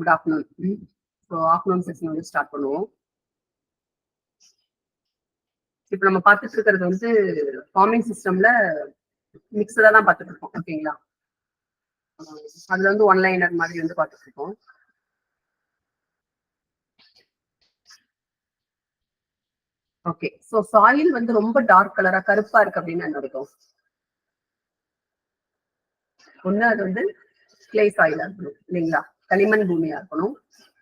Good afternoon. So afternoon session வந்து start பண்ணுவோம். இப்போ நம்ம பார்த்துட்டு இருக்கிறது வந்து ஃபார்மிங் சிஸ்டம்ல மிக்சடா தான் பார்த்துட்டு இருக்கோம். ஓகேங்களா, அதுல வந்து ஒன் லைனர் மாதிரி வந்து பார்த்துட்டு இருக்கோம். ஓகே, ஸோ சாயில் வந்து ரொம்ப டார்க் கலரா கருப்பா இருக்கு அப்படின்னு என்ன அர்த்தம்? ஒண்ணு அது வந்து கிளே சாயிலா இருக்கணும் இல்லைங்களா, களிமண் பூமியா இருக்கணும்.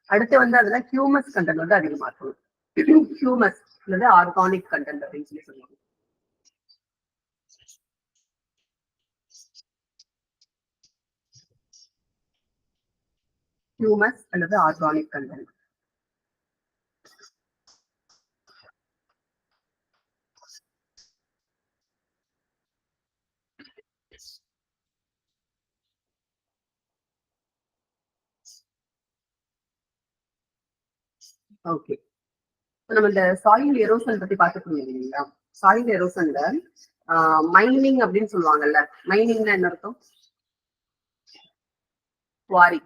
அடுத்து வந்து அதுல ஹியூமஸ் கண்டென்ட் வந்து அதிகமா இருக்கணும். ஹியூமஸ் அல்லது ஆர்கானிக் கண்டென்ட் அப்படின்னு சொல்லி சொல்லுவாங்க. ஹியூமஸ் அல்லது ஆர்கானிக் கண்டென்ட். ஓகே, நம்ம இந்த சாயில் எரோசன் பத்தி பார்த்துட்டு இருந்தோம் இல்லைங்களா. சாயில் எரோசன்ல மைனிங் அப்படின்னு சொல்லுவாங்கல்ல. மைனிங்னா என்ன அர்த்தம்? குவாரி.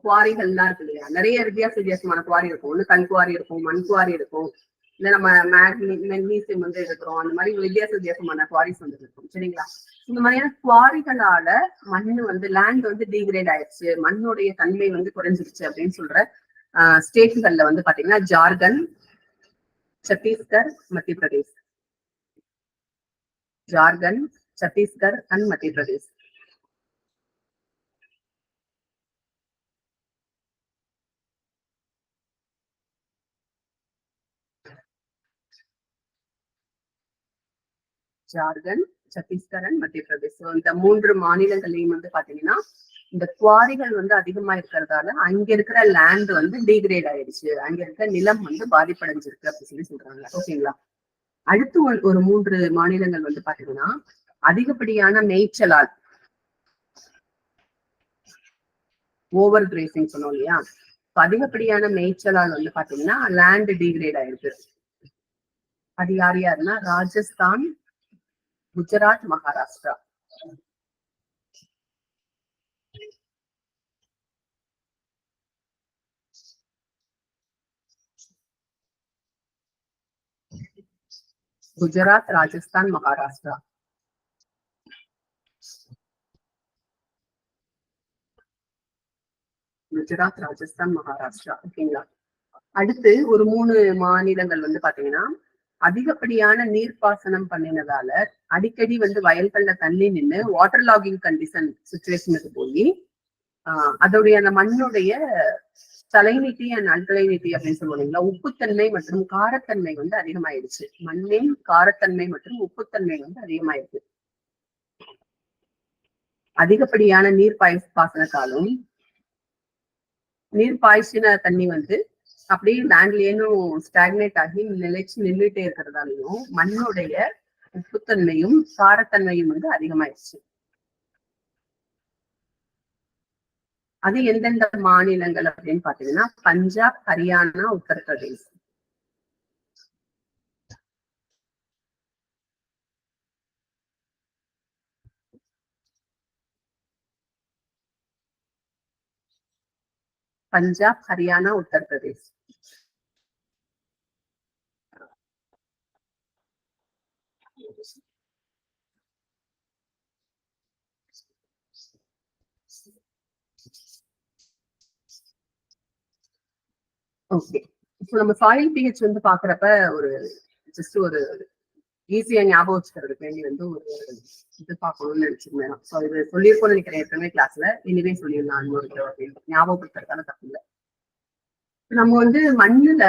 குவாரிகள்லாம் இருக்கு இல்லையா, நிறைய வித்தியாசமான குவாரி இருக்கும். ஒண்ணு கல் குவாரி இருக்கும், மண் குவாரி இருக்கும், இல்ல நம்ம மெக்னீசியம் வந்து எடுக்கிறோம். அந்த மாதிரி வித்தியாசமான குவாரிஸ் வந்து இருக்கும். சரிங்களா, இந்த மாதிரியான குவாரிகளால மண்ணு வந்து லேண்ட் வந்து டீக்ரேட் ஆயிடுச்சு, மண்ணுடைய தன்மை வந்து குறைஞ்சிருச்சு அப்படின்னு சொல்ற ஸ்டேட்கள்ல வந்து பாத்தீங்கன்னா ஜார்க்கண்ட், சத்தீஸ்கர், மத்திய பிரதேஷ். ஜார்க்கண்ட், சத்தீஸ்கர் அண்ட் மத்திய பிரதேஷ். ஜார்க்கண்ட், சத்தீஸ்கர் அண்ட் மத்திய பிரதேஷ். இந்த 3 மாநிலங்களையும் வந்து பாத்தீங்கன்னா இந்த குவாரிகள் வந்து அதிகமா இருக்கிறதால அங்க இருக்கிற லேண்ட் வந்து டீக்ரேட் ஆயிடுச்சு, அங்க இருக்கிற நிலம் வந்து பாதிப்படைஞ்சிருக்கு அப்படின்னு சொல்றாங்க. ஓகேங்களா, அடுத்து ஒரு 3 மாநிலங்கள் வந்து பாத்தீங்கன்னா அதிகப்படியான மேய்ச்சலால், ஓவர் கிரேசிங் சொன்னோம் இல்லையா, அதிகப்படியான மேய்ச்சலால் வந்து பாத்தீங்கன்னா லேண்ட் டீக்ரேட் ஆயிருக்கு. அது யாருன்னா ராஜஸ்தான், குஜராத், மகாராஷ்டிரா. குஜராத், ராஜஸ்தான், மகாராஷ்டிரா. குஜராத், ராஜஸ்தான், மகாராஷ்டிரா. ஓகேங்களா, அடுத்து ஒரு 3 மாநிலங்கள் வந்து பாத்தீங்கன்னா அதிகப்படியான நீர்ப்பாசனம் பண்ணினதால அடிக்கடி வந்து வயல்கள்ல தண்ணி நின்று வாட்டர் லாகிங் கண்டிஷன் சுச்சுவேஷனுக்கு போய் அதோடைய அந்த மண்ணுடைய சலைனிட்டி அண்ட் அல்கலைனிட்டி அப்படின்னு சொல்லுவாங்க, உப்புத்தன்மை மற்றும் காரத்தன்மை வந்து அதிகமாயிடுச்சு. மண்ணின் காரத்தன்மை மற்றும் உப்புத்தன்மை வந்து அதிகமாயிடுச்சு. அதிகப்படியான நீர் பாசனத்தாலும் நீர் பாய்ச்சின தண்ணி வந்து அப்படியே லேண்ட்லயும் ஸ்டாக்னேட் ஆகி நின்றுட்டே இருக்கிறதாலையும் மண்ணுடைய உப்புத்தன்மையும் காரத்தன்மையும் வந்து அதிகமாயிடுச்சு. அது எந்தெந்த மாநிலங்கள் அப்படின்னு பாத்தீங்கன்னா பஞ்சாப், ஹரியானா, உத்தரப்பிரதேஷ். பஞ்சாப், ஹரியானா, உத்தரப்பிரதேஷ். ஓகே, இப்போ நம்ம சாயில் பிஹெச் வந்து பாக்குறப்ப ஒரு ஜஸ்ட் ஒரு ஈஸியா ஞாபகம் வச்சுக்கிறதுக்கு வேண்டி வந்து ஒரு இது பார்க்கணும்னு நினைச்சிருந்தேன். ஸோ இது சொல்லியிருக்கோம்னு நினைக்கிறேன் ஏற்கனவே கிளாஸ்ல, இனிமே சொல்லிடலாம் இன்னொரு ஞாபகப்படுத்துறதுக்கான தப்பு இல்லை. நம்ம வந்து மண்ணுல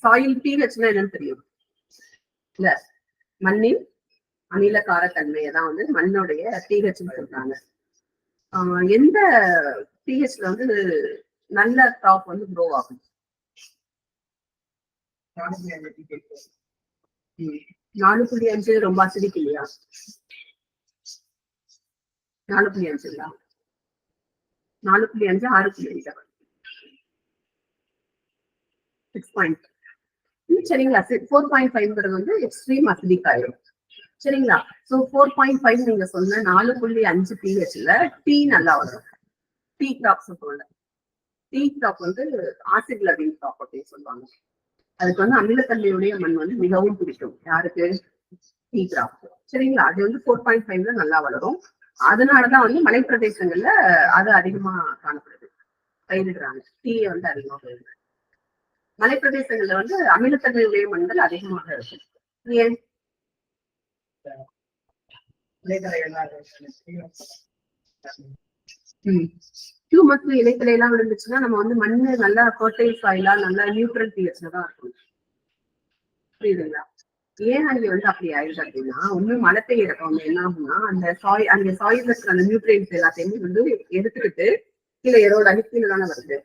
சாயில் பிஹெச்னா என்னன்னு தெரியும் இல்ல, மண்ணின் அமில காரத்தன்மையை தான் வந்து மண்ணுடைய பிஹெச்னு சொல்றாங்க. எந்த பிஹெச்ல வந்து நல்ல கிராப் வந்து க்ரோ ஆகும்? 4.5 ரொம்ப அசிடிக் இல்லையா? 4.5 4.5 6.5 6.5 சரிங்களா. 4.5 வந்து எக்ஸ்ட்ரீம் அசிடிக் ஆயிடும். சரிங்களா? சோ 4.5 நீங்க சொன்ன 4.5 pHல டீ நல்லா வரும். டீ கிராப்ஸ் சொல்ல டீ கிராப் வந்து ஆசிட் லவிங் கிராப் அப்படின்னு சொல்லுவாங்க. அதுக்கு வந்து அமிலத்தன்மையுடைய மண் வந்து மிகவும் பிடிக்கும். யாருக்கு? Tea crop. சரிங்களா? அது வந்து 4.5ல நல்லா வளரும். அதனாலதான் வந்து மலை பிரதேசங்கள்ல அது அதிகமா காணப்படுது, பயிரிடுறாங்க. டீயை வந்து அதிகமா பயிரிடுறாங்க. மலை பிரதேசங்கள்ல வந்து அமிலத்தன்மையுடைய மண்கள் அதிகமாக இருக்கும். ஏன்? ஹியூமஸ் இலைத்தலை எல்லாம் விழுந்துச்சுன்னா நம்ம வந்து மண்ணு நல்லா ஃபர்டைல் சாயிலா நல்லா நியூட்ரல் பிஹெச்ல தான் இருக்கும். புரியுதுங்களா? ஏன் அங்க வந்து அப்படி ஆயிடுது அப்படின்னா, ஒண்ணு மழை பெய்யறப்ப வந்து என்ன ஆகும்னா அந்த சாயில்ல இருக்கிற அந்த நியூட்ரியன்ஸ் எல்லாத்தையுமே வந்து எடுத்துக்கிட்டு கீழே எரோட கீழே தானே வருது.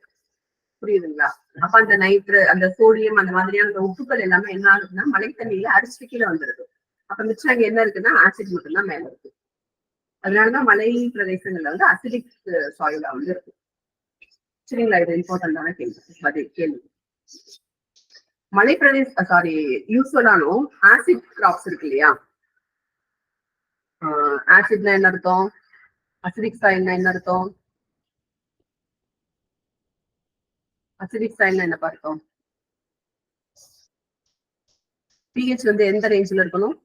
புரியுதுங்களா? அப்ப அந்த நைட்ரு, அந்த சோடியம், அந்த மாதிரியான அந்த உப்புக்கள் எல்லாமே என்ன ஆகுதுன்னா மழை தண்ணியில அரிச்சு கீழே வந்துருது. அப்ப மிச்சம் அங்க என்ன இருக்குன்னா ஆசிட் மட்டும்தான் மேல இருக்கு. அதனாலதான் மலை பிரதேசங்கள்ல வந்து அசிடிக் சாயிலா வந்து இருக்கு. சரிங்களா? இது இம்பார்ட்டன்டான கேள்வி. மலை பிரதேச யூஸ்வலானும் ஆசிட் கிராப்ஸ் இருக்கு இல்லையா? ஆசிட்னா என்ன அர்த்தம்? அசிடிக் சாயில்னா என்ன அர்த்தம்? அசிடிக் சாயில்னா என்ன அர்த்தம்? பிஹெச் வந்து எந்த ரேஞ்ச்ல இருக்கணும்?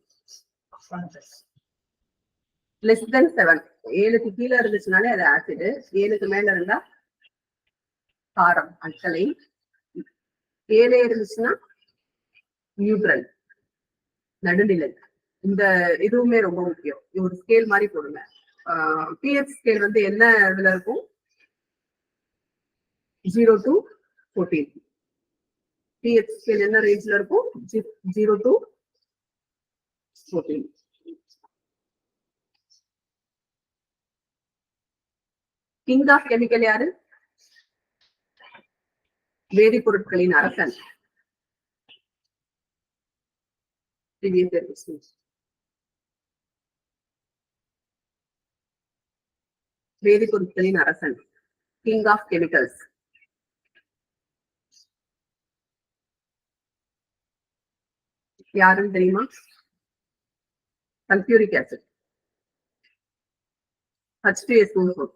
Less than 7. 7க்கு கீழே இருந்துச்சுனாலே அது ஆசிட். 7க்கு மேல இருந்தா காரம், அல்கலை. 7 இருந்துச்சுன்னா நியூட்ரல், நடுநிலை. இந்த இதுவுமே ரொம்ப முக்கியம். ஒரு ஸ்கேல் மாதிரி போடுங்க. பிஹெச் ஸ்கேல் வந்து என்ன இதுல இருக்கும்? 0 to 14. பிஹெச் ஸ்கேல் என்ன ரேஞ்ச்ல இருக்கும்? 0 to 14. கிங் ஆஃப் கெமிக்கல் யாரு? வேதிப்பொருட்களின் அரசன். வேதிப்பொருட்களின் அரசன், கிங் ஆஃப் கெமிக்கல்ஸ். யாருன்னு தெரியுமா? Sulphuric acid. H2SO4.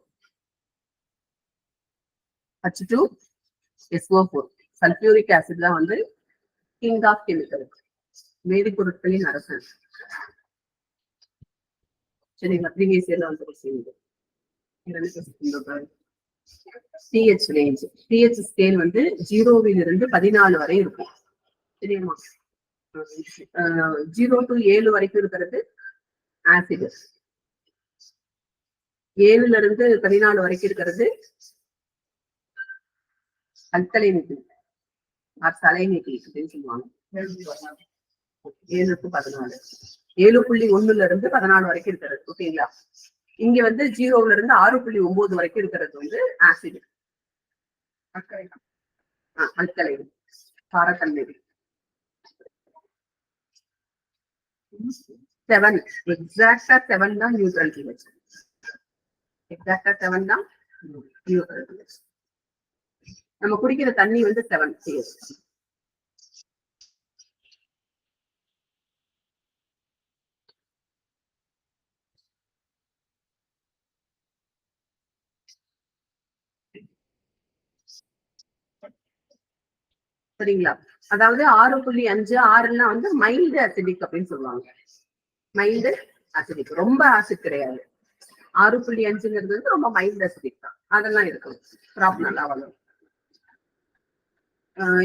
H2SO4. Sulphuric acid தான் வந்து கிங் ஆஃப் கெமிக்கல், வேதிப்பொருட்களின் அரசன். சரிங்களா? ப்ரீவியஸ் இயர்ல வந்து pH ரேஞ்ச். pH ஸ்கேல் வந்து 0 to 14 வரை இருக்கும். தெரியுமா? 0 to 7 வரைக்கும் இருக்கிறது ஆசிட். 7 to 14 வரைக்கும் இருக்கிறது அல்கலைனிட்டி, சலைனிட்டி அப்படின்னு சொல்லுவாங்க. 7 to 14. 7.1 14 வரைக்கும் இருக்கிறது. ஓகேங்களா? இங்க வந்து 0 6.9 வரைக்கும் இருக்கிறது வந்து ஆசிட், அல்கலை, காரத்தன்மை. 7 எக்ஸாக்டா 7 தான் நியூட்ரல் pH. எக்ஸாக்டா 7 தான் நியூட்ரல் pH. நம்ம குடிக்கிற தண்ணி வந்து 7 pH. சரிங்களா? அதாவது 6.5 6 வந்து மைல்டு அசிடிக் அப்படின்னு சொல்லுவாங்க. மைல்டு அசிடிக், ரொம்ப ஆசிட் கிடையாது. 6.5ங்கிறது வந்து ரொம்ப மைல்டு அசிடிக் தான். அதெல்லாம் இருக்கும். கிராப் நல்லா வளரும்.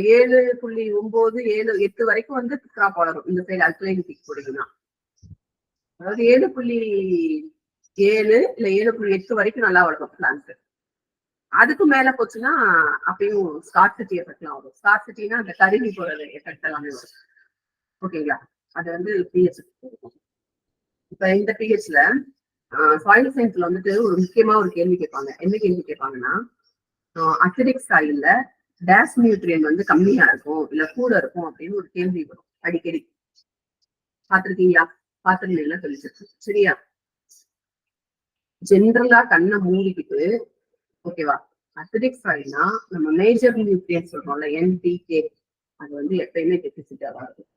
7.9 7 8 வரைக்கும் வந்து கிராப் வளரும். இந்த சைடு அல்கலைனிக் போடுங்கன்னா அதாவது 7.7 இல்ல 7.8 வரைக்கும் நல்லா வளரும் பிளான்ட். அதுக்கு மேல போச்சுன்னா அப்பயும் ஸ்கார்சிட்டி எஃபெக்ட் எல்லாம் வரும். ஸ்கார்சிட்டினா அந்த கருவி போறது எஃபெக்ட் எல்லாமே வரும். ஓகேங்களா? அது வந்து பிஹெச். இப்ப இந்த பிஹெச்ல சாயில் சயின்ஸ்ல வந்துட்டு ஒரு முக்கியமா ஒரு கேள்வி கேட்பாங்க. என்ன கேள்வி கேட்பாங்கன்னா, அசிடிக் சாயில்ல டேஸ் நியூட்ரியன் வந்து கம்மியா இருக்கும் இல்ல கூட இருக்கும் அப்படின்னு ஒரு கேள்வி வரும் அடிக்கடி. பாத்திருக்கீங்களா? பாத்திருந்தீங்களா சொல்லிச்சு. சரியா? ஜென்ரலா கண்ணை மூடிக்கிட்டு, ஓகேவா, அசிடிக் சாயில்னா நம்ம மேஜர் நியூட்ரியன் சொல்றோம்ல, NPK, அது வந்து எப்பயுமே டெபிசிட்டா தான் இருக்கும்.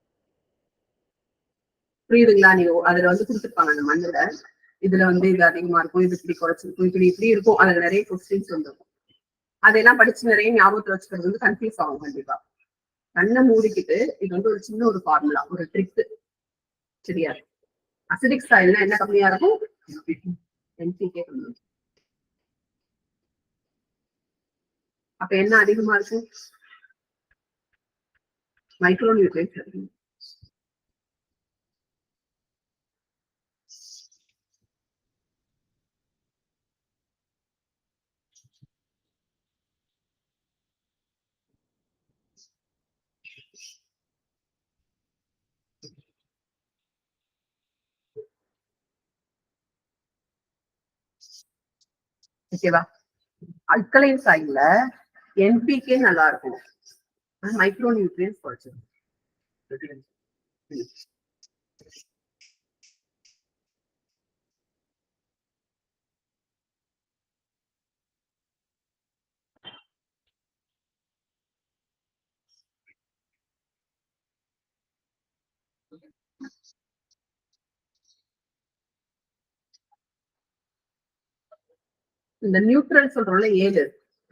புரியுதுங்களா? நீங்க அதுல வந்து கொடுத்துருப்பாங்க அந்த மண்ணுல, இதுல வந்து இது அதிகமா இருக்கும், இது இப்படி குறைச்சிருக்கும், இப்படி இருக்கும். அதுல நிறைய கொஸ்டின்ஸ் வந்துருக்கும். அதெல்லாம் படிச்சு நிறைய ஞாபகத்துல வச்சுக்கிறது வந்து கன்ஃபியூஸ் ஆகும் கண்டிப்பா. கண்ணை மூடிக்கிட்டு இது வந்து ஒரு சின்ன ஒரு ஃபார்முலா, ஒரு ட்ரிக். சரியா? அசிடிக் சாயில்னா என்ன கம்மியா இருக்கும்? NPK கம்மியா. அப்ப என்ன அதிகமா இருக்கும்? Micro nutrients. ஓகேவா? அல்கலைன் சாயில்ல NPK நல்லா இருக்கும், மைக்ரோ நியூட்ரியன்ஸ் குறைச்சிடும். இந்த நியூட்ரல் சொல்றோம்ல 7,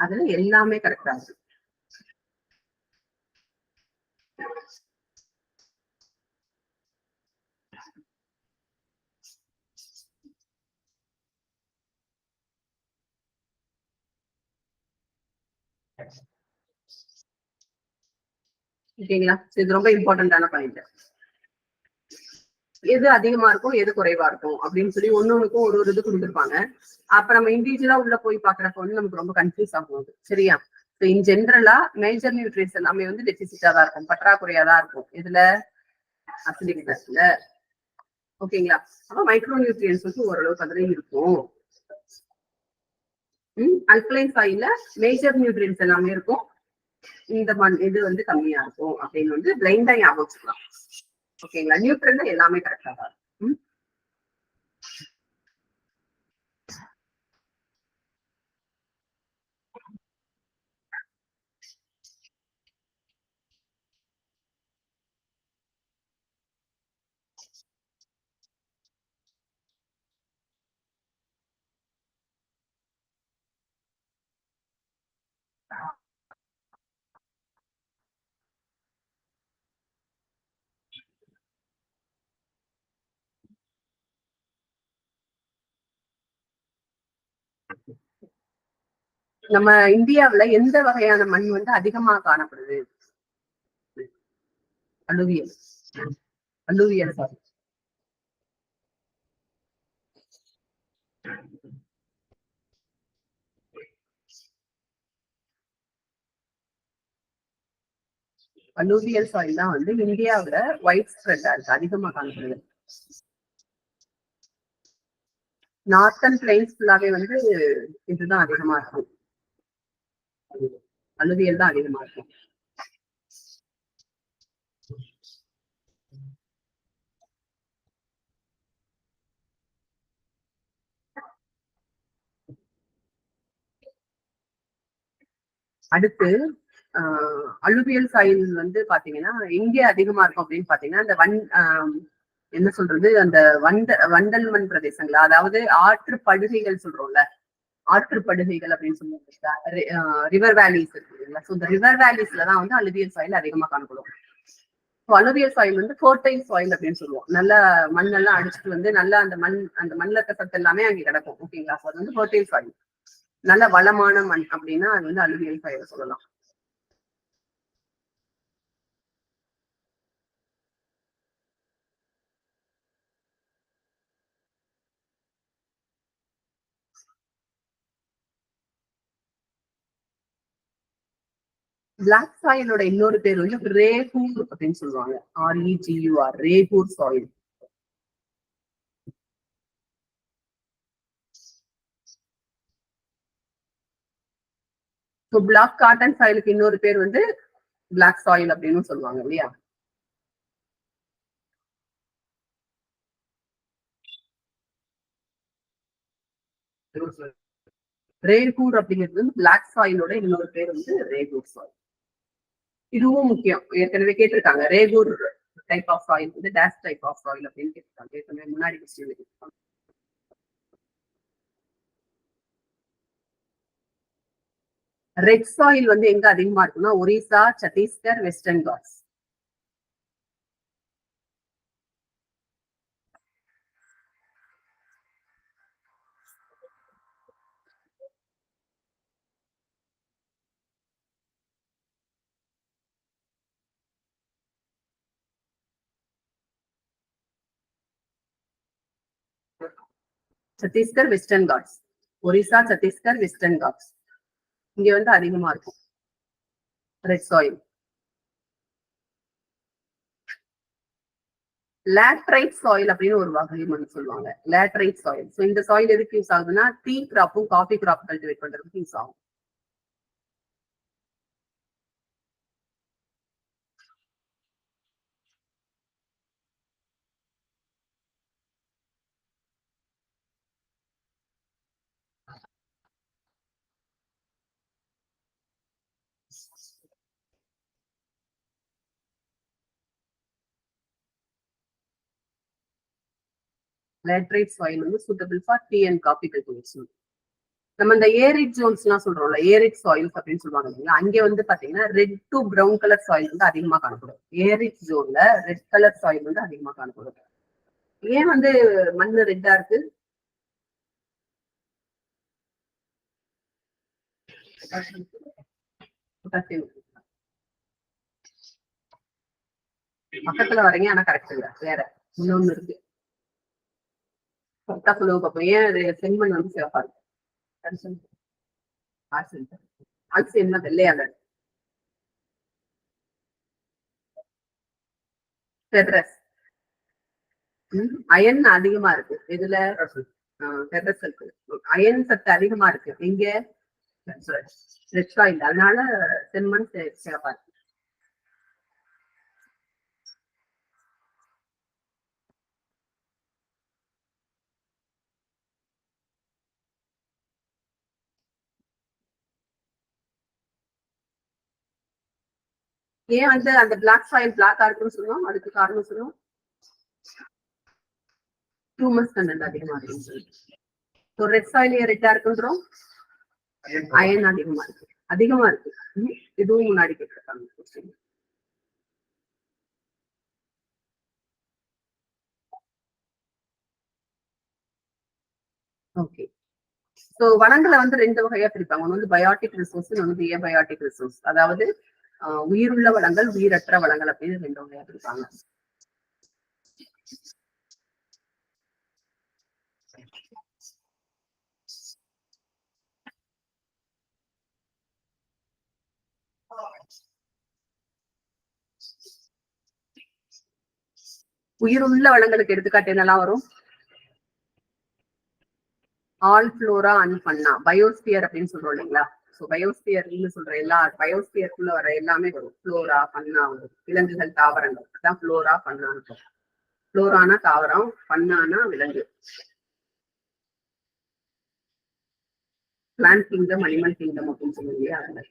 அதுல எல்லாமே கரெக்டா இருக்கு. ஓகேங்களா? இது ரொம்ப இம்பார்ட்டன்டான பாயிண்ட். எது அதிகமா இருக்கும், எது குறைவா இருக்கும் அப்படின்னு சொல்லி ஒன்னொன்னுக்கும் ஒரு ஒரு இது கொடுத்துருப்பாங்க. அப்ப நம்ம இண்டிவிஜுவலா உள்ள போய் பாக்குறப்ப வந்து நமக்கு ரொம்ப கன்ஃபியூஸ் ஆகும். சரியா? இன் ஜென்ரலா மேஜர் நியூட்ரியன்ஸ் எல்லாமே வந்து டெபிசிட்டா தான் இருக்கும், பற்றாக்குறையா தான் இருக்கும். இதுல அசிடிக் ஆசிட்ல. ஓகேங்களா? அப்ப மைக்ரோ நியூட்ரியன்ஸ் வந்து ஓரளவுக்கு அதுல இருக்கும். அல்கலைன் சாயில்ல மேஜர் நியூட்ரியன்ஸ் எல்லாமே இருக்கும், இந்த இது வந்து கம்மியா இருக்கும் அப்படின்னு வந்து பிளைண்டா ஞாபகம் வச்சுக்கலாம். ஓகேங்களா? நியூட்ரல்ல எல்லாமே கரெக்டா தான் இருக்கும். நம்ம இந்தியாவுல எந்த வகையான மண் வந்து அதிகமா காணப்படுது? Alluvial. Alluvial sorry. Alluvial soil தான் வந்து இந்தியாவுல ஒயிட் ஸ்ப்ரெட்டா இருக்கு, அதிகமா காணப்படுது. நார்த்தன் பிளைன்ஸ் ஃபுல்லாவே வந்து இதுதான் அதிகமா இருக்கும், அலுவியல் தான் அதிகமா இருக்கும். அடுத்து அலுவியல் சாயில் வந்து பாத்தீங்கன்னா எங்க அதிகமா இருக்கும் அப்படின்னு பாத்தீங்கன்னா இந்த என்ன சொல்றது, அந்த வண்டல் மண் பிரதேசங்களா, அதாவது ஆற்று படுகைகள் சொல்றோம்ல, ஆற்று படுகைகள் அப்படின்னு சொல்லுவாங்க, ரிவர் வேலிஸ் இருக்குல்ல. ஸோ இந்த ரிவர் வேலிஸ்ல தான் வந்து அலுவியல் சாயில் அதிகமா காணப்படும். அலுவியல் சாயில் வந்து ஃபர்டைல் சாயில் அப்படின்னு சொல்லுவோம். நல்ல மண்ணெல்லாம் அடிச்சுட்டு வந்து நல்லா அந்த மண்ணில் இருக்க சத்து எல்லாமே அங்கே கிடக்கும். ஓகேங்களா? ஸோ அது வந்து ஃபர்டைல் சாயில், நல்ல வளமான மண் அப்படின்னா அது வந்து அலுவியல் சாயில் சொல்லலாம். பிளாக் சாயிலோட இன்னொரு பேர் வந்து ரேகூர் அப்படின்னு சொல்லுவாங்க. REGUR, regur soil. So black cotton சாயிலுக்கு இன்னொரு பேர் வந்து பிளாக் சாயில் அப்படின்னு சொல்லுவாங்க இல்லையா? ரேகூர் அப்படிங்கிறது வந்து பிளாக் சாயிலோட இன்னொரு பேர் வந்து ரேகூர் சாயில். இதுவும் முக்கியம், ஏற்கனவே கேட்டிருக்காங்க. ரேகூர் டைப் ஆஃப் சாயில் வந்து டேஷ் டைப் ஆஃப் சாயில் அப்படின்னு கேட்பாங்க. முன்னாடி கொஸ்டின்ல கேட்பாங்க. ரெட் சாயில் வந்து எங்க அதிகமா இருக்குன்னா Orissa, Chhattisgarh, Western Ghats. Chhattisgarh, Western Ghats. Orissa, Chhattisgarh, Western Ghats. இங்க வந்து அதிகமா இருக்கும் ரெட் சாயில். லேட்ரைட் சாயில் அப்படின்னு ஒரு வகை மண் சொல்லுவாங்க. Laterite soil. ஸோ இந்த சாயில் எதுக்கு யூஸ் ஆகுதுன்னா டீ கிராப்பும் காஃபி கிராப் கல்டிவேட் பண்றதுக்கு யூஸ் ஆகும். லேட்ரைட் சாயில் வந்து suitable for tea and coffee cultivation. நம்ம இந்த ஏரிட் ஜோன்ஸ் எல்லாம் சொல்றோம்ல, ஏரிட் சாயில்ஸ் அப்படின்னு சொல்லுவாங்க இல்லைங்களா, அங்கே வந்து பாத்தீங்கன்னா red two brown colour soil வந்து அதிகமா காணப்படும். ஏரிட் ஜோன்ல ரெட் கலர் சாயில் வந்து அதிகமா காணப்படும். ஏன் வந்து மண்ணு ரெட்டா இருக்கு? பக்கத்துல வரீங்க ஆனா கரெக்ட் இல்ல, வேற இன்னொன்னு இருக்கு. கரெக்டா சொல்லுங்க பாப்போம். ஏன் அது செம்மண் வந்து சிறப்பா இருக்கு? அரிசி என்ன வெள்ளையாக? ஃபெர்ரஸ். அயன் அதிகமா இருக்கு இதுல. ஃபெர்ரஸ் இருக்கு. அயன் சத்து அதிகமா இருக்கு இங்க ரெட் சாயில். அதனால செம்மண் சிறப்பா இருக்கு. ஏன் வந்து அந்த பிளாக் சாயில் பிளாக்கா இருக்குன்னு சொல்லுவோம்? அதுக்கு காரணம் சொல்லுவோம், ஹியூமஸ் கண்டென்ட் அதிகமா இருக்கு. ரெட் சாயில் ரெட்டா இருக்குன்றோம், அயன் அதிகமா இருக்கு. அதிகமா இருக்கு. இதுவும் முன்னாடி கேட்டிருக்காங்க. ஓகே. சோ வளங்களை வந்து ரெண்டு வகையா பிரிப்பாங்க. ஒன்று வந்து பயோட்டிக் ரிசோர்ஸ், ஒன்று வந்து ஏபயோட்டிக் ரிசோர்ஸ். அதாவது உயிருள்ள வளங்கள், உயிரற்ற வளங்கள் அப்படின்னு ரெண்டு வகையா பிரிப்பாங்க. உயிருள்ள வளங்களுக்கு எடுத்துக்காட்டு என்னெல்லாம் வரும்? ஆல் ஃப்ளோரா அண்ட் ஃபன்னா, பயோஸ்பியர் அப்படின்னு சொல்றோம் இல்லைங்களா. ஸோ பயோஸ்பியர்னு சொல்ற எல்லா பயோஸ்பியருக்குள்ள வர எல்லாமே வரும். ஃப்ளோரா, ஃபன்னா வரும். விலங்குகள், தாவரங்கள், அதான் ஃப்ளோரா ஃபன்னான்னு இருக்கும். ஃப்ளோரானா தாவரம், ஃபன்னானா விலங்கு. பிளான்ட் கிங்டம், அனிமல் கிங்டம் அப்படின்னு சொல்லுவோம் இல்லையா, அது மாதிரி.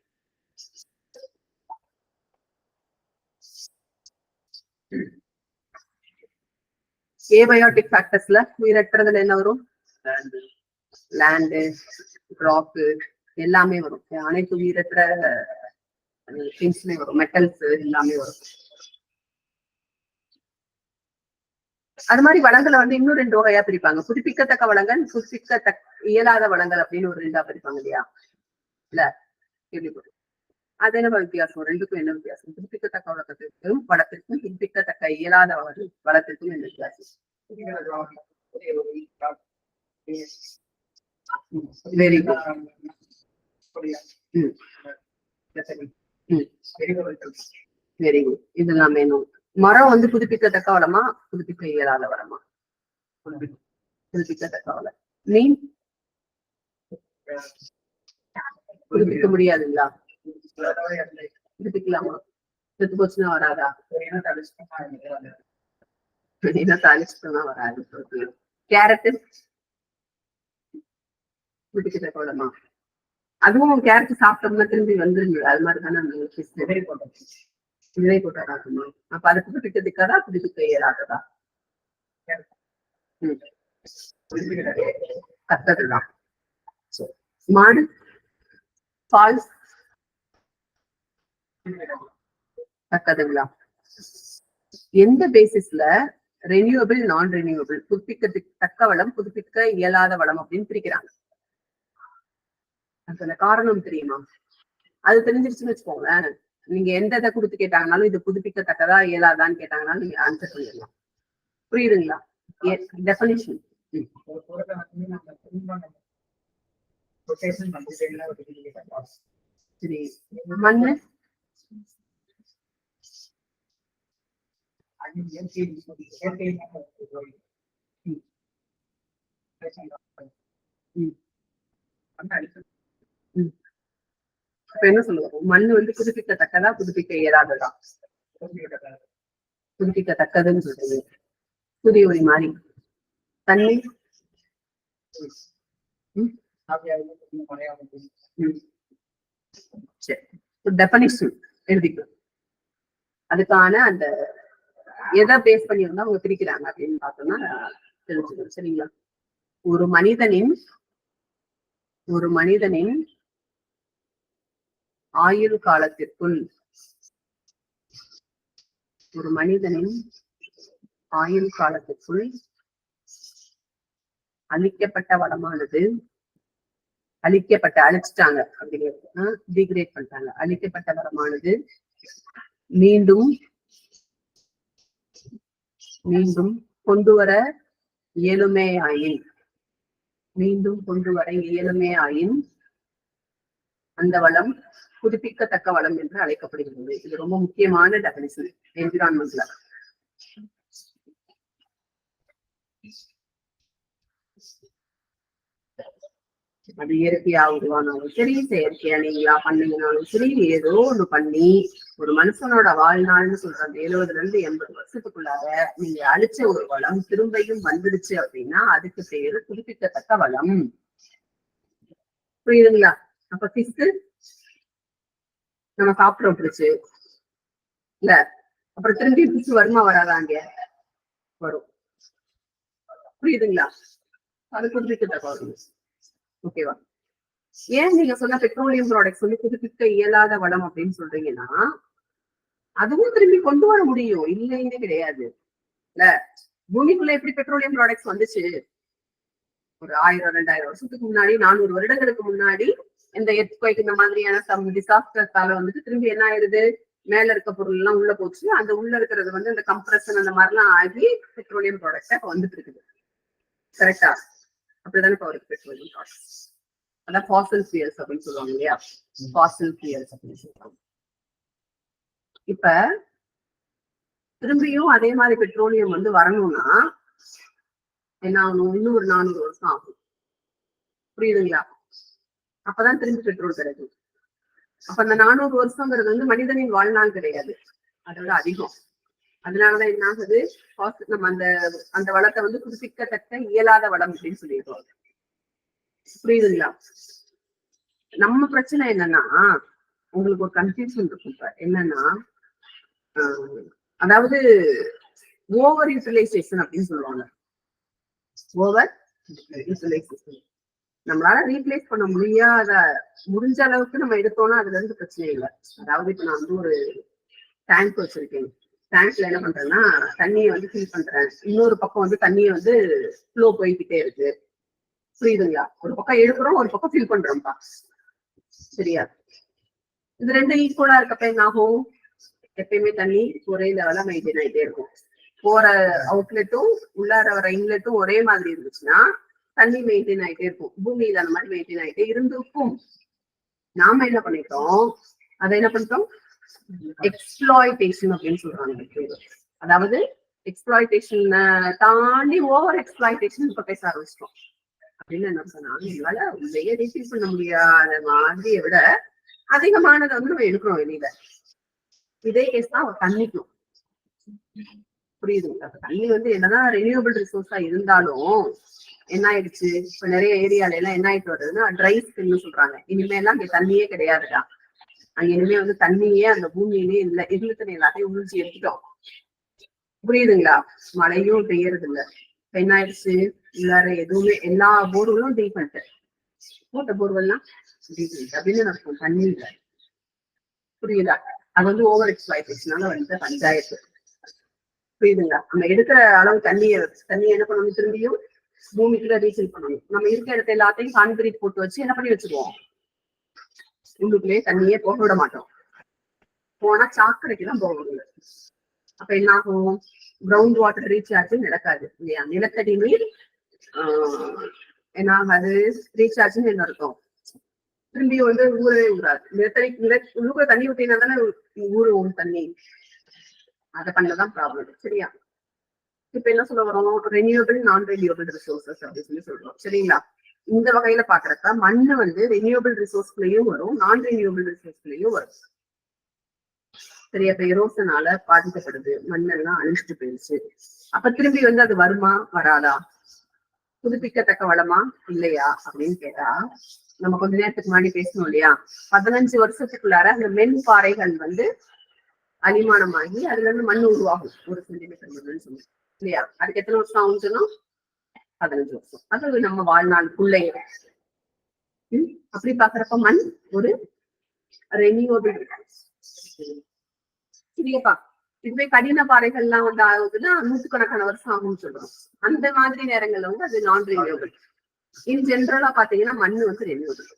ஏபயோட்டிக் ஃபேக்டர்ஸ்ல உயிரற்றதுல என்ன வரும்? லேண்டு, ராக்கு எல்லாமே வரும். அனைத்து உயிரற்ற திங்ஸ்மே வரும். மெட்டல்ஸ் எல்லாமே வரும். அது மாதிரி வளங்களை வந்து இன்னும் ரெண்டு வகையா பிரிப்பாங்க. புதுப்பிக்கத்தக்க வளங்கள், இயலாத வளங்கள் அப்படின்னு ஒரு ரெண்டா பிரிப்பாங்க இல்லையா. இல்ல கேள்விப்படும். அது என்ன வித்தியாசம்? ரெண்டுக்கும் என்ன வித்தியாசம்? புதுப்பிக்கத்தக்க வளத்திற்கும் புதுப்பிக்கத்தக்க இயலாத வளத்திற்கும் என்ன வித்தியாசம்? Very good. Very good. இதெல்லாம் வேணும். மரம் வந்து புதுப்பிக்கத்தக்க வளமா, புதுப்பிக்க இயலாத வளமா? புதுப்பிக்கத்தக்க வளம். மீன் புதுப்பிக்க முடியாதுங்களா? புதுப்பிக்கலாமா? செத்து போச்சுன்னா வராதா? தாளிச்சுனா வராது. கேரட்டு புதுப்பிக்கத்தக்க வளமா? அதுவும் கேரட் சாப்பிட்டோம்னா திரும்பி வந்துருங்க. அது மாதிரி தானே இதை கூட்டலாகுமா? அப்ப அது புதுப்பிக்கத்தக்கதா புதுப்பிக்க இயலாததா? தக்கதுதான். மாடு பால் தக்கதுங்களா? எந்த பேசிஸ்ல ரெனியூவபிள் நான் ரெனியூவபிள் புதுப்பிக்கத்தக்க வளம் புதுப்பிக்க இயலாத வளம் அப்படின்னு பிரிக்கிறாங்க? அதுல காரணம் தெரியுமா? அது தெரிஞ்சிருச்சுன்னு வச்சுக்கோங்களேன், நீங்க எந்த இதை கொடுத்து கேட்டாங்கனாலும் இது புதுப்பிக்கத்தக்கதா இயலாதான்னு கேட்டாங்கனாலும் நீங்க ஆன்சர் பண்ணிடலாம். புரியுதுங்களா? டெஃபினிஷன். சரி, மண்ணு என்ன சொல்லுவோம்? மண் வந்து புதுப்பிக்கத்தக்கதா புதுப்பிக்க இயலாததா? புதுப்பிக்கத்தக்கதுன்னு சொல்றது. புதிய ஒரு மாதிரி தண்ணி டெஃபினிஷன் எழுதிக்கலாம். அதுக்கான அந்த எதை பேஸ் பண்ணி வந்து அவங்க பிரிக்கிறாங்க அப்படின்னு பார்த்தோம்னா தெரிஞ்சுக்கணும். சரிங்களா? ஒரு மனிதனின் ஆயுள் காலத்திற்குள் அழிக்கப்பட்ட வளமானது அழிச்சிட்டாங்க அப்படிங்கிறது டிகிரேட் பண்ணிட்டாங்க. அழிக்கப்பட்ட வளமானது மீண்டும் கொண்டு வர இயலுமே ஆயின் அந்த வளம் புதுப்பிக்கத்தக்க வளம் என்று அழைக்கப்படுகிறது. இது ரொம்ப முக்கியமான டெஃபினிஷன் என்விரான்மெண்ட்ல. அது இயற்கையா உருவானாலும் சரி, செயற்கையா நீங்களா பண்ணீங்கனாலும் சரி, ஏதோ ஒண்ணு பண்ணி ஒரு மனுஷனோட வாழ்நாள்னு சொல்ற அந்த 70 to 80 வருஷத்துக்குள்ளார நீங்க அழிச்ச ஒரு வளம் திரும்பியும் வந்துடுச்சு அப்படின்னா அதுக்கு பேரு புதுப்பிக்கத்தக்க வளம். புரியுதுங்களா? அப்ப பிஸ்து நம்ம சாப்பிட பிடிச்சு இல்ல, அப்புறம் திரும்பி பிடிச்சு வருமா வராதாங்க? வரும். புரியுதுங்களா? அது புதுப்பிக்கத்தக்க வளம். ஓகேவா? ஏன் நீங்க சொன்ன பெட்ரோலியம் ப்ராடக்ட்ஸ் வந்து புதுப்பிக்க இயலாத வளம் அப்படின்னு சொல்றீங்கன்னா, அதுவும் திரும்பி கொண்டு வர முடியும், இல்லைன்னு கிடையாது. இல்ல, பூமிக்குள்ள எப்படி பெட்ரோலியம் ப்ராடக்ட்ஸ் வந்துச்சு? ஒரு 1000-2000 வருஷத்துக்கு முன்னாடி, 400 வருடங்களுக்கு முன்னாடி இந்த எர்த்குவைக் இந்த மாதிரியான சம் டிசாஸ்டர்ஸால வந்துட்டு திரும்பி என்ன ஆயிருது? மேல இருக்க பொருள் எல்லாம் உள்ள போச்சு. அந்த உள்ள இருக்கிறது வந்து இந்த கம்ப்ரஷன் அந்த மாதிரிலாம் ஆகி பெட்ரோலியம் ப்ராடக்ட்ஸ் இப்ப வந்துட்டு இருக்குது. கரெக்டா? அப்படிதானே இப்ப ஒரு பெட்ரோலியம் ப்ராடக்ட்ஸ். அதான் ஃபாசில் ஃபியூயல்ஸ் அப்படின்னு சொல்லுவாங்க இல்லையா? ஃபாசில் ஃபியூயல்ஸ் அப்படின்னு சொல்லுவாங்க. இப்ப திரும்பியும் அதே மாதிரி பெட்ரோலியம் வந்து வரணும்னா என்ன ஆகணும்? இன்னும் ஒரு 400 வருஷம் ஆகும். புரியுதுங்களா? அப்பதான் திரும்பி பெட்ரோல் கிடைக்கும். அப்ப அந்த 400 வருஷங்கிறது வந்து மனிதனின் வாழ்நாள் கிடையாது, அதோட அதிகம். அதனாலதான் என்ன ஆகுது? நம்ம அந்த வளத்தை வந்து புதுப்பிக்கத்தக்க இயலாத வளம் அப்படின்னு சொல்லிடுறோம். புரியுதுங்களா? நம்ம பிரச்சனை என்னன்னா, உங்களுக்கு ஒரு கன்ஃபியூஷன் இருக்கும். இப்ப என்னன்னா, அதாவது ஓவர் யூட்டிலைசேஷன் அப்படின்னு சொல்லுவாங்க. ஓவர் யூட்டிலைசேஷன் நம்மளால ரீப்ளேஸ் பண்ண முடிஞ்ச அளவுக்கு நம்ம எடுத்தோம்னா அதுல இருந்து பிரச்சனை இல்லை. அதாவது இப்ப நான் வந்து ஒரு டேங்க் வச்சிருக்கேன். டேங்க்ல என்ன பண்றேன்னா தண்ணியை வந்து ஃபில் பண்றேன், இன்னொரு பக்கம் வந்து தண்ணியை வந்து ஃப்ளோ போய்கிட்டே இருக்கு. புரியுதுங்களா? ஒரு பக்கம் எடுக்கிறோம், ஒரு பக்கம் ஃபில் பண்றோம்ப்பா. சரியா? இது ரெண்டும் ஈக்குவலா இருக்கப்ப என்ன ஆகும்? எப்பயுமே தண்ணி ஒரே லெவலா மெயின்டைன் ஆகிட்டே இருக்கும். போற அவுட்லெட்டும் உள்ளார வர இன்லெட்டும் ஒரே மாதிரி இருந்துச்சுன்னா தண்ணி மெயின்டைன் ஆகிட்டே இருக்கும். பூமியில அந்த மாதிரி மெயின்டைன் ஆகிட்டே இருந்திருக்கும். நாம என்ன பண்ணிட்டோம்? அதை என்ன பண்ணிட்டோம்? எக்ஸ்ப்ளாய்டேஷன் அப்படின்னு சொல்றாங்க. அதாவது எக்ஸ்ப்ளாய்டேஷன் தாண்டி ஓவர் எக்ஸ்ப்ளாய்டேஷன் இப்ப பேச ஆரம்பிச்சிட்டோம். அப்படின்னு என்ன சொன்னாங்க, எங்களால உண்மையே ரிசீவ் பண்ண முடியாத மாதிரியை விட அதிகமானதை வந்து நம்ம எடுக்கிறோம் வெளியில. இதே கேஸ் தான் தண்ணிக்கும். புரியுதுங்களா? தண்ணி வந்து என்னதான் ரெனியூவபிள் ரிசோர்ஸா இருந்தாலும் என்ன ஆயிடுச்சு? இப்ப நிறைய ஏரியால எல்லாம் என்ன ஆயிட்டு வருதுன்னா ட்ரை ஸ்பின்னு சொல்றாங்க. இனிமே எல்லாம் இங்க தண்ணியே கிடையாதுடா, இனிமே வந்து தண்ணியே அந்த பூமியிலே இல்ல, இருந்துட்டு எல்லாத்தையும் உறிஞ்சி எடுத்துட்டோம். புரியுதுங்களா? மழையும் பெய்யறது இல்ல. என்ன ஆயிடுச்சு, வேற எதுவுமே எல்லா போர்களும் டீப் பண்ணிட்டு போட்ட போர்வெல்லாம் அப்படின்னு நடக்கும், தண்ணி இல்ல. புரியுதா? அது வந்து ஓவர் எக்ஸ்பிளாய்டேஷனால வந்து பஞ்சாயத்து. புரியுதுங்களா? நம்ம எடுக்கிற அளவு தண்ணியை என்ன பண்ணணும், திரும்பியும் பூமிக்குள்ள ரீஃபில் பண்ணணும். நம்ம இருக்கிற இடத்த எல்லாத்தையும் கான்கிரீட் போட்டு வச்சு என்ன பண்ணி வச்சுருவோம், உள்ளுக்குள்ளேயே தண்ணியே போக விட மாட்டோம். போனா சாக்கடைக்குதான் போக முடியல. அப்ப என்ன ஆகும், கிரவுண்ட் வாட்டர் ரீசார்ஜ் நடக்காது இல்லையா? நிலத்தடி நீர் என்ன ஆகாது, ரீசார்ஜ்னு என்ன அர்த்தம், திரும்பி வந்து ஊரவே ஊராது. நிலத்தடி உள்ளுக்குள்ள தண்ணி ஊற்றினா தானே ஊரும் தண்ணி. அதை பண்ணதான் ப்ராப்ளம். சரியா? இப்ப என்ன சொல்ல வரோம், ரெனியூபிள் நான் ரெனியூபிள் ரிசோர்சஸ் அப்படின்னு சொல்லி சொல்றோம். சரிங்களா? இந்த வகையில பாக்குறப்ப மண்ணு வந்து ரெனியூபிள் ரிசோர்ஸ்லயும் வரும், நான் ரெனியூபிள் ரிசோர்ஸ்லயும் வரும். சரியா? இப்ப எரோசனால பாதிக்கப்படுது, மண்ணெல்லாம் அழிச்சிட்டு போயிடுச்சு. அப்ப திரும்பி வந்து அது வருமா வராதா, புதுப்பிக்கத்தக்க வளமா இல்லையா அப்படின்னு கேட்டா, நம்ம கொஞ்ச நேரத்துக்கு முன்னாடி பேசணும் இல்லையா, 15 வருஷத்துக்குள்ளார அந்த மென் பாறைகள் வந்து அலிமானமாகி அதுல இருந்து மண் உருவாகும், 1 சென்டிமீட்டர் மண்ணுன்னு சொல்லி இல்லையா? அதுக்கு எத்தனை வருஷம் ஆகும் சொன்னோம், 15 வருஷம். அது நம்ம வாழ்நாளுக்குள்ளே. அப்படி பாக்குறப்ப மண் ஒரு ரெனியூவபிள். சரியாப்பா? இதுவே கடின பாறைகள் எல்லாம் வந்து ஆகுதுன்னா 100கணக்கான வருஷம் ஆகும்னு சொல்றோம். அந்த மாதிரி நேரங்கள்ல வந்து அது நான் ரெனியூவபிள். இன் ஜென்ரலா பாத்தீங்கன்னா மண்ணு வந்து ரெனியூவபிள்.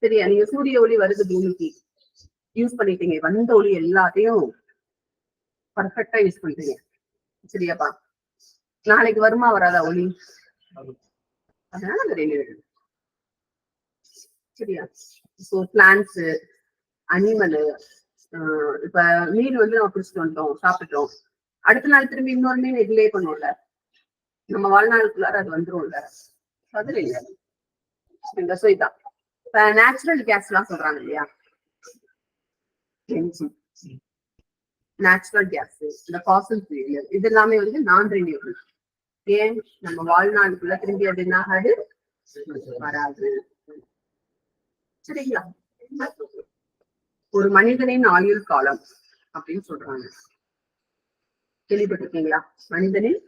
சரியா? நீங்க சூரிய ஒளி வருது பூமிக்கு, யூஸ் பண்ணிட்டீங்க, வந்த ஒளி எல்லாத்தையும் பர்ஃபெக்டா யூஸ் பண்றீங்க. சரியாப்பா? நாளைக்கு வருமா வராதா ஒளி, அதனால அது ரெனியூவபிள். சரியா? ஸோ பிளான்ட்ஸ், அனிமலு, இப்ப மீன் வந்து நம்ம பிடிச்சிட்டு வந்துட்டோம், சாப்பிட்டோம், அடுத்த நாள் திரும்பி இன்னொரு மீன் டிலே பண்ணுவோம்ல, நம்ம வாழ்நாளுக்குள்ளார அது வந்துரும்ல, அது ரெனியூவபிள். இதான் இப்ப நேச்சுரல் கேஸ் எல்லாம் சொல்றாங்க இல்லையா, நேச்சுரல் கேஸ், இந்த ஃபாசில் ஃபியூயல், இது எல்லாமே வந்து நான் ரெனியூவபிள். ஏன், நம்ம வாழ்நாளுக்குள்ள திரும்பி அது என்ன ஆகாது, வராது. சரிங்களா? ஒரு மனிதனின் ஆயுள் காலம் அப்படின்னு சொல்றாங்க, கேள்விப்பட்டிருக்கீங்களா? மனிதனின்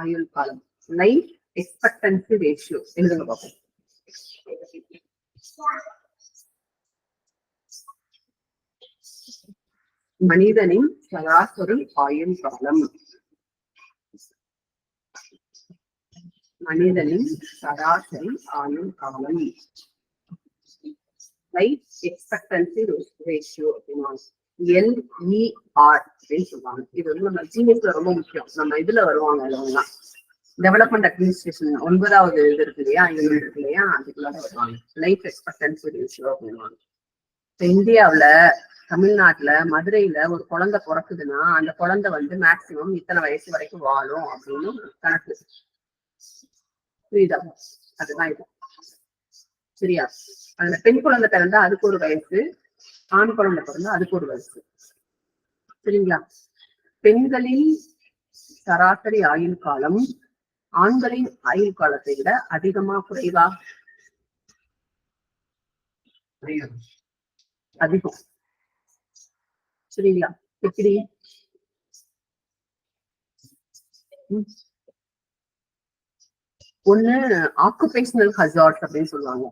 ஆயுள் காலம், லைஃப் எக்ஸ்பெக்டன்சி ரேஷியோ எழுதுங்க பார்ப்போம். மனிதனின் சராசரி ஆயுள் காலம், மனிதனின் சராசரி ஆயுள் காலம், லைஃப் எக்ஸ்பெக்டன்சி ரேஷியோ அப்படின்னா LER அப்படின்னு சொல்லுவாங்க. இது வந்து நம்ம ஜிஎஸ்ல ரொம்ப முக்கியம். நம்ம இதுல வருவாங்க இல்லைங்களா, டெவலப்மெண்ட் அட்மினிஸ்ட்ரேஷன் 9வது இது இருக்கு இல்லையா, இது இருக்கு இல்லையா, அதுக்குள்ள வருவாங்க லைஃப் எக்ஸ்பெக்டன்சி ரேஷியோ அப்படின்வாங்க. இப்ப இந்தியாவுல தமிழ்நாட்டுல மதுரையில ஒரு குழந்தை பிறக்குதுன்னா அந்த குழந்தை வந்து மேக்சிமம் இத்தனை வயசு வரைக்கும் வாழும் அப்படின்னு கணக்கு. புரியுதா? அதுதான் இது. சரியா? அந்த பெண் குழந்தை பிறந்தா அதுக்கு ஒரு வயசு, ஆண் குழந்தை பிறந்தா அதுக்கு ஒரு வயசு. சரிங்களா? பெண்களின் சராசரி ஆயுள் காலம் ஆண்களின் ஆயுள் காலத்தை விட அதிகமா குறைவா? அதிகம். சரிங்களா? எப்படி? ஒண்ணு ஆக்குபேஷனல் ஹசார்ட்ஸ் அப்படின்னு சொல்லுவாங்க,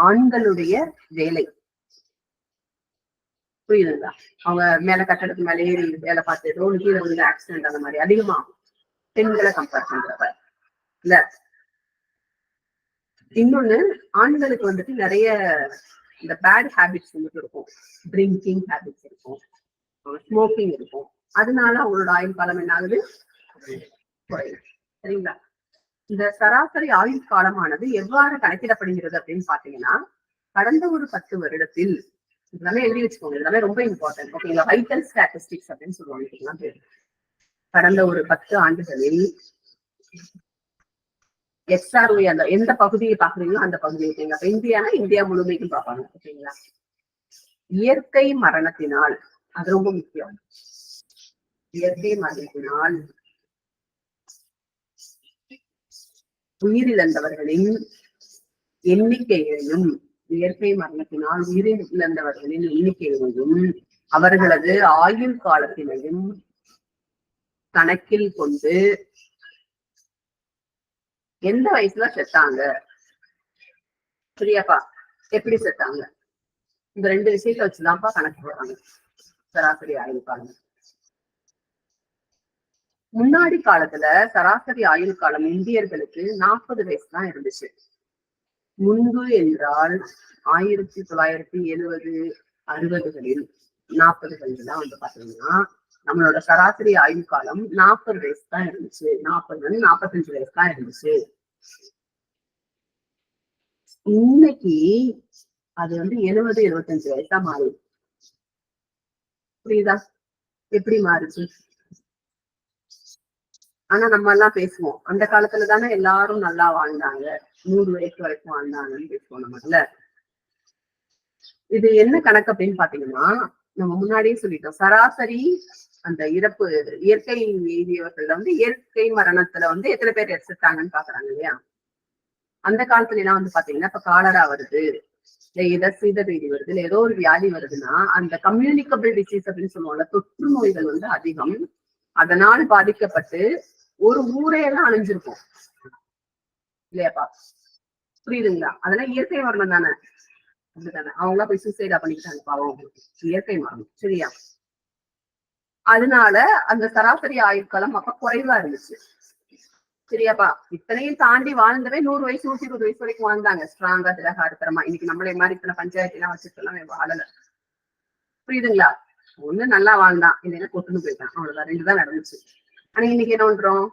ஆண்களுடைய வேலை. புரியுதுங்களா? அவங்க மேல கட்டடத்துக்கு மேல ஏறி வேலை பார்த்து ரோடு கீழே வந்து ஆக்சிடென்ட் அந்த மாதிரி அதிகமா பெண்களை கம்பேர் பண்றப்ப இல்ல. இன்னொன்னு, ஆண்களுக்கு வந்துட்டு நிறைய இந்த பேட் ஹேபிட்ஸ் வந்துட்டு இருக்கும், ட்ரிங்கிங் ஹேபிட்ஸ் இருக்கும், ஸ்மோக்கிங் இருக்கும். அதனால அவங்களோட ஆயுள் காலம் என்ன ஆகுது, குறையும். சரிங்களா? இந்த சராசரி ஆயுள் காலமானது எவ்வாறு கணக்கிடப்படுகிறது அப்படின்னு பாத்தீங்கன்னா, கடந்த ஒரு 10 வருடத்தில், இதெல்லாமே எழுதி வச்சுக்கோங்க, இதெல்லாமே ரொம்ப இம்பார்ட்டன்ட். ஓகேங்களா? வைட்டல் ஸ்டாட்டிஸ்டிக்ஸ் அப்படின்னு சொல்லுவாங்க இதெல்லாம் பேரு. கடந்த ஒரு 10 ஆண்டுகளில் SROE அந்த எந்த பகுதியை பாக்குறீங்களோ அந்த பகுதியை, இந்தியானா இந்தியா முழுமைக்கும் பார்ப்பாங்க. ஓகேங்களா? இயற்கை மரணத்தினால், அது ரொம்ப முக்கியம், இயற்கை மரணத்தினால் உயிரிழந்தவர்களின் எண்ணிக்கையையும் இயற்கை மரணத்தினால் உயிரிழந்தவர்களின் எண்ணிக்கையையும் அவர்களது ஆயுள் காலத்தினையும் கணக்கில் கொண்டு எந்த வயசுல செத்தாங்க, சரியாப்பா, எப்படி செத்தாங்க, இந்த 2 விஷயத்த வச்சுதான்ப்பா கணக்கு போடுறாங்க சராசரி ஆயுள் காலம். முன்னாடி காலத்துல சராசரி ஆயுள் காலம் இந்தியர்களுக்கு 40 வயசு தான் இருந்துச்சு. முன்பு என்றால் 1970, 60களில் 40களில் வந்து பாத்தீங்கன்னா நம்மளோட சராசரி ஆயுள் காலம் 40 வயசு தான் இருந்துச்சு. 40 45 வயசு தான் இருந்துச்சு. இன்னைக்கு அது வந்து 70 75 வயசா மாறுது. புரியுதா எப்படி மாறுச்சு? ஆனா நம்ம எல்லாம் பேசுவோம், அந்த காலத்துல தானே எல்லாரும் நல்லா வாழ்ந்தாங்க, 100 வயசு வரைக்கும் வாழ்ந்தாங்கன்னு பேசுவோம் நம்மள. இது என்ன கணக்கு அப்படின்னு பாத்தீங்கன்னா, நம்ம முன்னாடியே சொல்லிட்டோம், சராசரி அந்த இறப்பு இயற்கை எய்தியவர்கள்ல வந்து இயற்கை மரணத்துல வந்து எத்தனை பேர் எடுத்துட்டாங்கன்னு பாக்குறாங்க இல்லையா. அந்த காலத்துல எல்லாம் வந்து பாத்தீங்கன்னா இப்ப காலரா வருது, இல்ல சீதபேதி வருது, இல்ல ஏதோ ஒரு வியாதி வருதுன்னா அந்த கம்யூனிகபிள் டிசீஸ் அப்படின்னு சொல்லுவாங்க, தொற்று நோய்கள் வந்து அதிகம், அதனால் பாதிக்கப்பட்டு ஒரு ஊரே தான் அழிஞ்சிருக்கும் இல்லையாப்பா. புரியுதுங்களா? அதெல்லாம் இயற்கை மரணம் தானே, அப்படித்தானே. அவங்களா போய் சூசைடா பண்ணிக்கிட்டாங்க பாவம், இயற்கை மரணம், சரியா. அதனால அந்த சராசரி ஆயுட்காலம் அப்ப குறைவா இருந்துச்சு, சரியாப்பா. இத்தனையும் தாண்டி வாழ்ந்தவே 100 வயசு 120 வயசு வரைக்கும் வாழ்ந்தாங்க, ஸ்ட்ராங்கா திலகாரத்தரமா. இன்னைக்கு நம்மளே மாதிரி இத்தனை பஞ்சாயத்து எல்லாம் வச்சுக்கலாம் வாழல, புரியுதுங்களா. ஒண்ணு நல்லா வாழ்ந்தான், இல்லைன்னா கொட்டுன்னு போயிட்டான், அவ்வளவுதான், 2 தான் நடந்துச்சு. ஆனா இன்னைக்கு என்ன பண்றோம்,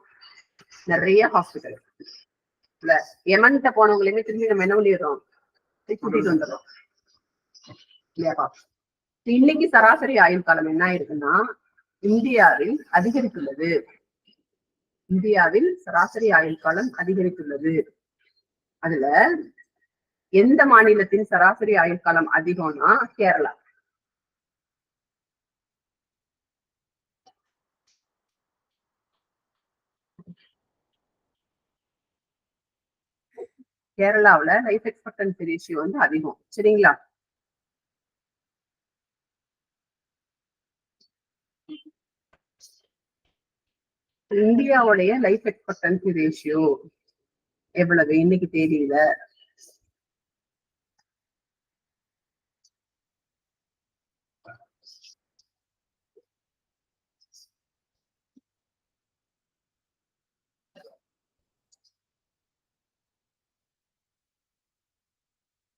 நிறைய ஹாஸ்பிட்டல் இல்ல, எமன்ட்ட போனவங்களையுமே திரும்பி நம்ம என்ன பண்ணிடுறோம், கூட்டிட்டு வந்துடுறோம் இல்லையாப்பா. இன்னைக்கு சராசரி ஆயுள் காலம் என்ன ஆயிருக்குன்னா இந்தியாவில் அதிகரித்துள்ளது. இந்தியாவில் சராசரி ஆயுள் காலம் அதிகரித்துள்ளது. அதுல எந்த மாநிலத்தின் சராசரி ஆயுள் காலம் அதிகம்னா கேரளா. கேரளாவுல லைஃப் எக்ஸ்பெக்டன்சி ரேஷியோ வந்து அதிகம், சரிங்களா. இந்தியாவுடைய லைஃப் எக்ஸ்பெக்டன்சி ரேஷியோ எவ்வளவு இன்னைக்கு தேதியில?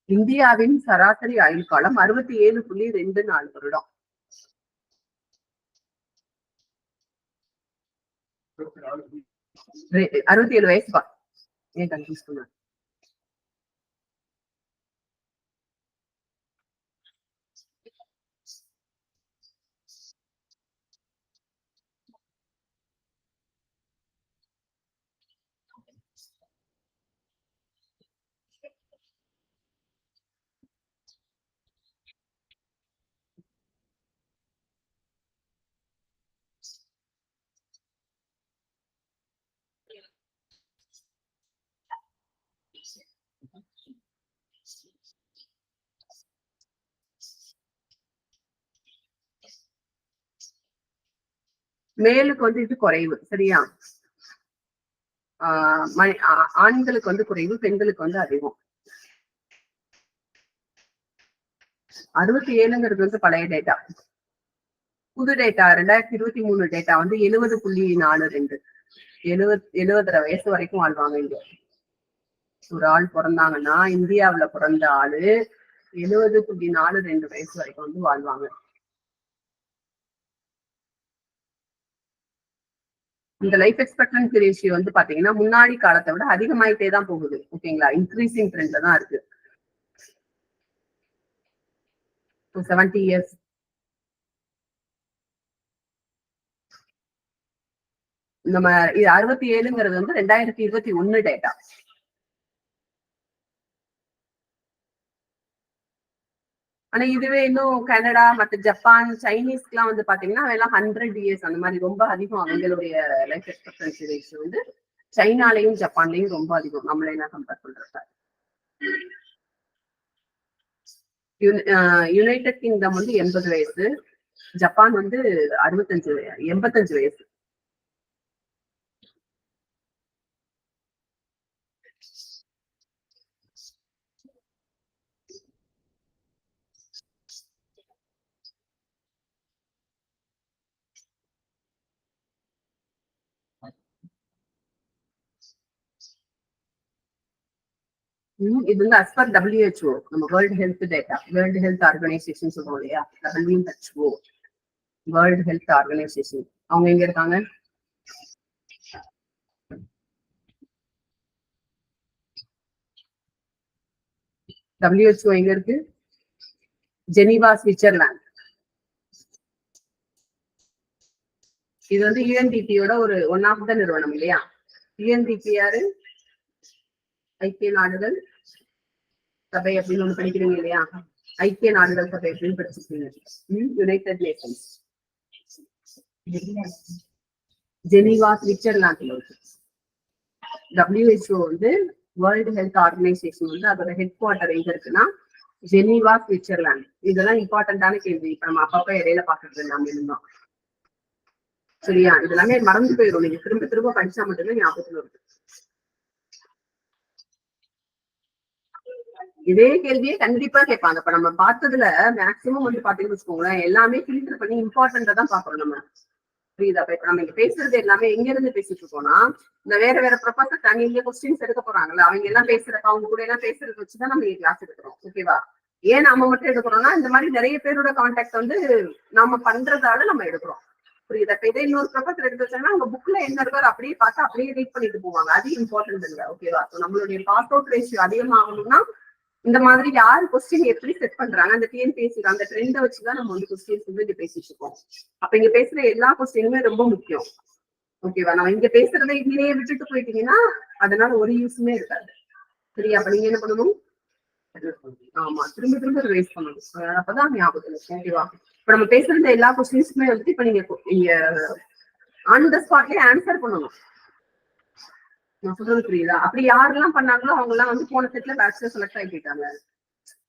இந்தியாவின் சராசரி ஆயுள் காலம் 67.24 வருடம். 67 வயசுப்பா, ஏன் கன்ஃபியூஸ் பண்ண. மேலுக்கு வந்து இது குறைவு, சரியா. ஆண்களுக்கு வந்து குறைவு, பெண்களுக்கு வந்து அதிகம். 67ங்கிறது வந்து பழைய டேட்டா. புது டேட்டா 2023 டேட்டா வந்து 70.42. 70 வயசு வரைக்கும் வாழ்வாங்க இங்க. ஒரு ஆள் பிறந்தாங்கன்னா இந்தியாவுல பிறந்த ஆளு 70.42 வயசு வரைக்கும் வந்து வாழ்வாங்க. இந்த லைஃப் எக்ஸ்பெக்டன்சி ரேஷியோ வந்து பாத்தீங்கன்னா முன்னாடி காலத்தை விட அதிகமாயிட்டே தான் போகுது, ஓகேங்களா. இன்க்ரீசிங் ட்ரெண்ட்ல தான் இருக்கு. 70 இயர்ஸ் நம்ம 67ங்கிறது வந்து 2021 டேட்டா. ஆனா இதுவே இன்னும் கனடா மற்ற ஜப்பான் சைனீஸ்க்கு எல்லாம் வந்து பாத்தீங்கன்னா எல்லாம் 100 இயர்ஸ் அந்த மாதிரி ரொம்ப அதிகம். அவங்களுடைய லைஃப் எக்ஸ்பெக்டன்சி ரேஷியோ வந்து சைனாலையும் ஜப்பான்லயும் ரொம்ப அதிகம், நம்மள என்ன கம்பேர் பண்றப்ப. யுனைடெட் கிங்டம் வந்து 80 வயசு, ஜப்பான் வந்து 85 வயசு. இது வந்து as per WHO, நம்ம world health data, world health organisation சொல்றோம் இல்லையா, WHO, வேர்ல்ட் ஹெல்த் ஆர்கனைசேஷன். அவங்க எங்க இருக்காங்க? WHO எங்க இருக்கு? Geneva, Switzerland. இது வந்து யுஎன்டிபியோட ஒரு ஒன் ஆஃப் த நிறுவனம் இல்லையா? யுஎன்டிபி யாரு? ஐக்கிய நாடுகள் சபை அப்படின்னு ஒண்ணு படிக்கிறீங்க இல்லையா? ஐக்கிய நாடுகள் சபை அப்படின்னு படிச்சிருக்கீங்க. யுனைடெட் நேஷன்ஸ், ஜெனீவா, சுவிட்சர்லாந்துல இருக்கு. WHO வந்து வேர்ல்டு ஹெல்த் ஆர்கனைசேஷன் வந்து அதோட ஹெட் குவார்டர் எங்க இருக்குன்னா ஜெனீவா, சுவிட்சர்லாந்து. இதெல்லாம் இம்பார்ட்டன்டான கேள்வி. இப்ப நம்ம அப்பப்ப இடையில பாக்குறது எல்லாமே இருந்தோம். சரியா? இதெல்லாமே மறந்து போயிடும். நீங்க திரும்ப திரும்ப படிச்சா மட்டுமே ஞாபகத்துல இருக்கு. இதே கேள்வியே கண்டிப்பா கேட்பாங்க. இப்ப நம்ம பார்த்ததுல மேக்சிமம் வந்து பாத்தீங்கன்னு வச்சுக்கோங்களேன், எல்லாமே ஃபில்டர் பண்ணி இம்பார்ட்டன்டா தான் பாக்குறோம் நம்ம. புரியுதா? இப்ப நம்ம இங்க பேசுறது எல்லாமே எங்க இருந்து பேசிட்டு இருக்கோம்னா, இந்த வேற ப்ரொஃபசர் தனியா கொஸ்டின்ஸ் எடுக்க போறாங்கல்ல, அவங்க எல்லாம் பேசுறப்ப அவங்க கூட எல்லாம் பேசுறது வச்சுதான் நம்ம கிளாஸ் எடுக்கிறோம். ஓகேவா? ஏன் நம்ம மட்டும் எடுக்கிறோம்னா, இந்த மாதிரி நிறைய பேரோட கான்டாக்ட் வந்து நம்ம பண்றதால நம்ம எடுக்கிறோம். புரியுதா? இப்ப இதே இன்னொரு ப்ரொஃபசர் எடுத்து வச்சாங்கன்னா அவங்க புக்ல என்ன இருக்காரு அப்படியே பார்த்து அப்படியே ரீட் பண்ணிட்டு போவாங்க. அது இம்பார்ட்டன்ட் இல்லை. ஓகேவா? நம்மளுடைய பாஸ் அவுட் ரேஷியோ அதிகமாகணும்னா இந்த மாதிரி யாரு கொஸ்டின் எப்படி செட் பண்றாங்க, அந்த டிஎன்பிஎஸ்சி அந்த ட்ரெண்டை வச்சுதான் நம்ம வந்து கொஸ்டின்ஸ் வந்து இங்க பேசிட்டு இருக்கோம். அப்ப இங்க பேசுற எல்லா கொஸ்டினுமே ரொம்ப முக்கியம். ஓகேவா? நம்ம இங்க பேசுறதை இதுலயே விட்டுட்டு போயிட்டீங்கன்னா அதனால ஒரு யூஸுமே இருக்காது. சரியா? அப்ப நீங்க என்ன பண்ணணும்? ஆமா, திரும்ப திரும்ப ரிவைஸ் பண்ணணும். அப்பதான் ஞாபகம். ஓகேவா? இப்ப நம்ம பேசுறது எல்லா கொஸ்டின்ஸுமே வந்துட்டு இப்ப நீங்க ஆன் த ஸ்பாட்லயே ஆன்சர் பண்ணணும். நான் சொல்றது புரியுதா? அப்படி யாரெல்லாம் பண்ணாங்களோ அவங்க எல்லாம் வந்து போன செட்ல பேச்சுலர் செலக்ட் ஆகி போயிட்டாங்க.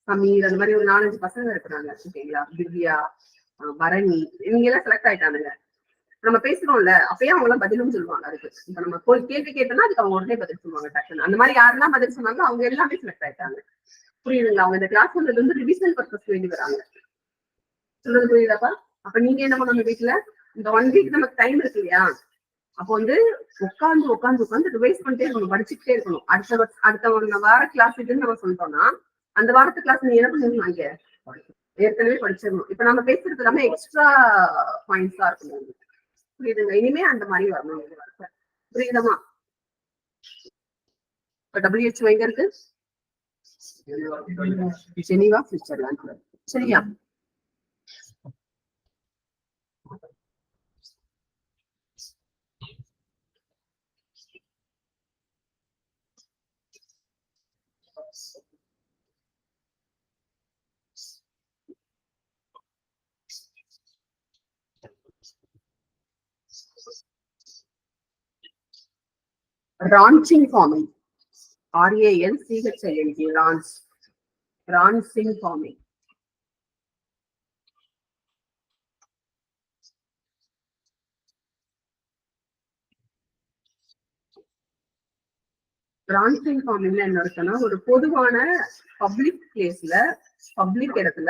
சமீர், அந்த மாதிரி ஒரு 4-5 பசங்க இருக்கிறாங்க. ஓகேங்களா? திவ்யா, பரணி, இவங்க எல்லாம் செலக்ட் ஆயிட்டானுங்க. நம்ம பேசுறோம்ல, அப்பயே அவங்க எல்லாம் பதிலும் சொல்லுவாங்க. அதுக்கு இப்ப நம்ம கேள்வி கேட்டோம்னா அதுக்கு அவங்க உடனே பதில் சொல்லுவாங்க டக்குன்னு. அந்த மாதிரி யாரெல்லாம் பதில் சொன்னாங்க அவங்க எல்லாமே செலக்ட் ஆயிட்டாங்க. புரியுதுங்களா? அவங்க இந்த கிளாஸ் வந்து ரிவிஷனல் பர்பஸ் வேண்டி வராங்க. சொல்றது புரியுதாப்பா? அப்ப நீங்க என்ன பண்ணணும்? வீட்டுல இந்த 1 வீக் நமக்கு டைம் இருக்கு இல்லையா, அப்போ வந்து உட்காந்து ரிவைஸ் பண்ணிட்டே இருக்கணும், படிச்சுக்கிட்டே இருக்கணும். அடுத்த வார கிளாஸ் இதுன்னு நம்ம சொல்லிட்டோம்னா அந்த வாரத்து கிளாஸ் நீ என்ன பண்ணணும்? அங்க ஏற்கனவே படிச்சிடணும். இப்ப நம்ம பேசுறது எல்லாமே எக்ஸ்ட்ரா பாயிண்ட்ஸா இருக்கணும். புரியுதுங்க? இனிமே அந்த மாதிரி வரணும். புரியுதமா? இப்ப WHO எங்க இருக்கு? Geneva, Switzerland. சரியா? ரான்சிங் ஃபார்மிங், RANCHING, ரான்சிங் ஃபார்மிங். ரான்சிங் ஃபார்மிங்ல என்ன இருக்குன்னா, ஒரு பொதுவான பப்ளிக் பிளேஸ்ல, பப்ளிக் இடத்துல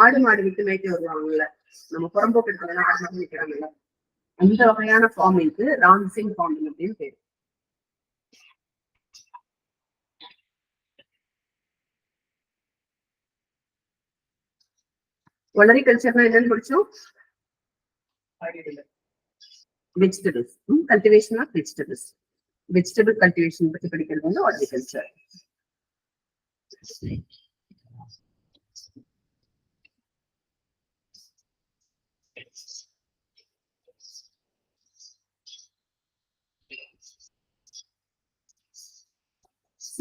ஆடு மாடு விட்டு மேய்க்க வருவாங்கல்ல, நம்ம புறம்போக்கு இடத்துல ஆடு மாடு வைக்கிறாங்கல்ல, அந்த வகையான ஃபார்மிங்க்கு ரான்சிங் ஃபார்மிங் அப்படின்னு பேரு. ஒலரிகல்ச்சர்னா என்னன்னு படிச்சோம்? Vegetables, cultivation of vegetables. Vegetable cultivation பத்தி படிக்கிறது வந்து ஹார்டிகல்ச்சர்.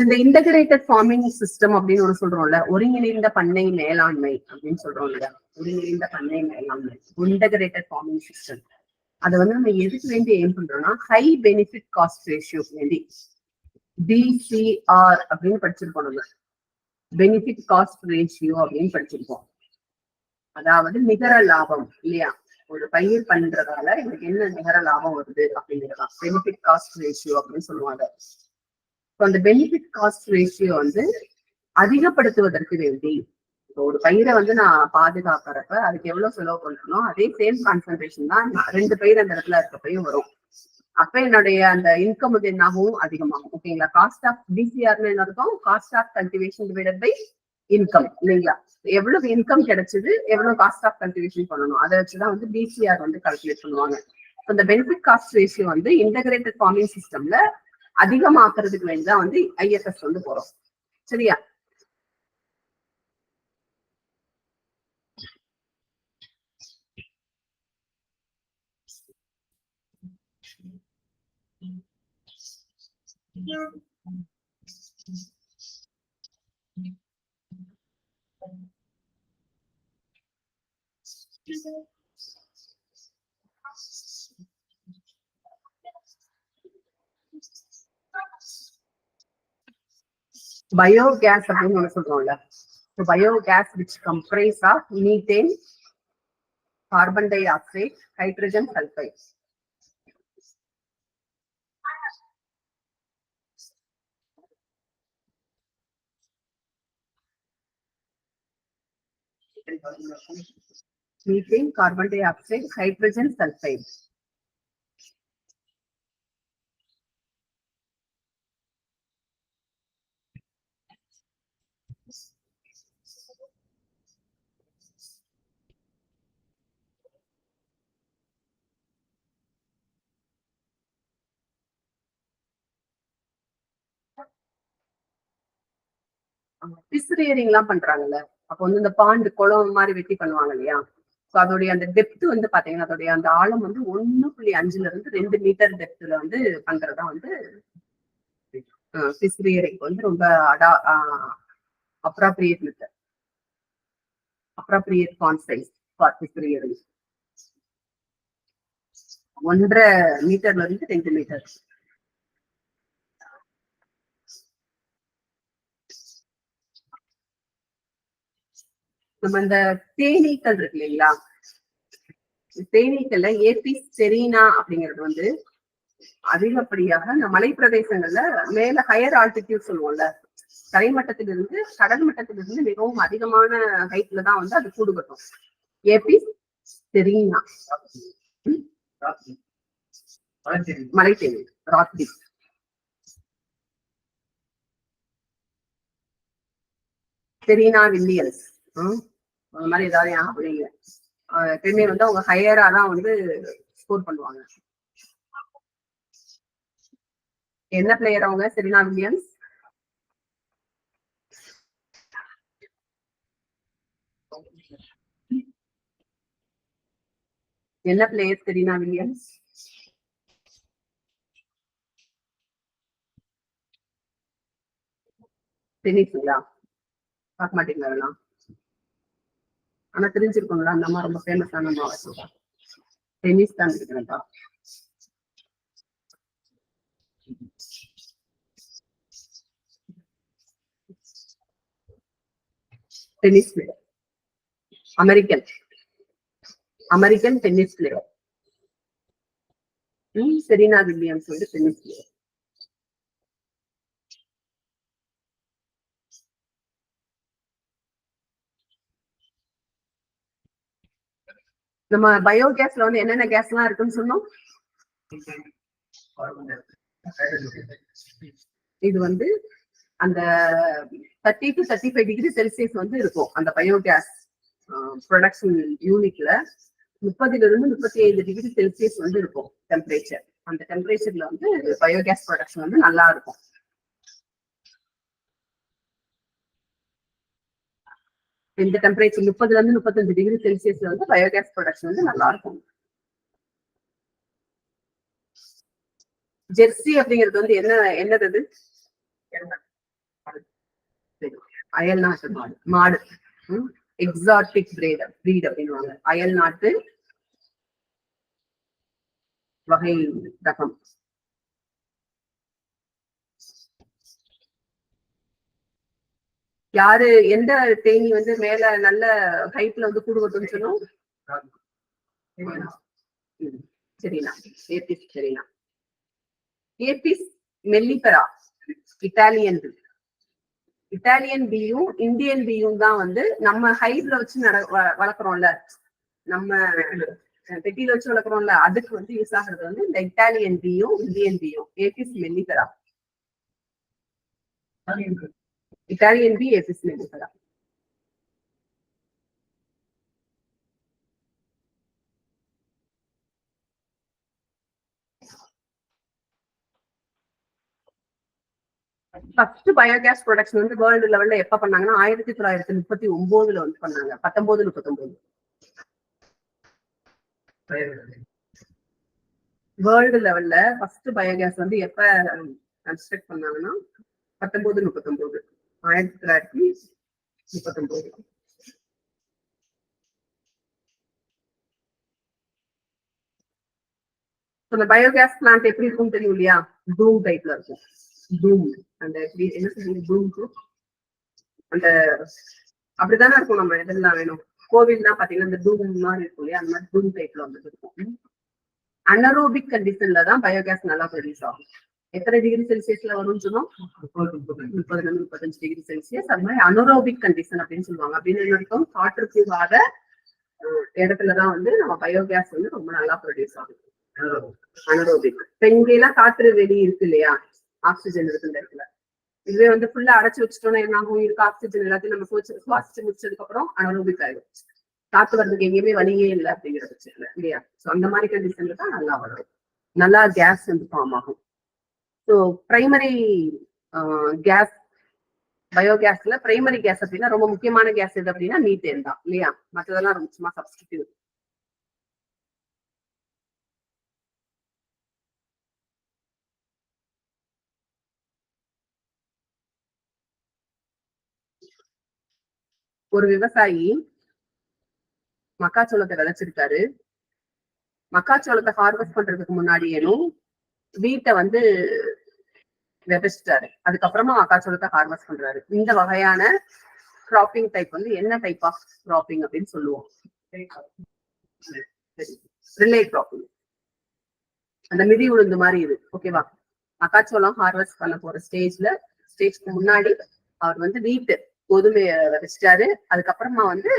இந்த இன்டகிரேட்டட் ஃபார்மிங் சிஸ்டம் அப்படின்னு ஒரு சொல்றோம்ல, ஒருங்கிணைந்த பண்ணை மேலாண்மை அப்படின்னு சொல்றோம் இல்லையா? ஒருங்கிணைந்த பண்ணை மேலாண்மை, இன்டகிரேட்டட் ஃபார்மிங் சிஸ்டம். அதை வந்து நம்ம எதுக்கு வேண்டி எய்ம் பண்றோம்னா, ஹை பெனிஃபிட் காஸ்ட் ரேஷியோ வேண்டி, DCR அப்படின்னு படிச்சிருக்கோம் நம்ம. பெனிஃபிட் காஸ்ட் ரேஷியோ அப்படின்னு படிச்சிருக்கோம். அதாவது நிகர லாபம் இல்லையா, ஒரு பயிர் பண்றதால எனக்கு என்ன நிகர லாபம் வருது அப்படிங்கிறதா பெனிஃபிட் காஸ்ட் ரேஷியோ அப்படின்னு சொல்லுவாங்க. அந்த பெனிஃபிட் காஸ்ட் ரேஷியோ வந்து அதிகப்படுத்துவதற்கு வேண்டி ஒரு பயிரை வந்து நான் பாதுகாக்கிறப்ப அதுக்கு எவ்வளவு செலவு பண்ணணும், அதே சேம் கான்சன்ட்ரேஷன் தான் 2 பயிர் அந்த இடத்துல இருக்கப்பையும் வரும். அப்ப என்னுடைய அந்த இன்கம் வந்து என்னாகும், அதிகமாகும். ஓகேங்களா. காஸ்ட் ஆஃப் டிசிஆர்னு என்ன இருக்கும், cost of cultivation divided by income இல்லைங்களா. எவ்வளவு இன்கம் கிடைச்சது, எவ்வளவு காஸ்ட் ஆஃப் கல்டிவேஷன் பண்ணணும், அதை வச்சுதான் வந்து டிசிஆர் வந்து கால்குலேட் பண்ணுவாங்க. இந்த பெனிஃபிட் காஸ்ட் ரேஷியோ வந்து இன்டகிரேட்டட் ஃபார்மிங் சிஸ்டம்ல அதிகமாக்குறதுக்கு வேண்டிதான் வந்து ஐஎஃப்எஸ் வந்து போறோம். சரியா. பயோகேஸ் அப்படின்னு ஒண்ணு சொல்றோம்ல. Biogas which comprise of methane, carbon dioxide, hydrogen sulfide. Methane, carbon dioxide, hydrogen sulfide. Fish rearing எல்லாம் பண்றாங்கல்ல, அப்போ வந்து இந்த பாண்டு குளம் மாதிரி வெட்டி பண்ணுவாங்க இல்லையா. ஸோ அதோடைய அந்த டெப்த் வந்து பாத்தீங்கன்னா அதோடைய அந்த ஆழம் வந்து 1.5 to 2 மீட்டர் டெப்த்ல வந்து பண்றதா வந்து ஃபிஷ் ரியரிங் வந்து ரொம்ப appropriate method, appropriate pond size for fish rearing. 1.5 மீட்டர்ல இருந்து 2 மீட்டர். நம்ம இந்த தேனீக்கள் இருக்கு இல்லைங்களா, தேனீக்கள்ல ஏபிஸ் செரீனா அப்படிங்கிறது வந்து அதிகப்படியாக இந்த மலை பிரதேசங்கள்ல மேல ஹையர் ஆல்டிடியூட் சொல்லுவோம்ல, தரைமட்டத்திலிருந்து கடல் மட்டத்திலிருந்து மிகவும் அதிகமான ஹைட்ல தான் வந்து அது கூடு கட்டும். ஏபிஸ் செரீனா மலை தேனி, ராக்பி. செரீனா வில்லியன்ஸ் அந்த மாதிரி ஏதாவது அப்படிங்க எப்பயுமே வந்து அவங்க ஹையரா தான் வந்து ஸ்கோர் பண்ணுவாங்க. என்ன பிளேயர் அவங்க செரீனா வில்லியம்ஸ்? என்ன பிளேயர் செரீனா வில்லியம்ஸ்? டென்னிஸ்ங்களா? பார்க்க மாட்டீங்களா? ஆனா தெரிஞ்சிருக்கோங்களா, அந்த அம்மா ரொம்ப ஃபேமஸான அம்மா. டென்னிஸ் தான் இருக்கிறேன்ப்பா. Tennis player, American tennis player. Serena Williams வந்து டென்னிஸ் பிளேயர். நம்ம பயோகேஸ்ல வந்து என்னென்ன கேஸ் எல்லாம் இருக்குன்னு சொன்னோம். இது வந்து அந்த 30 to 35 டிகிரி செல்சியஸ் வந்து இருக்கும் அந்த பயோகேஸ் ப்ரொடக்ஷன் யூனிட்ல. 30 to 35 டிகிரி செல்சியஸ் வந்து இருக்கும் டெம்பரேச்சர். அந்த டெம்பரேச்சர்ல வந்து பயோகேஸ் ப்ரொடக்ஷன் வந்து நல்லா இருக்கும். இந்த டெம்பரேச்சர் 30 to 35 டிகிரி செல்சியஸ்ல வந்து பயோகேஸ் ப்ரொடக்ஷன் வந்து நல்லா இருக்கும். ஜெர்சி அப்படிங்கிறது வந்து என்னது? அயல் நாட்டு மாடு, எக்ஸாட்டிக் பிரீட் அப்படின்வாங்க. அயல் நாட்டு வகை ரகம். யாரு எந்த தேனி வந்து மேல நல்ல ஹைட்ல வந்து கூடு கட்டும்னு சொல்லும்? சரிண்ணா, ஏபிஸ். சரிண்ணா, ஏபிஸ் மெல்லிபெரா இட்டாலியன் பீயும் இந்தியன் பீயும் தான் வந்து நம்ம ஹைட்ல வச்சு வளர்க்குறோம்ல, நம்ம பெட்டியில வச்சு வளர்க்குறோம்ல, அதுக்கு வந்து யூஸ் ஆகுறது வந்து இந்த இட்டாலியன் பீயும் இந்தியன் பீயும். ஏபிஸ் மெல்லிபெரா, இட்டாலியன் பீ, ஏபிஸ் மெல்லிபெரா. ஃபர்ஸ்ட் பயோகேஸ் ப்ரொடக்ஷன் வந்து வேர்ல்டு லெவல்ல எப்ப பண்ணாங்கன்னா 1939 வந்து பண்ணாங்க. 1939 வேர்ல்டு லெவல்ல ஃபர்ஸ்ட் பயோகேஸ் வந்து எப்ப கன்ஸ்ட்ரக்ட் பண்ணாங்கன்னா 1939, 1939. அந்த பயோகேஸ் பிளான்ட் எப்படி இருக்கும் தெரியும் இல்லையா? டூம் டைப்ல இருக்கும். டூம் அந்த என்ன சொல்றது, டூம் அந்த அப்படித்தானே இருக்கும். நம்ம எதெல்லாம் வேணும், கோவில்னா பாத்தீங்கன்னா இந்த டூம் மாதிரி இருக்கும் இல்லையா, அந்த மாதிரி டூம் டைப்ல வந்து இருக்கும். அனரோபிக் கண்டிஷன்ல தான் பயோகேஸ் நல்லா ப்ரொடியூஸ் ஆகும். எத்தனை டிகிரி செல்சியஸ்ல வரும்னு சொன்னோம்? 30-35 டிகிரி செல்சியஸ். அது மாதிரி அனரோபிக் கண்டிஷன் அப்படின்னு சொல்லுவாங்க. அப்படின்னு இருக்கும் காற்று போகாத இடத்துலதான் வந்து நம்ம பயோகேஸ் வந்து ரொம்ப நல்லா ப்ரொடியூஸ் ஆகும். அனரோபிக். பெண்கெல்லாம் காற்று வெளி இருக்கு இல்லையா, ஆக்சிஜன் இருக்கு இந்த இடத்துல. இதுவே வந்து ஃபுல்லா அடைச்சு வச்சுட்டோம்னா என்ன ஆகும்? இருக்கு ஆக்சிஜன் எல்லாத்தையும் நம்ம சுவாசிச்சு முடிச்சதுக்கு அப்புறம் அனரோபிக் ஆயிடும். காத்து வர்றதுக்கு எங்கேயுமே வழியே இல்லை அப்படிங்கிற பட்சத்துல இல்லையா? ஸோ அந்த மாதிரி கண்டிஷன்ல தான் நல்லா வரும், நல்லா கேஸ் வந்து ஃபார்ம் ஆகும். ஸோ பிரைமரி கேஸ், பயோகேஸ்ல பிரைமரி கேஸ் அப்படின்னா ரொம்ப முக்கியமான கேஸ் எது அப்படின்னா மீத்தேன் தான் இல்லையா? மற்றதெல்லாம் ரொம்ப சும்மா சப்ஸ்டிடியூட். ஒரு விவசாயி மக்காச்சோளத்தை விளைச்சிருக்காரு. மக்காச்சோளத்தை ஹார்வெஸ்ட் பண்றதுக்கு முன்னாடியேனும் வீட்டை வந்து விதைச்சிட்டாரு. அதுக்கப்புறமா மக்காச்சோளத்தை ஹார்வெஸ்ட் பண்றாரு. இந்த வகையான கிராப்பிங் டைப் வந்து என்ன டைப் ஆஃப் கிராப்பிங் அப்படின்னு சொல்லுவோம்? Relay cropping. அந்த மிதி உளுந்து மாதிரி இது. ஓகேவா? மக்காச்சோளம் ஹார்வெஸ்ட் பண்ண போற ஸ்டேஜ்க்கு முன்னாடி அவர் வந்து வீட்டு கோதுமைய விதைச்சிட்டாரு. அதுக்கப்புறமா வந்து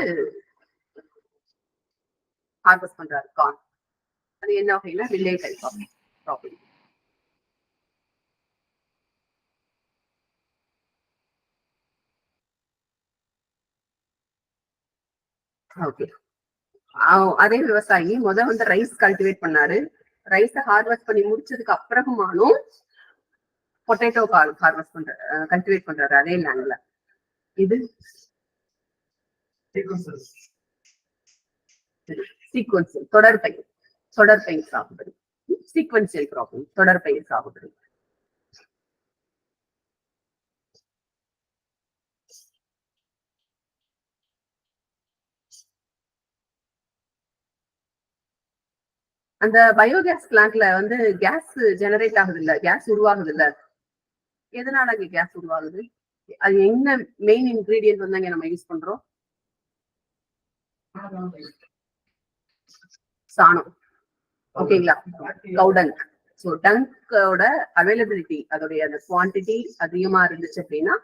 ஹார்வெஸ்ட் பண்றாரு கார்ன். அது என்ன வகைன்னா relay type of cropping. Okay. அதே விவசாயி வந்து ரைஸ் கல்டிவேட் பண்ணாரு. ரைஸை ஹார்வெஸ்ட் பண்ணி முடிச்சதுக்கு அப்புறமானும் பொட்டேட்டோ ஹார்வெஸ்ட் பண்றாரு, கல்டிவேட் பண்றாரு அதே லேண்ட்ல. இது சீக்வன்சியல், தொடர்பயிர் சாகுபடி. சீக்வன்சியல் கிராப்பிங், தொடர்பயிர் சாகுபடி. அந்த பயோகேஸ் பிளான்ட்ல வந்து கேஸ் ஜெனரேட் ஆகுது இல்ல, கேஸ் உருவாகுது இல்ல, எதனால அங்க கேஸ் உருவாகுது? அது என்ன மெயின் இன்கிரீடியன்ட் வந்து அங்க நம்ம யூஸ் பண்றோம்? சாணம். ஓகேங்களா? கவுடங்க். ஸோ டங்கோட அவைலபிலிட்டி, அதோடைய அந்த குவான்டிட்டி அதிகமா இருந்துச்சு அப்படின்னா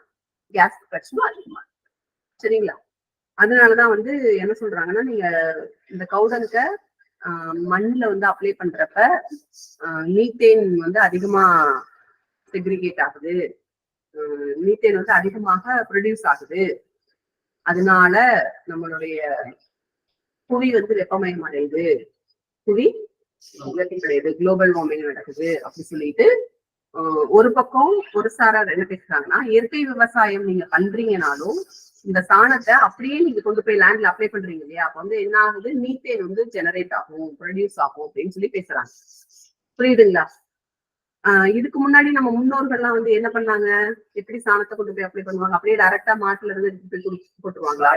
கேஸ் பிரச்சனை அதிகமா இருக்கும். சரிங்களா? அதனாலதான் வந்து என்ன சொல்றாங்கன்னா, நீங்க இந்த கவுடங்க மண்ணுல வந்து அப்ளை பண்றப்ப மீத்தேன் வந்து அதிகமா செக்ரிகேட் ஆகுது, மீத்தேன் வந்து அதிகமாக ப்ரொடியூஸ் ஆகுது. அதனால நம்மளுடைய புவி வந்து வெப்பமயம் அடையுது, புவி கிடையாது, குளோபல் வார்மிங் நடக்குது அப்படி சொல்லிட்டு ஒரு பக்கம் ஒரு சாரார் என்ன பேசுறாங்கன்னா, இயற்கை விவசாயம் நீங்க பண்றீங்கனாலும் இந்த சாணத்தை அப்படியே நீங்க கொண்டு போய் லேண்ட்ல அப்ளை பண்றீங்க இல்லையா, அப்ப வந்து என்ன ஆகுது, மீத்தேன் வந்து ஜெனரேட் ஆகும், ப்ரொடியூஸ் ஆகும் அப்படின்னு சொல்லி பேசுறாங்க. புரியுதுங்களா? இதுக்கு முன்னாடி நம்ம முன்னோர்கள்லாம் வந்து என்ன பண்ணாங்க, எப்படி சாணத்தை கொண்டு போய் அப்ளை பண்ணுவாங்க? அப்படியே டைரக்டா மாட்டுல இருந்து போட்டுருவாங்களா?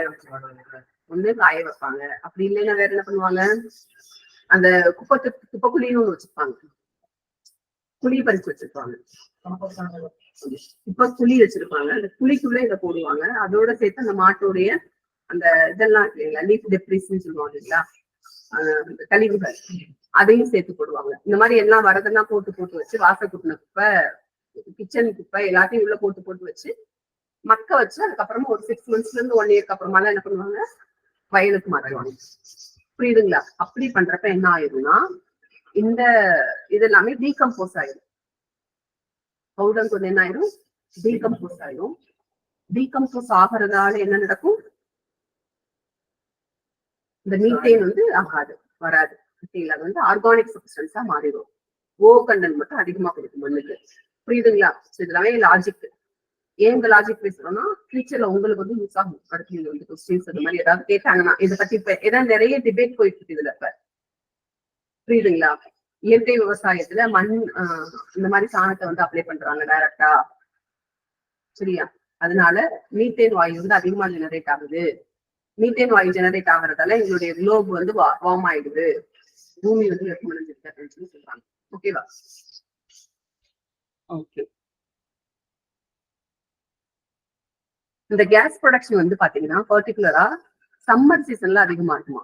வந்து காய வைப்பாங்க. அப்படி இல்லைன்னா வேற என்ன பண்ணுவாங்க, அந்த குப்பை குழின்னு ஒண்ணு வச்சிருப்பாங்க, குழி பறிச்சு வச்சிருப்பாங்க. இப்ப குழி வச்சிருப்பாங்க, அந்த குழிக்குள்ள இதை போடுவாங்க. அதோட சேர்த்து அந்த மாட்டோடைய அந்த இதெல்லாம் இருக்கு இல்லைங்களா, லீஃப் டெப்ரிஸ்ன்னு சொல்லுவாங்க இல்லைங்களா, கழிவுகள், அதையும் சேர்த்து போடுவாங்க. இந்த மாதிரி எல்லாம் வரதெல்லாம் போட்டு போட்டு வச்சு வாச குட்டின குப்பை, கிச்சன் குப்பை எல்லாத்தையும் உள்ள போட்டு போட்டு வச்சு மக்க வச்சு அதுக்கப்புறமா ஒரு 6 monthsல இருந்து 1 year அப்புறமா என்ன பண்ணுவாங்க, வயலுக்கு மாற்றுவாங்க. புரியுதுங்களா? அப்படி பண்றப்ப என்ன ஆயிரும்னா, இந்த இது எல்லாமே டீகம்போஸ் ஆயிடும். பவுடர் கொஞ்சம் என்ன ஆயிடும், டீகம்போஸ் ஆயிடும். டீகம்போஸ் ஆகிறதால என்ன நடக்கும், இந்த மீத்தேன் வந்து ஆகாது, வராது. அது வந்து ஆர்கானிக் சப்ஸ்டன்ஸா மாறிடும். ஓ கண்டென்ட் மட்டும் அதிகமா கொடுக்கும் மண்ணுக்கு. புரியுதுங்களா? இதெல்லாமே லாஜிக். ஏன் இந்த லாஜிக் பேசுறோம்னா ஃபியூச்சர்ல உங்களுக்கு வந்து யூஸ் ஆகும். அடுத்து நீங்க வந்து கொஸ்டின்ஸ் அந்த மாதிரி ஏதாவது கேட்டாங்கன்னா இதை பத்தி இப்ப ஏதாவது நிறைய டிபேட் போயிட்டு இருக்கு இதுல. இப்ப புரியுதுங்களா? இயற்கை விவசாயத்துல மண் இந்த மாதிரி சாணத்தை வந்து அப்ளை பண்றாங்க டைரக்டா, சரியா? அதனால மீத்தேன் வாயு வந்து அதிகமா ஜெனரேட் ஆகுது. மீத்தேன் வாயு ஜெனரேட் ஆகுறதால எங்களுடைய குளோப் வந்து வார்ம் ஆயிடுது, பூமி வந்து வெப்பமடைஞ்சிருக்கு அப்படின்னு சொல்லி சொல்றாங்க. ஓகேவா? ஓகே. இந்த கேஸ் ப்ரொடக்ஷன் வந்து பாத்தீங்கன்னா பர்டிகுலரா சம்மர் சீசன்ல அதிகமா இருக்குமா.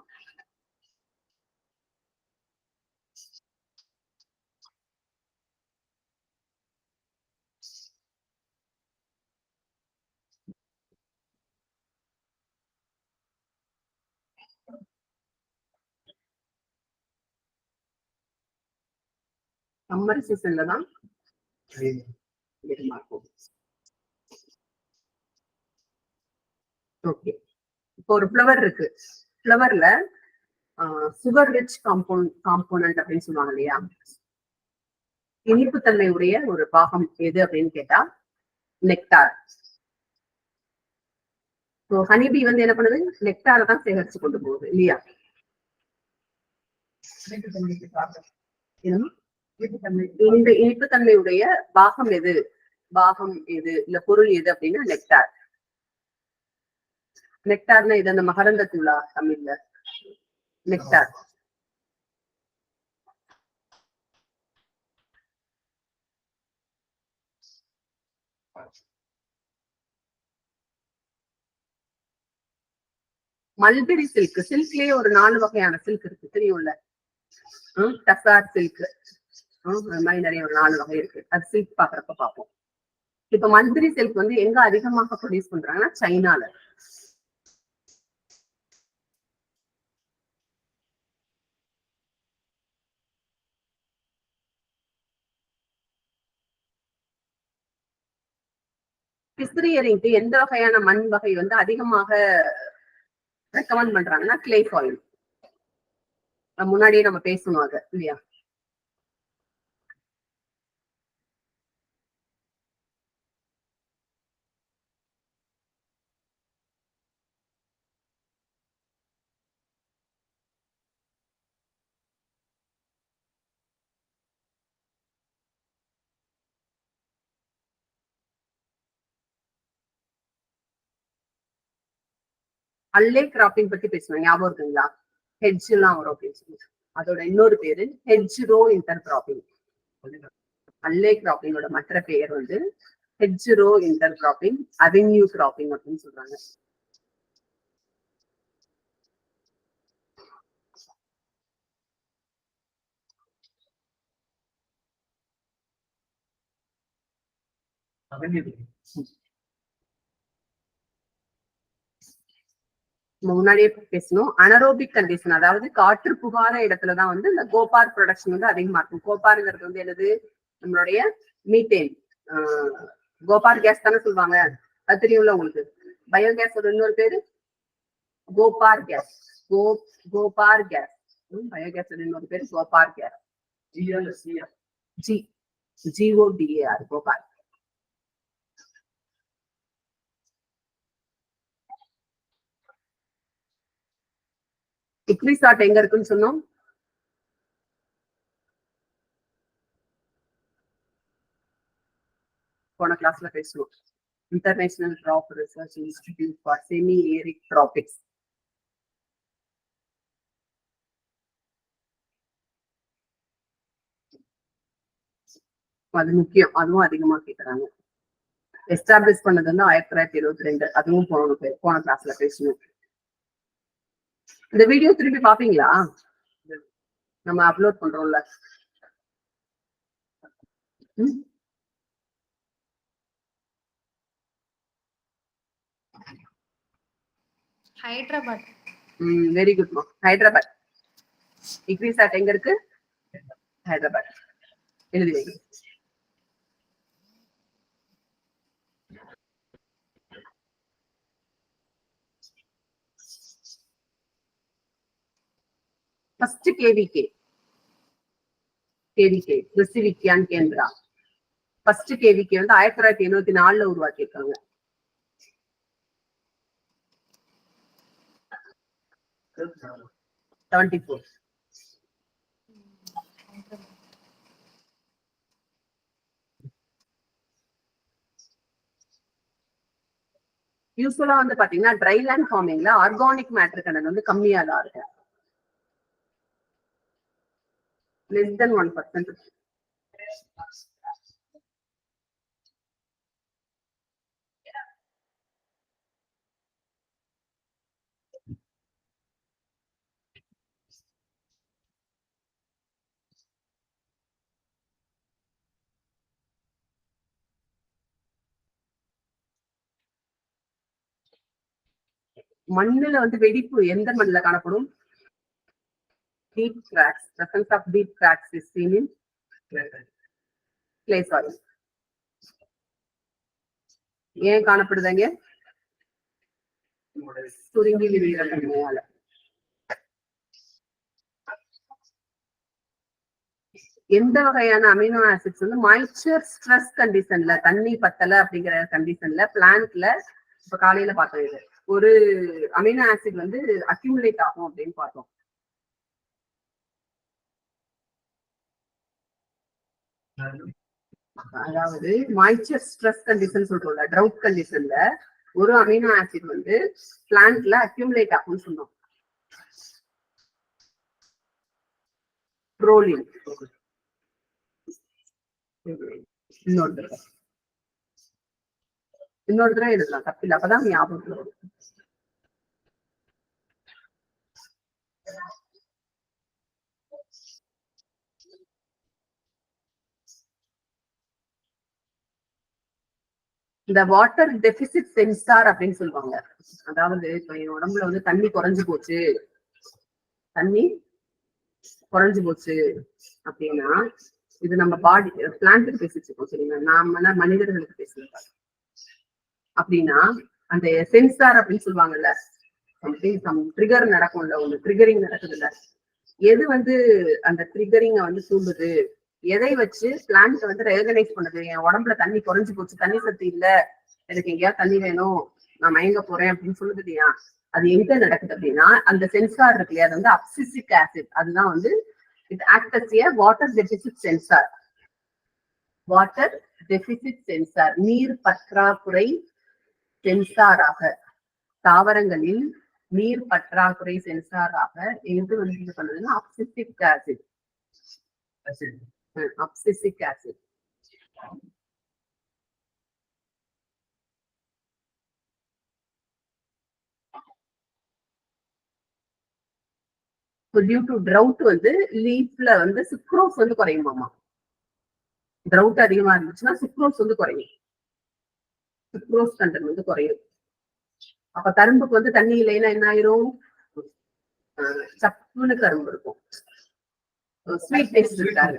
சம்மர் சீசன்ல தான் அதிகமா இருக்கும். ஓகே. இப்போ ஒரு ஃப்ளவர் இருக்கு, ஃப்ளவர்ல சுகர் ரிச் காம்போனன்ட் அப்படின்னு சொல்லுவாங்க இல்லையா, இனிப்புத்தன்மையுடைய ஒரு பாகம் எது அப்படின்னு கேட்டா நெக்டார். ஹனிபி வந்து என்ன பண்ணுது, நெக்டாரை தான் சேகரிச்சு கொண்டு போகுது இல்லையா. இந்த இனிப்புத்தன்மையுடைய பாகம் எது இல்ல பொருள் எது அப்படின்னா நெக்டார். நெக்டார்னா இது அந்த மகரந்த தூளா தமிழ்ல, நெக்டார். மல்பெரி சில்க், சில்க்லயே ஒரு 4 வகையான சில்க் இருக்கு தெரியும்ல, டசார் சில்க், அது மாதிரி நிறைய ஒரு 4 வகை இருக்கு. அது சில்க் பாக்குறப்ப பார்ப்போம். இப்ப மல்பெரி சில்க் வந்து எங்க அதிகமாக ப்ரொடியூஸ் பண்றாங்கன்னா சைனால. பிசிறி இயரிங்க்கு எந்த வகையான மண் வகை வந்து அதிகமாக ரெக்கமெண்ட் பண்றாங்கன்னா கிளே சாயில். முன்னாடியே நம்ம பேசணும் அது இல்லையா. அல்லே கிராப்பிங் பத்தி பேசணும், ஞாபகம் இருக்குங்களா? ஹெட்ஜ் எல்லாம் வரும் அப்படின்னு சொல்லி, அதோட இன்னொரு பேரு ஹெட்ஜ் ரோ இன்டர் கிராப்பிங். அல்லே கிராப்பிங்கோட மற்ற பெயர் வந்து hedge row inter cropping, avenue cropping அப்படின்னு சொல்றாங்க. முன்னாடியே பேசணும். அனரோபிக் கண்டிஷன், அதாவது காற்று புகாத இடத்துலதான் வந்து இந்த கோபார் ப்ரொடக்ஷன் வந்து அதிகமா இருக்கும். கோபாருங்கிறது வந்து என்னது, நம்மளுடைய மீத்தேன், கோபார் கேஸ் தானே சொல்லுவாங்க, அது தெரியும்ல உங்களுக்கு. பயோகேஸோட இன்னொரு பேரு கோபார் கேஸ். கோபார் கேஸ், பயோகேஸோட இன்னொரு பேரு gobar gas. GODAR, gobar. ICRISAT எங்க இருக்குன்னு சொன்னோம், போன கிளாஸ்ல பேசணும். International Crop Research Institute for Semi Arid Tropics. அது முக்கியம், அதுவும் அதிகமா கேட்கறாங்க. எஸ்டாப்ளிஷ் பண்ணது வந்து 1922. அதுவும் போன கிளாஸ்ல பேசணும். இந்த வீடியோ திருப்பி பாப்பீங்களா? நம்ம அப்லோட் பண்றோம்ல. ஹைதராபாத். வெரி குட் மா. ஹைதராபாத். இக்ரிசாட் எங்க இருக்கு? ஹைதராபாத். எழுதி வைங்க. ஃபர்ஸ்ட் கேவிகே கிருஷி விக்யான் கேந்திரா. ஃபர்ஸ்ட் கேவிகே வந்து 1974 உருவாக்கியிருக்காங்க. 74. யூஸ்வலா வந்து பாத்தீங்கன்னா ட்ரைலேண்ட் ஃபார்மிங்ல ஆர்கானிக் மேட்டர் கண்டென்ட் வந்து கம்மியா தான் இருக்கு. less than 1%. மண்ணுல வந்து வெடிப்பு எந்த மண்ணுல காணப்படும்? deep cracks. Presence of deep cracks is seen in clay soil. ஏன் காணப்படுதாங்க? சுருங்கி விரிகிற தன்மையால. எந்த வகையான அமினோ ஆசிட்ஸ் வந்து மாய்ச்சர் ஸ்ட்ரெஸ் கண்டிஷன்ல, தண்ணி பத்தல அப்படிங்கிற கண்டிஷன்ல பிளான்ட்ல இப்ப காலையில பார்த்தோம், இது ஒரு அமினோ ஆசிட் வந்து அக்யூமுலேட் ஆகும் அப்படின்னு பார்த்தோம். அதாவது மாய்ச்சர் ஸ்ட்ரெஸ் கண்டிஷன் சொல்றோம்ல, ட்ரவுட் கண்டிஷன்ல ஒரு அமினோ ஆசிட் வந்து பிளான்ட்ல அக்யூமுலேட் ஆகும்னு சொன்னோம். புரோலின். இன்னொரு தடவை எழுதலாம், தப்பில்லை, அப்பதான் ஞாபகத்துல வரும். இந்த வாட்டர் டெபிசிட் சென்சார் அப்படின்னு சொல்லுவாங்க. அதாவது இப்ப என் உடம்புல வந்து தண்ணி குறைஞ்சு போச்சு அப்படின்னா, இது நம்ம பாடி பிளான்ட்டுக்கு பேசிட்டு இருக்கோம் சரிங்களா, நாம மனிதர்களுக்கு பேசியிருக்கோம் அப்படின்னா, அந்த சென்சார் அப்படின்னு சொல்லுவாங்கல்ல, ட்ரிகர் நடக்கும்ல, ஒண்ணு ட்ரிகரிங் நடக்குதுல்ல, எது வந்து அந்த ட்ரிகரிங்க வந்து தூண்டுது, எதை வச்சு பிளான்ட் வந்து ரெகனைஸ் பண்ணுது, என் உடம்புல தண்ணி குறைஞ்சு போச்சு, தண்ணி சத்து இல்ல, எனக்கு எங்கேயாவது தண்ணி வேணும், நான் மயங்க போறேன் அப்படின்னு சொல்லுது இல்லையா, அது எங்க நடக்குது அப்படின்னா, அந்த சென்சார் இருக்கு இல்லையா, அது வந்து அப்சிசிக் ஆசிட், அதுதான் வந்து it act as a water deficit sensor. Water deficit sensor, நீர் பற்றாக்குறை சென்சாராக, தாவரங்களில் நீர் பற்றாக்குறை சென்சாராக எது வந்து இது பண்ணுதுன்னா abscisic acid. Abscisic acid. Due to drought வந்து லீஃப்ல வந்து சுக்ரோஸ் வந்து குறையுமாமா. ட்ரவுட் அதிகமா இருந்துச்சுன்னா சுக்ரோஸ் வந்து குறையும், சுக்ரோஸ் கண்டென்ட் வந்து குறையும். அப்ப கரும்புக்கு வந்து தண்ணி இல்லைன்னா என்ன ஆயிரும்? சப்புன்னு கரும்பு இருக்கும், ஸ்வீட் டேஸ்ட் இருக்காது.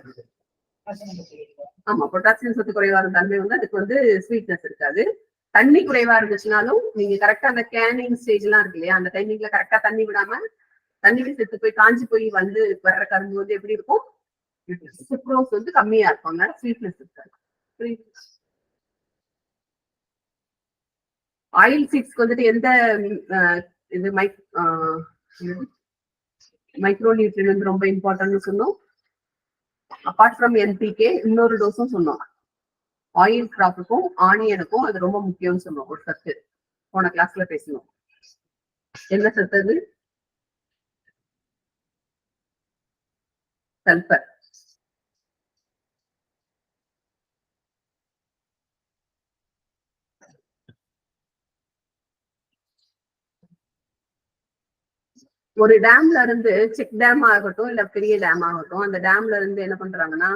ஆமா, பொட்டாசியம் சத்து குறைவான தன்மை வந்து அதுக்கு வந்து ஸ்வீட்னஸ் இருக்காது. தண்ணி குறைவா இருந்துச்சுனாலும் நீங்க கரெக்டா அந்த கேனிங் ஸ்டேஜ் எல்லாம் இருக்கு இல்லையா, அந்த டைமிங்ல கரெக்டா தண்ணி விடாம தண்ணிக்கு செத்து போய் காஞ்சி போய் வந்து வர்ற கரும்பு வந்து எப்படி இருக்கும்? சுக்ரோஸ் வந்து கம்மியா இருக்கும், அதனால ஸ்வீட்னஸ் இருக்காது. ஆயில் சீட்ஸ்க்கு வந்துட்டு எந்த இது மைக்ரோ நியூட்ரியன் வந்து ரொம்ப இம்பார்ட்டன்ட்னு சொன்னோம். அப்பார்ட் ஃப்ரம் என்பிகே இன்னொரு டோஸும் சொன்னோம், ஆயில் கிராப்புக்கும் ஆனியனுக்கும் அது ரொம்ப முக்கியம்னு சொன்னோம். ஒரு சத்து போன கிளாஸ்ல பேசணும். என்ன சத்து அது? சல்பர். ஒரு டேம்ல இருந்து செக் டேம் ஆகட்டும் இல்ல பெரிய டேம் ஆகட்டும், அந்த டேம்ல இருந்து என்ன பண்றாங்கன்னா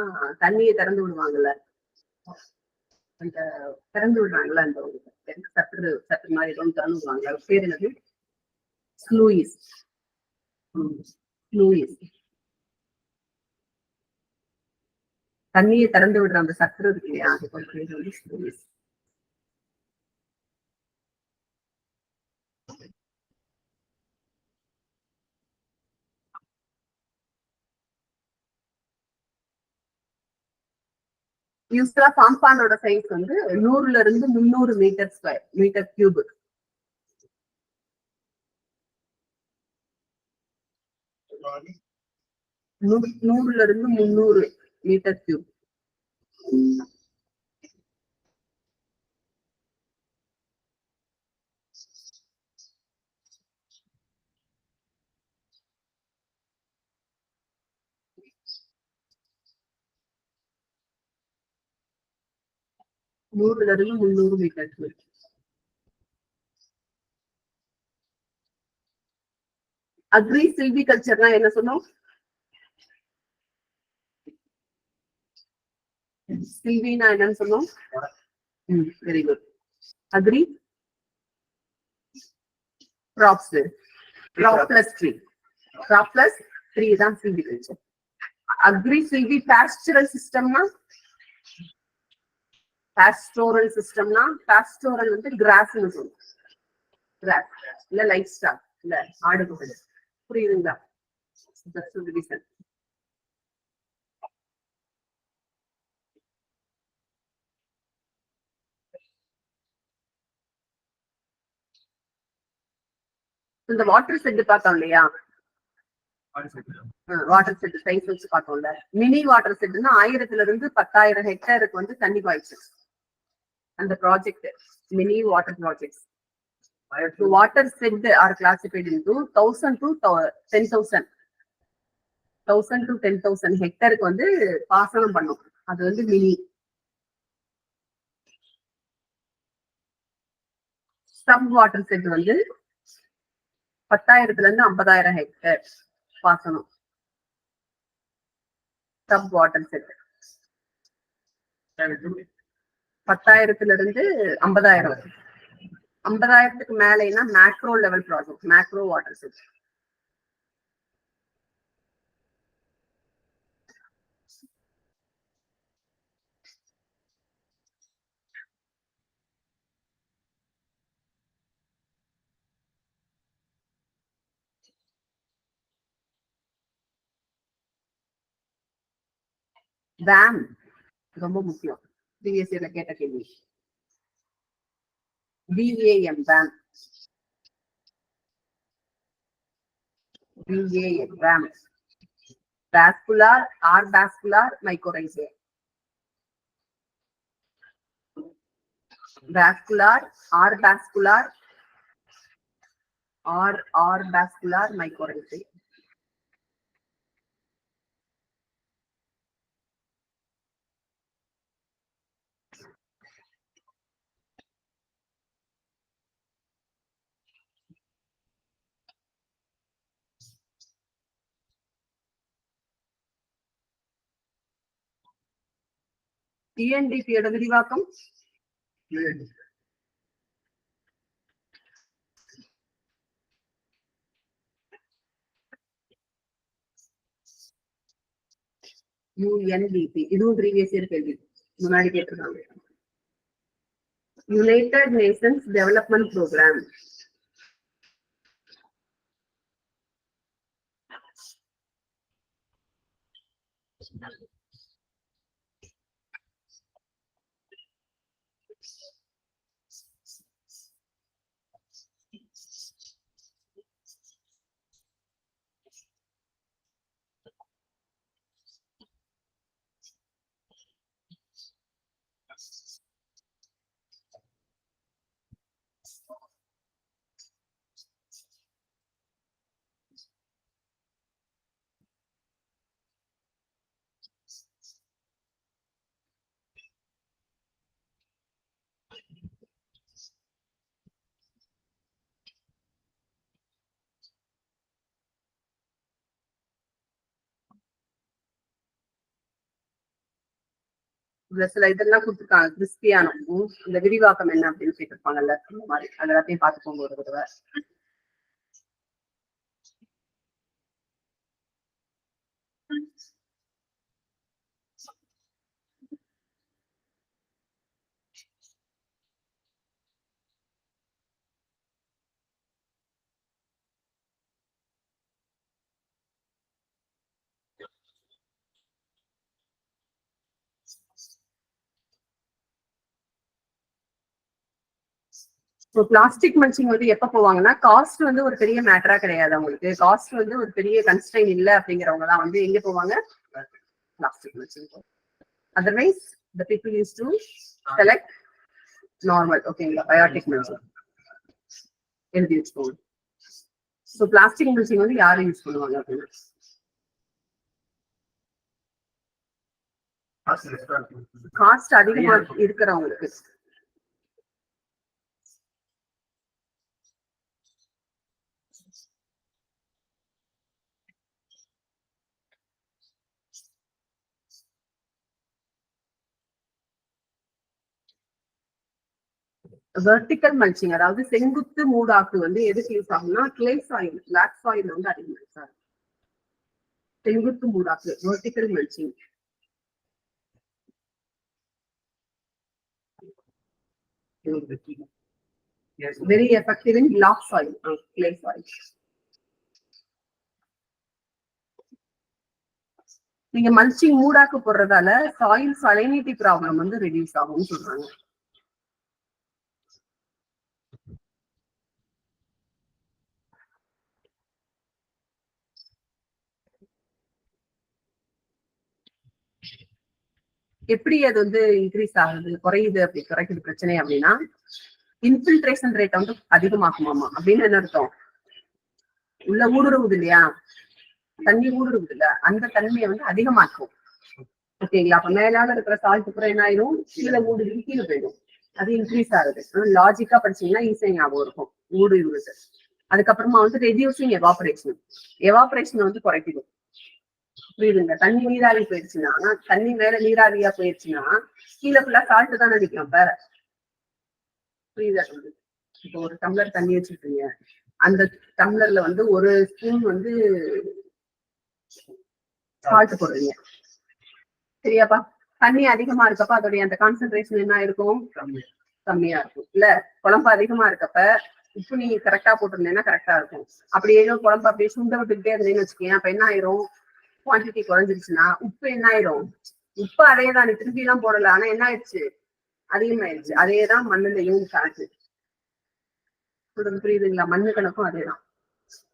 தண்ணியை திறந்து விடுவாங்கல்ல, அந்த திறந்து விடுறாங்கல்ல, அந்த சற்று சற்று மாதிரி ஏதோ திறந்து விடுவாங்க. அது பேர் என்னது? ஸ்லூயிஸ். ஸ்லூயிஸ். தண்ணியை திறந்து விடுற அந்த சற்று இருக்கு இல்லையா, அது ஒரு பேர் வந்து ஸ்லூயிஸ். யூஸ்வலா காம்பவுண்டோட சைஸ் வந்து 100ல இருந்து 300 மீட்டர் ஸ்கொயர், மீட்டர் கியூப். 100ல இருந்து 300 மீட்டர் கியூப். நூறுல இருந்து 300 மீட்டர் கியூப். அக்ரி சில்விகல்ச்சர்னா என்ன சொன்னோம்? சில்வினா என்னன்னு சொன்னோம்? Very good. Agri crops, crop plus tree. Crop plus tree தான் சில்விகல்ச்சர். அக்ரி சில்வி பாஸ்டரல் சிஸ்டம்னா, பாஸ்டோரல் சிஸ்டம்னா, பாஸ்டோரல் வந்து கிராஸ்னு சொல்லுவோம். கிராஸ் இல்ல லைஃப் ஸ்டாக் இல்ல ஆடு மாடு. புரியுதுங்களா? இந்த வாட்டர் செட் பார்த்தோம் இல்லையா, வாட்டர் செட் சைஸ் வச்சு பார்த்தோம்ல. மினி வாட்டர் செட்னா 1000ல இருந்து 10,000 ஹெக்டேருக்கு வந்து தண்ணி பாய்ச்சு அந்த project. Mini water projects. Water set are classified into 1000 to 10,000. 1000 to 10,000 ஹெக்டருக்கு வந்து பாசனம் பண்ணும். அது வந்து மினி. சப் வாட்டர் செட் வந்து 10,000ல இருந்து 50,000 ஹெக்டேர் பாசனம். சப் வாட்டர் செட் 10,000ல இருந்து 50,000. 50,000க்கு மேலேனா macro level project, macro watershed. Dam ரொம்ப முக்கியம். ப்ரீவியஸ் இயர்ல கேட்ட கேள்வி. DAM dam. DAM dam. Vascular or vascular mycorrhizae. Vascular or vascular or vascular mycorrhizae. TNDP யோட விரிவாக்கம் UNDP. இதுவும் ப்ரீவியஸ் இயர் கேள்வி, முன்னாடி கேட்டிருக்காங்க. United Nations Development Programme. சில இதெல்லாம் கொடுத்துருக்காங்க கிறிஸ்பியான இந்த விரிவாக்கம் என்ன அப்படின்னு கேட்டிருப்பாங்கல்ல, அந்த மாதிரி அது எல்லாத்தையும் பார்த்து போகும்போது ஒரு தடவை. பிளாஸ்டிக் மல்ச்சிங் வந்து எப்ப போவாங்கன்னா, காஸ்ட் வந்து ஒரு பெரிய மேட்டரா கிடையாது அவங்களுக்கு. காஸ்ட் வந்து ஒரு பெரிய கன்ஸ்ட்ரெயின் இல்ல அப்படிங்கிறவங்க தான் வந்து எங்க போவாங்க, plastic mulching. Otherwise the people used to select normal, ஓகேங்களா, பயோட்டிக் மல்ச்சிங் எழுதி வச்சுக்கோங்க. ஸோ பிளாஸ்டிக் மல்ச்சிங் வந்து யாரு யூஸ் பண்ணுவாங்க அப்படின்னா, காஸ்ட் அதிகமா இருக்கிறவங்களுக்கு. வெர்டிக்கல் மல்ச்சிங் அதாவது செங்குத்து மூடாக்கு வந்து எதுக்கு யூஸ் ஆகும்னா, கிளே சாயில், பிளாக் சாயில் வந்து அதிகமா யூஸ் ஆகும். செங்குத்து மூடாக்கு vertical mulching. Very effective in black soil, clay soil. நீங்க மல்ச்சிங் மூடாக்கு போடுறதால சாயில் சலைனிட்டி ப்ராப்ளம் வந்து ரெடியூஸ் ஆகும்னு சொல்றாங்க. எப்படி அது வந்து இன்க்ரீஸ் ஆகுது, குறையுது, அப்படி குறைக்குது பிரச்சனை அப்படின்னா, இன்ஃபில்ட்ரேஷன் ரேட் வந்து அதிகமாகுமாமா. அப்படின்னு என்ன அர்த்தம், உள்ள ஊடுருவுது இல்லையா, தண்ணி ஊடுருவுது இல்ல, அந்த தன்மையை வந்து அதிகமாக்கும். ஓகேங்களா, அப்ப மேலால இருக்கிற சால்ட் புறம் என்ன ஆயிரும், கீழே ஊடுருவி கீழே போயிடும். அது இன்க்ரீஸ் ஆகுது. லாஜிக்கா படிச்சீங்கன்னா ஈஸியா ஞாபகம் இருக்கும். ஊடுருவுது. அதுக்கப்புறமா வந்து ரெடியூசிங் எவாபரேஷன் வந்து குறைக்கணும். புரியுதுங்க, தண்ணி நீராவி போயிடுச்சுன்னா, தண்ணி மேல நீராவியா போயிடுச்சுன்னா கீழே ஃபுல்லா சால்ட் தானே நிற்கும். வேற புரியுதா? இப்போ ஒரு டம்ளர் தண்ணி வச்சுருக்கீங்க, அந்த டம்ளர்ல வந்து ஒரு ஸ்பூன் வந்து சால்ட் போடுறீங்க, சரியாப்பா? தண்ணி அதிகமா இருக்கப்ப அதோடைய அந்த கான்சென்ட்ரேஷன் என்ன இருக்கும், கம்மியா இருக்கும். இல்ல குழம்பு அதிகமா இருக்கப்ப உப்பு நீங்க கரெக்டா போட்டிருந்தீங்கன்னா கரெக்டா இருக்கும். அப்படி ஏதோ குழம்பு அப்படியே சுண்ட விட்டுக்கிட்டே இருந்தீங்கன்னு வச்சுக்கோங்க, அப்ப என்ன ஆயிரும், குவான்டிட்டி குறைஞ்சிருச்சுன்னா உப்பு என்ன ஆயிரும், உப்பு அதே தான், திருப்பி எல்லாம் போடல, ஆனா என்ன ஆயிடுச்சு, அதிகமாயிருச்சு. அதேதான் மண்ணுலையும் கணக்கு. புரியுதுங்களா? மண்ணு கணக்கும் அதேதான்.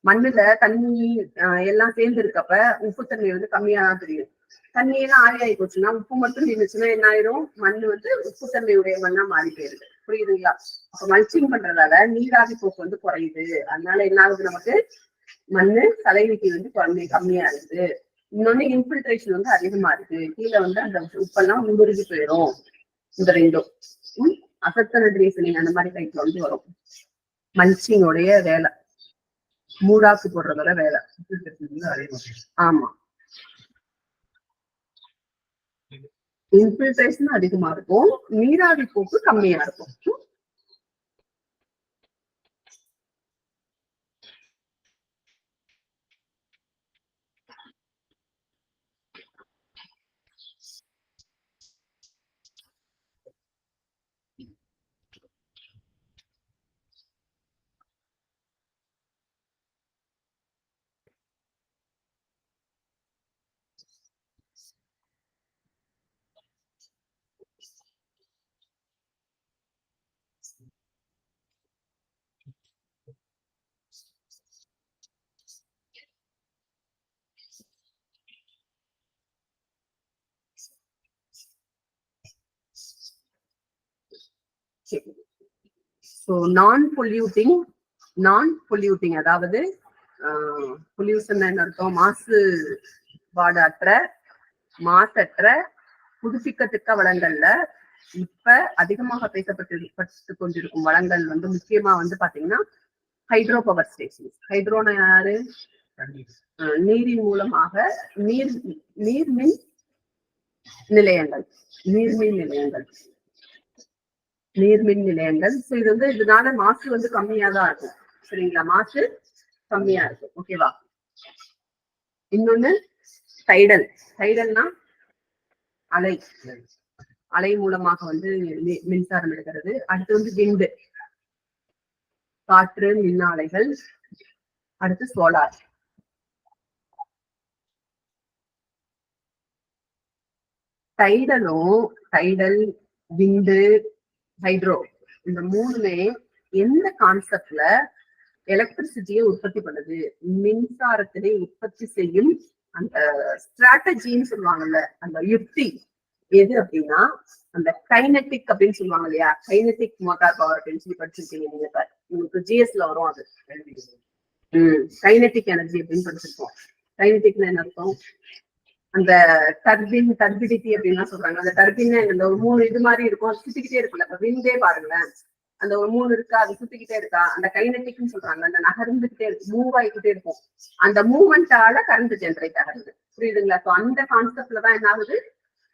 மண்ணுல தண்ணி எல்லாம் சேர்ந்து இருக்கப்ப உப்புத்தன்மை வந்து கம்மியா தான் தெரியும். தண்ணி எல்லாம் ஆவி ஆகி போச்சுன்னா, உப்பு மட்டும் நின்றுச்சுன்னா என்ன ஆயிரும், மண்ணு வந்து உப்புத்தன்மையுடைய மண்ணா மாறி போயிருது. புரியுதுங்களா? அப்ப மல்ச்சிங் பண்றதால நீராவி போக்கு வந்து குறையுது. அதனால என்ன ஆகுது, நமக்கு மண்ணு சலைவிட்டி வந்து கம்மியா இருக்குது. இன்னொன்னு இன்ஃபில்ட்ரேஷன் வந்து அதிகமா இருக்கு. கீழே வந்து அந்த உப்பெல்லாம் ஊடுருவி போயிடும். இந்த ரெண்டும் அசத்தனட் ரீசனிங் அந்த மாதிரி டைப்ல வந்து வரும். மல்ச்சிங்கோடைய வேலை, மூடாக்கு போடுறதோட வேலை. ஆமா, இன்ஃபில்ட்ரேஷன் அதிகமா இருக்கும், நீராவி போக்கு கம்மியா இருக்கும். ஸோ நான் பொல்யூட்டிங் அதாவது பொல்யூஷன் என்ன அர்த்தம், மாசற்ற புதுப்பிக்கத்தக்க வளங்கள்ல இப்ப அதிகமாக பேசப்பட்டு கொண்டிருக்கும் வளங்கள் வந்து முக்கியமா வந்து பாத்தீங்கன்னா ஹைட்ரோ பவர் ஸ்டேஷன். ஹைட்ரோனா யாரு, நீரின் மூலமாக நீர்மின் நிலையங்கள், நீர்மின் நிலையங்கள், நீர்மின் நிலையங்கள். சோ இது வந்து இதனால மாசு வந்து கம்மியா தான் இருக்கும். சரிங்களா, மாசு கம்மியா இருக்கும். ஓகேவா. இன்னொன்னு டைடல். டைடல்னா அலை, அலை மூலமாக வந்து மின்சாரம் எடுக்கிறது. அடுத்து வந்து விண்டு, காற்று மின் ஆலைகள். அடுத்து சோலார். டைடலும், டைடல், விண்டு, ஹைட்ரோ, இந்த மூணுமே எந்த கான்செப்ட்ல எலக்ட்ரிசிட்டியை உற்பத்தி பண்ணுது, மின்சாரத்தினை உற்பத்தி செய்யும் அந்த ஸ்ட்ராட்டஜின்னு சொல்லுவாங்கல்ல, அந்த யுக்தி எது அப்படின்னா அந்த கைனெட்டிக் அப்படின்னு சொல்லுவாங்க இல்லையா, கைனெட்டிக் மோட்டார் பவர் அப்படின்னு சொல்லி படிச்சிருக்கீங்க நீங்க. உங்களுக்கு ஜிஎஸ்ல வரும் அது. கைனெட்டிக் எனர்ஜி அப்படின்னு படிச்சிருக்கோம். கைனெட்டிக்னா என்ன அர்த்தம்? அந்த டர்பின், டர்பிடிட்டி அப்படின்னு சொல்றாங்க. அந்த டர்பின் அந்த ஒரு 3 இது மாதிரி இருக்கும், அது சுத்திக்கிட்டே இருக்குல்ல. இப்ப விண்டே பாருங்களேன், அந்த ஒரு 3 இருக்கா, அது சுத்திக்கிட்டே இருக்கா, அந்த கைனெட்டிக்னு சொல்றாங்க. அந்த நகர்ந்துகிட்டே இருக்கு, மூவ் ஆகிக்கிட்டே இருக்கும். அந்த மூவ்மெண்டால கரண்ட் ஜென்ரேட் ஆகுது. புரியுதுங்களா? ஸோ அந்த கான்செப்ட்ல தான் என்ன ஆகுது,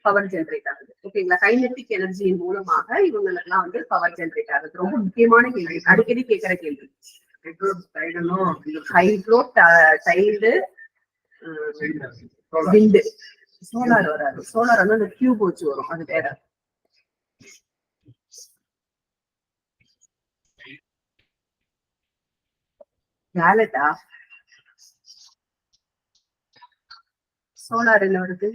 பவர் ஜென்ரேட் ஆகுது. ஓகேங்களா. கைனெட்டிக் எனர்ஜியின் மூலமாக இவங்களுக்கெல்லாம் வந்து பவர் ஜென்ரேட் ஆகுது. ரொம்ப முக்கியமான கேள்வி, அடிக்கடி கேட்கிற கேள்வி. ஹைட்ரோ, டைடு, விண்டு. சோலார் வராது. சோலார் வந்து அந்த கியூப் வச்சு வரும், அது வேற. வேலட்டா சோலார் என்ன வருது,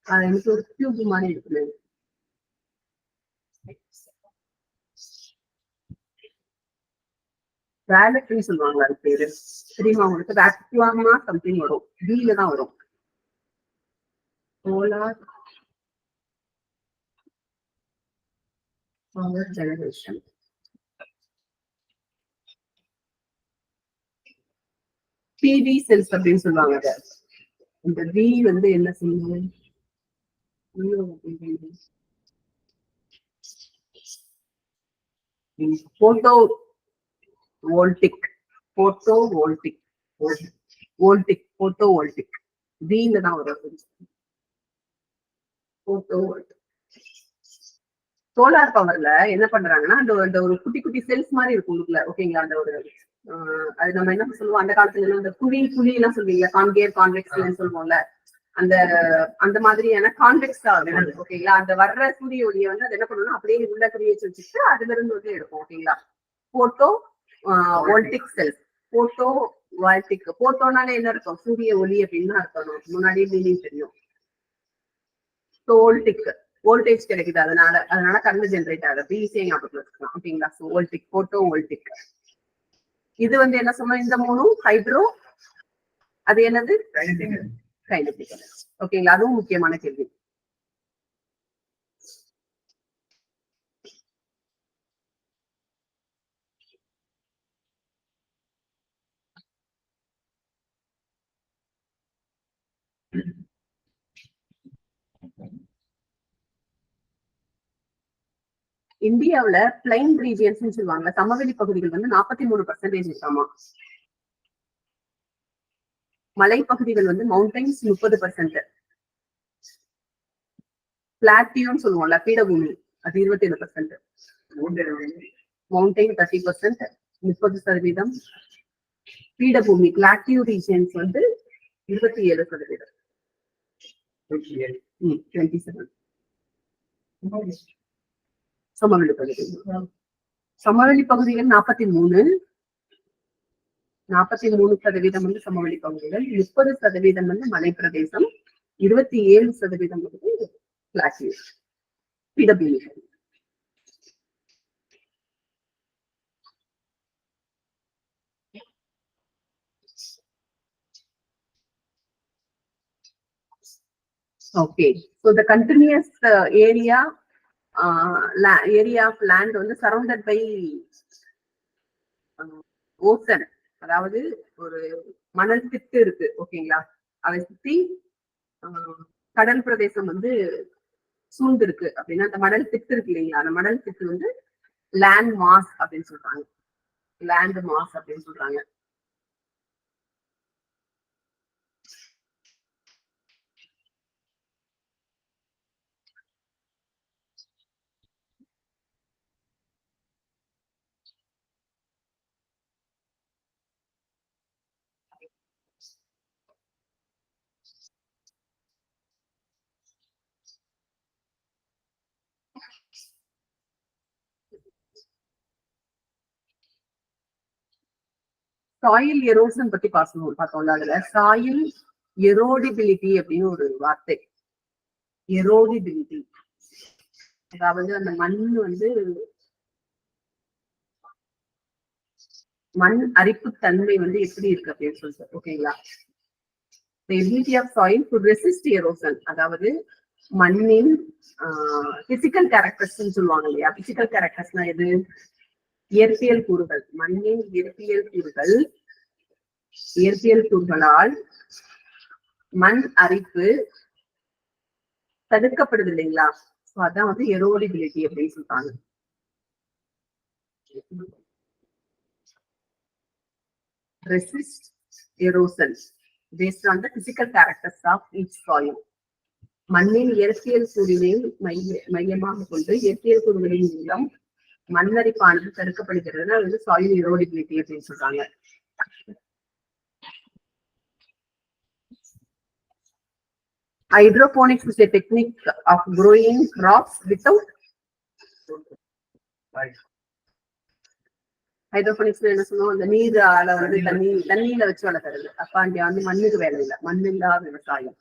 எனக்கு ஒரு கியூப் மாதிரி இருக்குது. வேலட்னு சொல்லுவாங்க, அது பேரு தெரியுமா உங்களுக்கு? வேக்யூமா சம்திங் வரும், வீல தான் வரும். Solar power generation. PV cells அப்படின்னு சொல்லுவாங்க. இந்த வி வந்து என்ன செய்யும், photovoltaic, photovoltaic, voltaic, photovoltaic, வீல தான் வரும். Photo voltaic. சோலார் பவர்ல என்ன பண்றாங்கன்னா, அந்த ஒரு குட்டி குட்டி செல்ஸ் மாதிரி இருக்கும் உங்களுக்குள்ள. ஓகேங்களா. அந்த ஒரு அது நம்ம என்ன சொல்லுவோம் அந்த காலத்துல எல்லாம், அந்த குழி எல்லாம் சொல்லுவீங்க, கான்கேவ் கான்வெக்ஸ் சொல்லுவோம்ல, அந்த அந்த மாதிரியான கான்வெக்ஸ் ஆகுது. ஓகேங்களா. அந்த வர்ற சூரிய ஒளியை வந்து அது என்ன பண்ணணும், அப்படியே உள்ள கிரியேட் வச்சுட்டு அதுல இருந்து வந்து எடுக்கும். ஓகேங்களா. Photovoltaic cells, photovoltaic. போட்டோனால என்ன இருக்கும், சூரிய ஒளி அப்படின்னு இருக்கணும், முன்னாடியே மீனிங் தெரியும். வோல்டிக், வோல்டேஜ் கிடைக்குது, அதனால கரண்ட் ஜென்ரேட் ஆகுது, ஈஸியா ஞாபகம் வச்சுக்கலாம். ஓகேங்களா. So voltaic, photo voltaic. இது வந்து என்ன சொன்னோம், இந்த மூணும் ஹைட்ரோ, அது என்னது கைனெட்டிக். ஓகேங்களா. அதுவும் முக்கியமான கேள்வி. இந்தியாவுல பிளைன் ரீஜியன்ஸ் சொல்லுவாங்க, சமவெளி பகுதிகள் வந்து 43% இருக்காமா. மலைப்பகுதிகள் வந்து மவுண்டைன்ஸ் 30%, பிளாட்டியூன்னு சொல்லுவோம்ல, பீடபூமி, அது 27%, மவுண்டைன் 30%, 30%, பீடபூமி பிளாட்டியூ ரீஜியன்ஸ் வந்து 27%. 27 சமவெளி பகுதிகள். சமவெளி பகுதிகள் 43% வந்து சமவெளி பகுதிகள், 30% வந்து மலைப்பிரதேசம், 27% வந்து பிளாட்டியூ பீடபூமி. Okay, so the continuous area of land வந்து surrounded by ocean, அதாவது ஒரு மணல் திட்டு இருக்கு. ஓகேங்களா. அதை சுத்தி கடல் பிரதேசம் வந்து சூழ்ந்து இருக்கு அப்படின்னா, அந்த மணல் திட்டு இருக்கு இல்லைங்களா, அந்த மணல் திட்டு வந்து லேண்ட் மாஸ் அப்படின்னு சொல்றாங்க, லேண்ட் மாஸ் அப்படின்னு சொல்றாங்க. சாயில் எரோஷன் பத்தி பார்த்தோம்ல, அதுல சாயில் எரோடிபிலிட்டி அப்படின்னு ஒரு வார்த்தை. எரோடிபிலிட்டி அதாவது அந்த மண் வந்து மண் அரிப்பு தன்மை வந்து எப்படி இருக்கு அப்படின்னு சொல்லிட்டு. ஓகேங்களா? The ability of soil to resist erosion, அதாவது மண்ணின் பிசிக்கல் கேரக்டர்ஸ் சொல்லுவாங்க இல்லையா? பிசிக்கல் கேரக்டர்ஸ்னா எது? இயற்பியல் கூறுகள். மண்ணின் இயற்பியல் கூறுகளால் மண் அரிப்பு தடுக்கப்படுது இல்லைங்களா? அதான் வந்து எரோடிபிலிட்டி அப்படின்னு சொல்றாங்க. Resist erosion based on the physical characters of each soil. மண்ணின் இயற்பியல் கூறினை மையமாக கொண்டு இயற்பியல் கூறுகளின் மூலம் மண்ணரிப்பானது தடுக்கப்படுகிறது. அது சாயில் எரோடிபிலிட்டி அப்படின்னு சொல்றாங்க. Hydroponics is a technique of growing crops without hydroponics என்ன சொல்லுவோம்? அந்த நீர் வந்து தண்ணியில வச்சு வளர்க்கறது. அப்ப அங்க வந்து மண்ணுக்கு வேலை இல்லை. மண்ணில்லா விவசாயம்.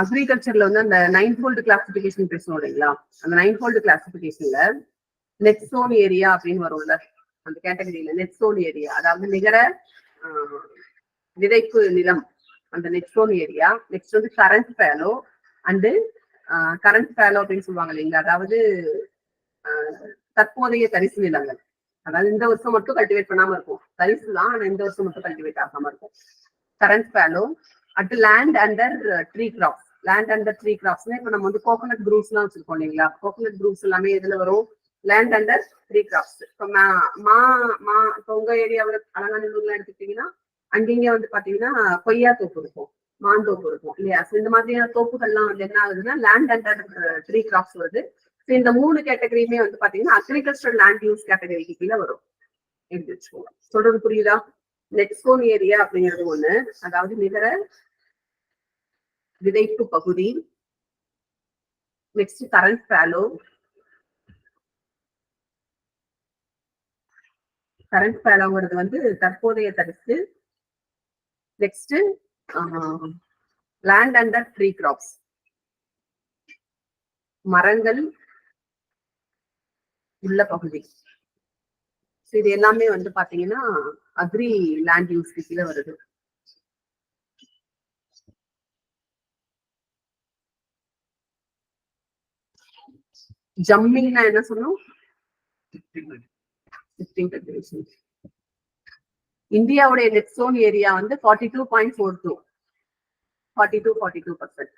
அக்ரிகல்ச்சர்ல வந்து அந்த 9-fold கிளாசிபிகேஷன் பேசணும் இல்லைங்களா? அந்த 9-fold கிளாசிபிகேஷன்ல நெட் சோன் ஏரியா அப்படின்னு வரும்ல, அந்த கேட்டகரியில நெட் சோன் ஏரியா, அதாவது நிகர விதைப்பு நிலம், அந்த நெட் சோன் ஏரியா. நெக்ஸ்ட் வந்து current Fallot and current Fallot அப்படின்னு சொல்லுவாங்க இல்லைங்களா? அதாவது தற்போதைய தரிசு நிலங்கள். அதாவது இந்த வருஷம் மட்டும் கல்டிவேட் பண்ணாம இருக்கும். தரிசு தான், ஆனா இந்த வருஷம் மட்டும் கல்டிவேட் ஆகாம இருக்கும். Current fallow. At land under tree crops. Land under tree கிராப்ஸ்னா இப்ப நம்ம வந்து கோகோனட் க்ரூஸ் எல்லாம் வச்சிருக்கோம் இல்லைங்களா? கோகோனட் க்ரூஸ் எல்லாமே எதுல வரும்? Land under tree crops. இப்போ உங்க ஏரியாவில் அலங்காநல்லூர்ல எடுத்துக்கிட்டீங்கன்னா அங்கங்க வந்து பாத்தீங்கன்னா கொய்யா தோப்பு இருக்கும், மாந்தோப்பு இருக்கும் இல்லையா? இந்த மாதிரியான தோப்புகள்லாம் வந்து என்ன ஆகுதுன்னா லேண்ட் அண்டர் ட்ரீ கிராப்ஸ் வருது. இந்த 3 கேட்டகரியுமே வந்து பாத்தீங்கன்னா அக்ரிகல்ச்சரல் லேண்ட் யூஸ் கேட்டகரிக்கு கீழே வரும். எப்படி வச்சுக்கோங்க. சொல்றது புரியுதா? நெட் சோன் ஏரியா அப்படிங்கிறது ஒண்ணு, அதாவது நிகர விதைப்பு பகுதி. Next current fallow. கரண்ட் ஃபேலோங்கிறது வந்து தற்போதைய தரிசு. Next land under tree crops, மரங்கள் உள்ள பகுதி. இது எல்லாமே வந்து பாத்தீங்கன்னா அக்ரி லேண்ட் யூஸ் கீழே வருது. ஜம்மிங்னா என்ன சொன்னோம்? இந்தியாவுடைய நெட் சோன் ஏரியா வந்து 42.42. 42%.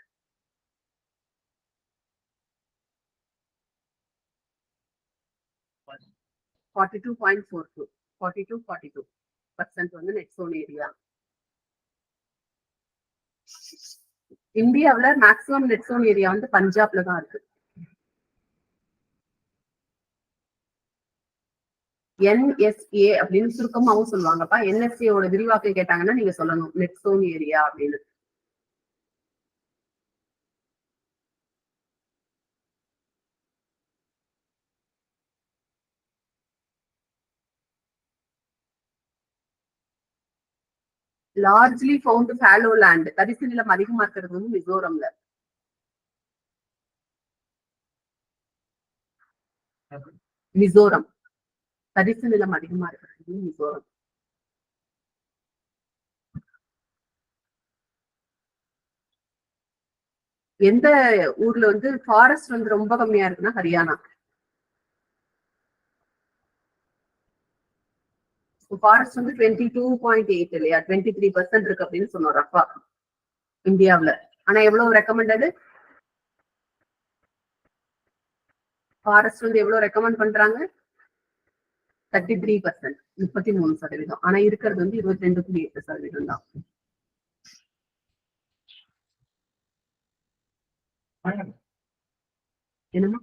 42.42. 42% வந்து நெட் சோன் ஏரியா. இந்தியாவுல மேக்சிமம் நெட் சோன் ஏரியா வந்து பஞ்சாப்ல தான் இருக்கு. NSA அப்படின்னு சுருக்கமாவும் சொல்லுவாங்கப்பா. NSA-யோட விரிவாக்கம் கேட்டாங்கன்னா நீங்க சொல்லணும் நெட் சோன் ஏரியா அப்படின்னு. லார்ஜ்லி ஃபவுண்ட் ஃபாலோ லேண்ட், தரிசு நிலம் அதிகமா இருக்கிறது வந்து மிசோரம்ல. மிசோரம் தரிசு நிலம் அதிகமா இருக்கிறது மிசோரம். எந்த ஊர்ல வந்து ஃபாரஸ்ட் வந்து ரொம்ப கம்மியா இருக்குன்னா ஹரியானா. ஃபாரஸ்ட் வந்து 22.8 இல்லையா, 23% இருக்கு அப்படின்னு சொன்னோம் ரஃபா இந்தியாவுல. ஆனா எவ்வளவு ரெக்கமெண்டடு ஃபாரஸ்ட் வந்து எவ்வளவு ரெக்கமெண்ட் பண்றாங்க? 33%, 33%. ஆனா இருக்கிறது வந்து 22.8% தான். என்னமா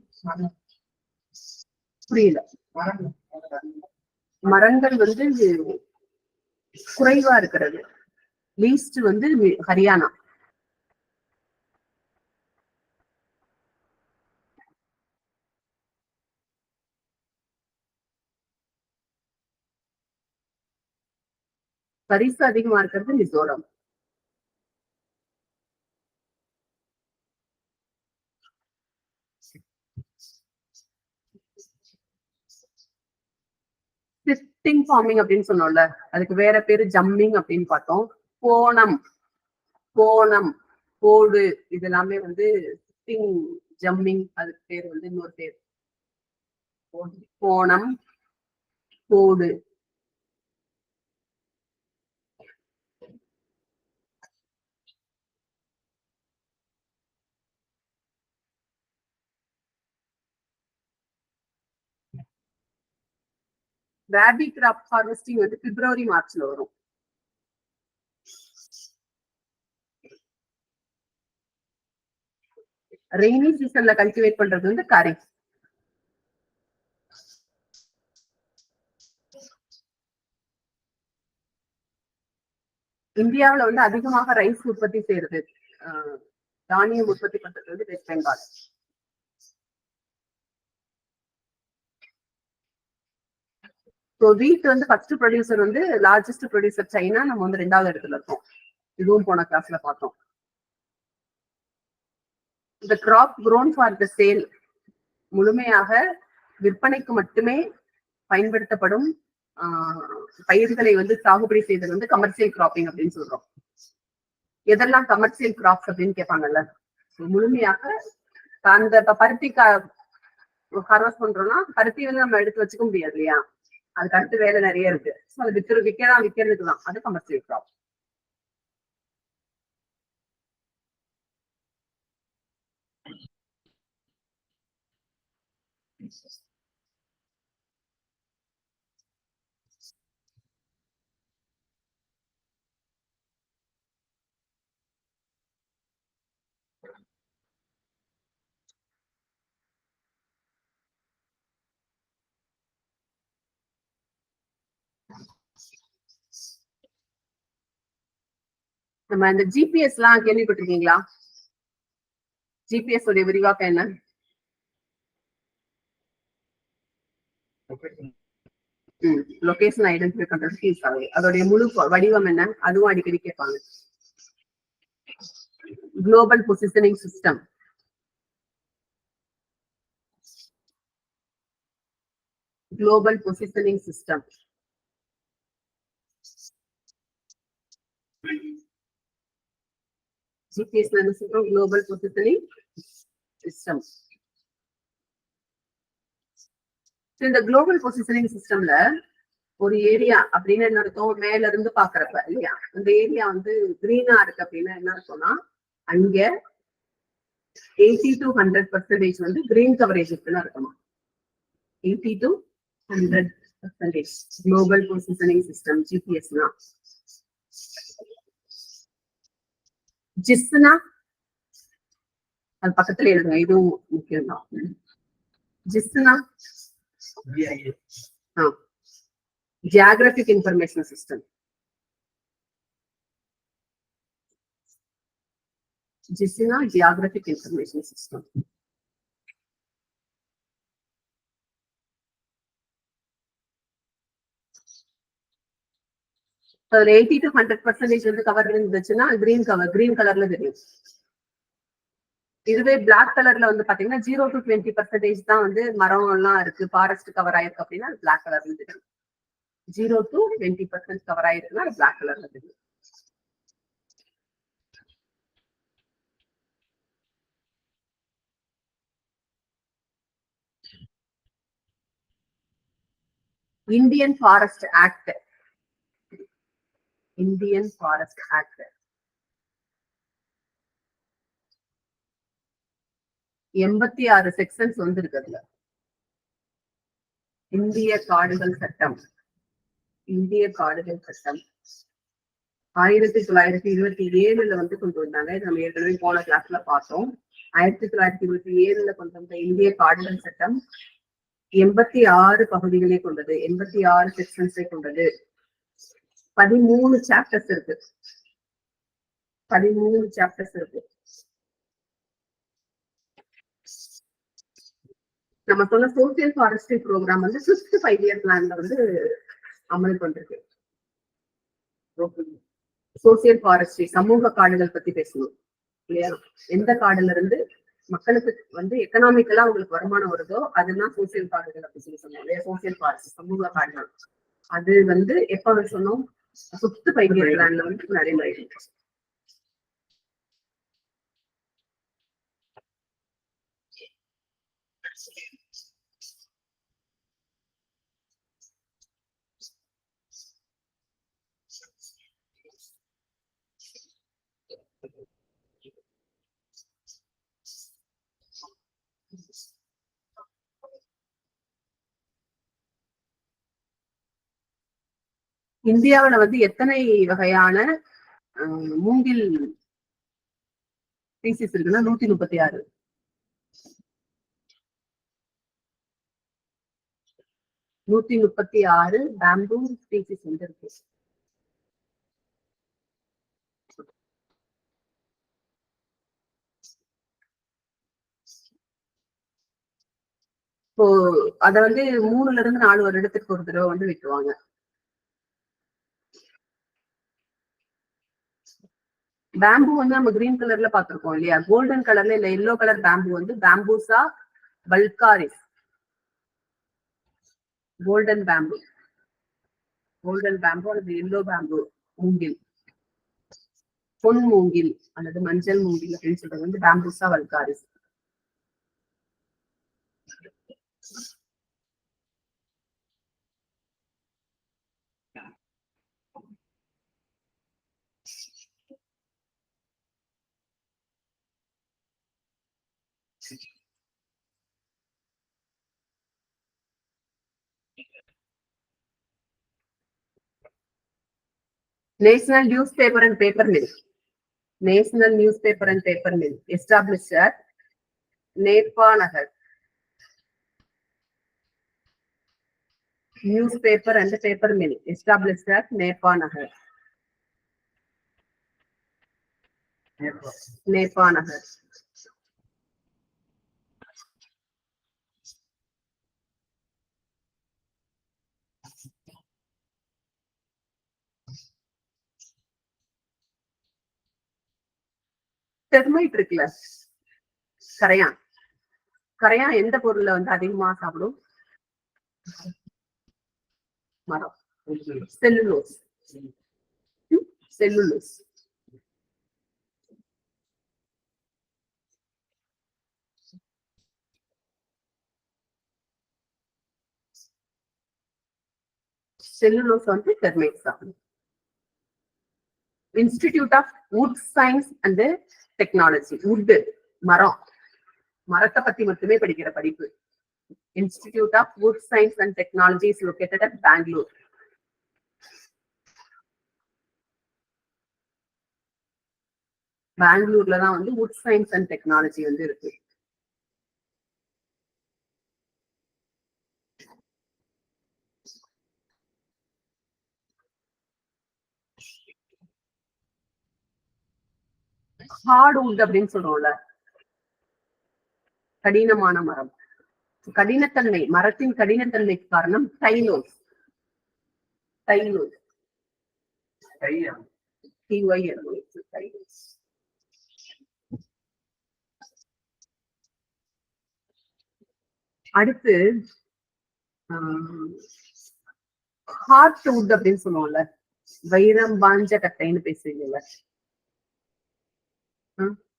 புரியல. மரங்கள் வந்து குறைவா இருக்கிறது லீஸ்ட் வந்து ஹரியானா. தரிசு அதிகமா இருக்கிறது மிசோரம். சிட்டிங் ஃபார்மிங் அப்படின்னு சொன்னோம்ல, அதுக்கு வேற பேரு ஜம்மிங் அப்படின்னு பார்த்தோம். கோணம், கோணம், கோடு, இது எல்லாமே வந்து சிட்டிங் ஜம்மிங். அதுக்கு பேர் வந்து இன்னொரு பேர் கோணம், கோடு. ராபி கிராப் ஹார்வெஸ்டிங் வந்து பிப்ரவரி மார்ச்ல வரும். ரெய்னி சீசன்ல கல்டிவேட் பண்றது வந்து கரீஃப். இந்தியாவுல வந்து அதிகமாக ரைஸ் உற்பத்தி செய்யறது, தானியம் உற்பத்தி பண்றது வந்து வெஸ்ட் பெங்கால். வீட் வந்து ஃபர்ஸ்ட் ப்ரொடியூசர் வந்து லார்ஜஸ்ட் ப்ரொடியூசர் சைனா, நம்ம வந்து 2வது இடத்துல இருக்கோம். இதுவும் போன கிளாஸ்ல பார்த்தோம். இந்த crop grown for the sale, முழுமையாக விற்பனைக்கு மட்டுமே பயன்படுத்தப்படும் பயிர்களை வந்து சாகுபடி செய்தது வந்து கமர்ஷியல் கிராப்பிங் அப்படின்னு சொல்றோம். எதெல்லாம் கமர்ஷியல் கிராப்ஸ் அப்படின்னு கேட்பாங்கல்ல, முழுமையாக அந்த பருத்தி ஹார்வெஸ்ட் பண்றோம்னா பருத்தி வந்து நம்ம எடுத்து வச்சுக்க முடியாது இல்லையா, அதுக்கு அடுத்து வேலை நிறைய இருக்கு. அது விற்கிறதுக்கு தான், அது கமர்ஷியல் கிராப். நம்ம இந்த ஜிபிஎஸ் எல்லாம் கேள்விப்பட்டிருக்கீங்களா? ஜிபிஎஸ் உடைய விரிவாக்கம் என்ன? லொகேஷன் ஐடென்டிஃபை பண்றதுக்கு யூஸ் ஆகுது. அதோடைய முழு வடிவம் என்ன, அதுவும் அடிக்கடி கேட்பாங்க. Global positioning system. Global positioning system. ஜிபிஎஸ்ல என்ன சொல்றோம்? Global positioning system. இந்த குளோபல் பொசிஷனிங் சிஸ்டம்ல ஒரு ஏரியா அப்படின்னு என்ன அர்த்தம்? மேல இருந்து பாக்குறப்ப இல்லையா, அந்த ஏரியா வந்து கிரீனா இருக்கு அப்படின்னா என்ன அர்த்தம்னா, அங்க 80 to 100% வந்து கிரீன் கவரேஜ் இருக்குன்னு அர்த்தமா. 80 to 100% குளோபல் பொசிஷனிங் சிஸ்டம் ஜிபிஎஸ்னா. ஜிஸ்னா அது பக்கத்துல எழுதுங்க, இதுவும் முக்கியம் தான். ஜிஸ்னா ஜியாகிரபிக் இன்ஃபர்மேஷன் சிஸ்டம். ஜிஸ்னா ஜியாகிரபிக் இன்ஃபர்மேஷன் சிஸ்டம். அதுல 80 to 100% வந்து கவர் இருந்துச்சுன்னா கிரீன் கலர்ல தெரியும். இதுவே பிளாக் கலர்ல வந்து பாத்தீங்கன்னா 0 to 20% தான் வந்து மரம் எல்லாம் இருக்கு, ஃபாரஸ்ட் கவர் ஆயிருக்கு அப்படின்னா அது பிளாக் கலர்ல தெரியும். 0 to 20% கவர் ஆயிருக்குன்னா அது பிளாக் கலர்ல தெரியும். இந்தியன் ஃபாரஸ்ட் ஆக்ட் 86 செக்ஷன்ஸ் வந்து இருக்கு அதுல. இந்திய காடுகள் சட்டம் 1927 வந்து கொண்டு வந்தாங்க. நம்ம ஏற்கனவே போன கிளாஸ்ல பார்த்தோம். 1927 கொண்டு வந்த இந்திய காடுகள் சட்டம் 86 பகுதிகளை கொண்டது, 86 செக்ஷன்ஸை கொண்டது. 13 சாப்டர்ஸ் இருக்கு. 13 சாப்டர்ஸ் இருக்கு. நம்ம சொன்ன சோசியல் ஃபாரஸ்ட்ரி ப்ரோக்ராம் வந்து 5th 5-year பிளான்ல வந்து அமல் பண்றது. சோசியல் ஃபாரஸ்ட்ரி சமூக காடுகள் பத்தி பேசணும் இல்லையா? எந்த காடுல இருந்து மக்களுக்கு வந்து எக்கனாமிக்கலா உங்களுக்கு வருமானம் வருதோ அதுதான் சோசியல் காடுகள் அப்படி சொல்லி சொன்னோம். சோசியல் ஃபாரஸ்ட் சமூக காடுகள் அது வந்து எப்ப சொன்னோம்? 5th 5-year பிளான்ல வந்து நடைமுறை. இந்தியாவில வந்து எத்தனை வகையான மூங்கில் ஸ்பீசிஸ் இருக்குன்னா 136. 136 பேம்பூ ஸ்பீசிஸ் வந்து இருக்கு. இப்போ அத வந்து 3ல இருந்து 4 வருடத்துக்கு ஒரு தடவை வந்து வெட்டுவாங்க. பேம்பு வந்து நம்ம கிரீன் கலர்ல பாத்திருக்கோம் இல்லையா? கோல்டன் கலர்ல இல்ல எல்லோ கலர் பேம்பு வந்து பேம்பூசா வல்காரிஸ். கோல்டன் பேம்பு அல்லது எல்லோ பேம்பு மூங்கில், பொன் மூங்கில் அல்லது மஞ்சள் மூங்கில் அப்படின்னு சொல்றது வந்து பேம்பூசா vulgaris. National Newspaper and Paper Mill. National Newspaper and Paper Mill established at Nepanagar. Newspaper and Paper Mill established at Nepanagar. Nepanagar. Termite இருக்குல்ல, கரையான் எந்த பொருள்ல வந்து அதிகமா சாப்பிடும்? மரம். செல்லுலோஸ். செல்லுலோஸ். செல்லுலோஸ் வந்து டெர்மைட் சாப்பிடும். Institute of Wood Science and Technology. Wood மரத்தை பத்தி மட்டுமே படிக்கிற படிப்பு. Institute of Wood Science and Technology is located at Bangalore. பெங்களூர்ல தான் வந்து வுட் சயின்ஸ் அண்ட் டெக்னாலஜி வந்து இருக்கு. ஹார்ட்வுட் அப்படின்னு சொல்றோம்ல, கடினமான மரம். கடினத்தன்மை, மரத்தின் கடினத்தன்மைக்கு காரணம் தைலோஸ். அடுத்து ஹார்ட் வுட் அப்படின்னு சொல்லுவோம்ல, வைரம் பாஞ்ச கட்டைன்னு பேசுவீங்கல்ல,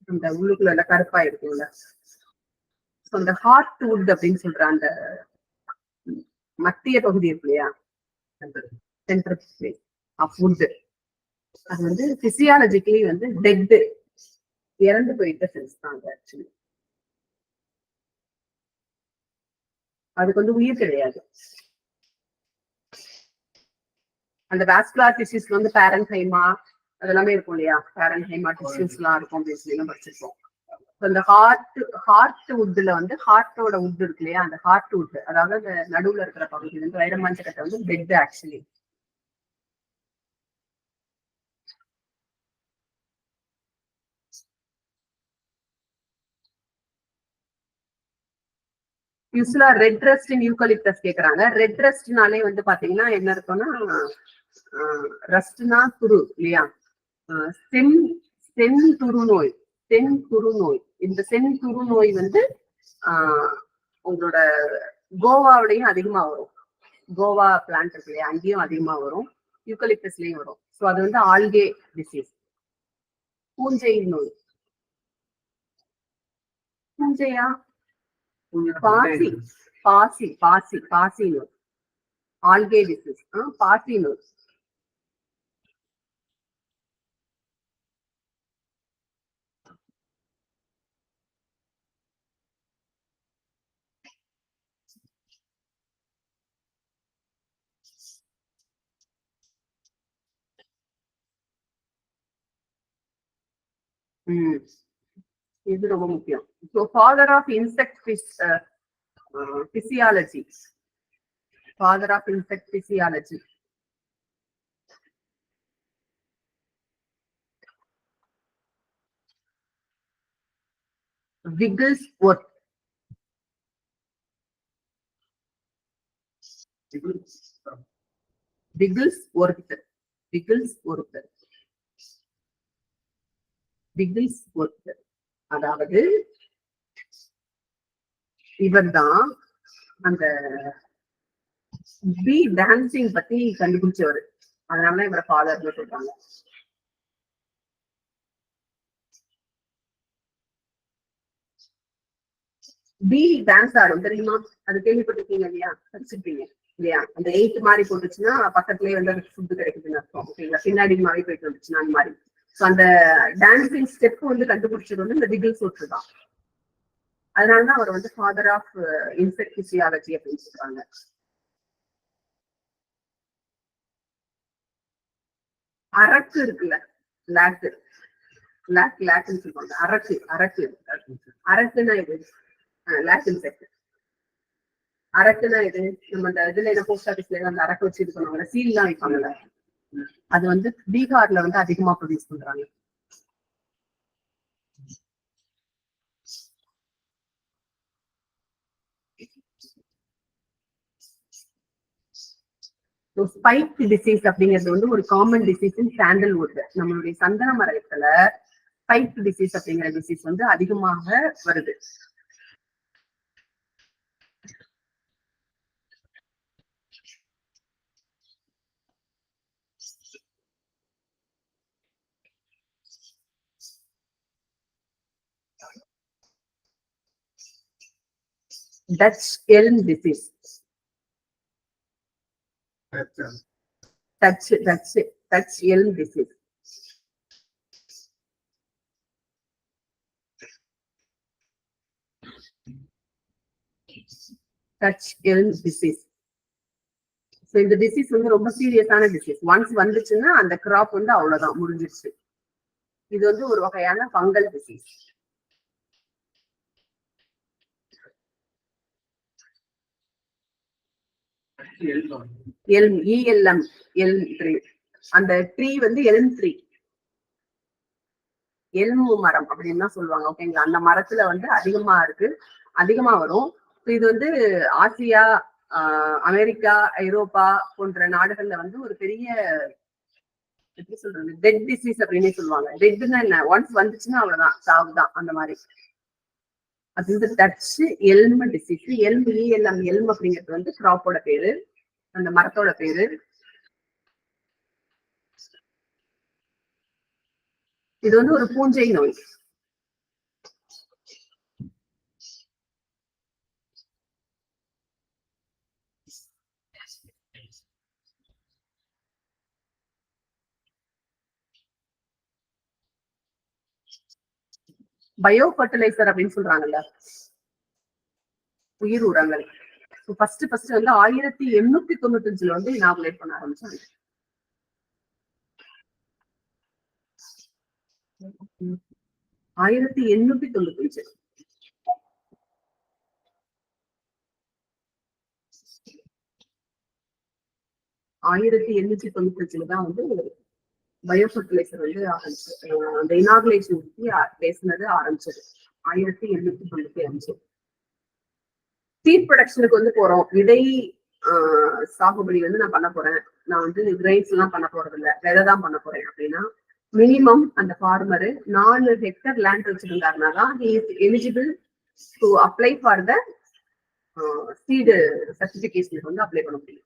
அந்த உள்ளுக்குள்ள கருப்பா இருக்கும்ல, அந்த ஹார்ட் வுட் அப்படின்னு சொல்ற அந்த மத்திய பகுதி இருக்கு இல்லையா, சென்ட்ரல் பிளேஸ் ஆஃப் வுட், அது வந்து பிசியாலஜிக்கலி வந்து டெட், இறந்து போயிட்ட செல்ஸ் தான் அது. ஆக்சுவலி அதுக்கு வந்து உயிர் கிடையாது. அந்த வாஸ்குலர் டிஷ்யூஸ்ல வந்து பேரன்ஹைமா அதெல்லாமே இருக்கும் இல்லையா, பேரன்ஹைமா டிஷ்யூஸ் எல்லாம் இருக்கும் அப்படின்னு சொல்லி படிச்சிருக்கோம். அந்த ஹார்ட் வுட்ல வந்து ஹார்ட்டோட வுட் இருக்கு இல்லையா, அந்த ஹார்ட் வுட், அதாவது அந்த நடுவுல இருக்கிற பகுதி வந்து வைரமாஞ்ச கட்டை வந்து டெட் ஆக்சுவலி. யூஸ்வலா ரெட் ரஸ்ட் இன் யூகலிப்டஸ் கேக்குறாங்க. ரெட் ரஸ்ட்னாலே வந்து பாத்தீங்கன்னா என்ன இருக்கும்னா, ரஸ்ட்னா துரு இல்லையா, சென் துரு நோய், இந்த சென் துரு நோய் வந்து உங்களோட கோவாவிலையும் அதிகமா வரும். கோவா பிளான்ட் இருக்கு இல்லையா, அங்கேயும் அதிகமா வரும், யூகலிப்டஸ்லயும் வரும். ஸோ அது வந்து ஆல்கே டிசீஸ். பூஞ்சை நோய், பூஞ்சையா, பாசி பாசி பாசி பாசி நோய், ஆல்கே டிசீஸ், பாசி நோய். இது ரொம்ப முக்கியம். So father of insect physiology, father of insect physiology Wigglesworth. அதாவது இவர் தான் அந்த பி டான்சிங் பத்தி கண்டுபிடிச்சவர், அதனால இவரை ஃபாதர்னு சொல்றாங்க. பி டான்ஸ் ஆடும் தெரியுமா, அது கேள்விப்பட்டிருக்கீங்க இல்லையா, படிச்சிருப்பீங்க இல்லையா. அந்த 8 மாதிரி போட்டுச்சுன்னா பக்கத்துலயே வந்து அதுக்கு ஃபுட்டு கிடைக்குதுன்னு அர்த்தம். ஓகேங்களா, பின்னாடி மாதிரி போயிட்டு வந்துச்சுன்னா அந்த மாதிரி. ஸோ அந்த டான்சிங் ஸ்டெப் வந்து கண்டுபிடிச்சது வந்து இந்த விகில்ஸ்வொர்த் தான். அதனாலதான் அவர் வந்து ஃபாதர் ஆஃப் இன்செக்ட் பிசியாலஜி அப்படின்னு சொல்றாங்க. அரக்கு இருக்குல்ல, லேக்குன்னு சொல்லுவாங்க. அரக்குன்னா இது லேக் இன்செக்ட். அரக்குன்னா இது நம்ம அந்த இதுல என்ன போஸ்ட் ஆபீஸ்ல அந்த அரக்கு வச்சு இது பண்ணுவாங்க, சீல் எல்லாம் வைப்பாங்கல்ல, அது வந்து பீகார்ல வந்து அதிகமா ப்ரொடியூஸ் பண்றாங்க. ஸ்பைக் டிசீஸ் அப்படிங்கிறது வந்து ஒரு காமன் டிசீஸ் இன் சாண்டல்வுட். நம்மளுடைய சந்தன மரத்துல ஸ்பைக் டிசீஸ் அப்படிங்கிற டிசீஸ் வந்து அதிகமாக வருது. Dutch elm disease. Dutch elm disease. Dutch elm disease. So இந்த டிசீஸ் வந்து ரொம்ப சீரியஸான டிசீஸ். ஒன்ஸ் வந்துச்சுன்னா அந்த கிராப் வந்து அவ்வளவுதான், முடிஞ்சிருச்சு. இது வந்து ஒரு வகையான ஃபங்கல் டிசீஸ். ELM அந்த ட்ரீ வந்து எல்ம் ட்ரீ, எல்மு மரம் அப்படின்னு தான் சொல்லுவாங்க. ஓகேங்களா, அந்த மரத்துல வந்து அதிகமா வரும். இது வந்து ஆசியா, அமெரிக்கா, ஐரோப்பா போன்ற நாடுகள்ல வந்து ஒரு பெரிய எப்படி சொல்றது, டெட் டிசீஸ் அப்படின்னு சொல்லுவாங்க. டெட்னா என்ன, ஒன்ஸ் வந்துச்சுன்னா அவ்வளவுதான், சாவுதான் அந்த மாதிரி. அது வந்து touch Elm disease. Elm ELM, Elm அப்படிங்கிறது வந்து கிராப்போட பேரு, அந்த மரத்தோட பேரு. இது வந்து ஒரு பூஞ்சை நோய். பயோ ஃபர்டிலைசர் அப்படின்னு சொல்றாங்கல்ல, உயிர் உரங்கள். ஃபர்ஸ்ட் வந்து 1895 வந்து இனாகுலேட் பண்ண ஆரம்பிச்சாங்க. 1895. தான் வந்து பயோ ஃபர்டிலைசர் வந்து ஆரம்பிச்சு, அந்த இனாகுலேஷன் பேசினது ஆரம்பிச்சது 1895. சீட் ப்ரொடக்ஷனுக்கு வந்து போறோம். விதை சாகுபடி வந்து நான் பண்ண போறேன், நான் வந்து கிரெயின்ஸ் எல்லாம் பண்ண போறது இல்ல, விதை தான் பண்ண போறேன் அப்படின்னா மினிமம் அந்த ஃபார்மரு 4 ஹெக்டர் லேண்ட் வச்சிருந்தாருன்னா தான் he is eligible to apply for the seed சர்டிபிகேஷனுக்கு வந்து அப்ளை பண்ண முடியும்.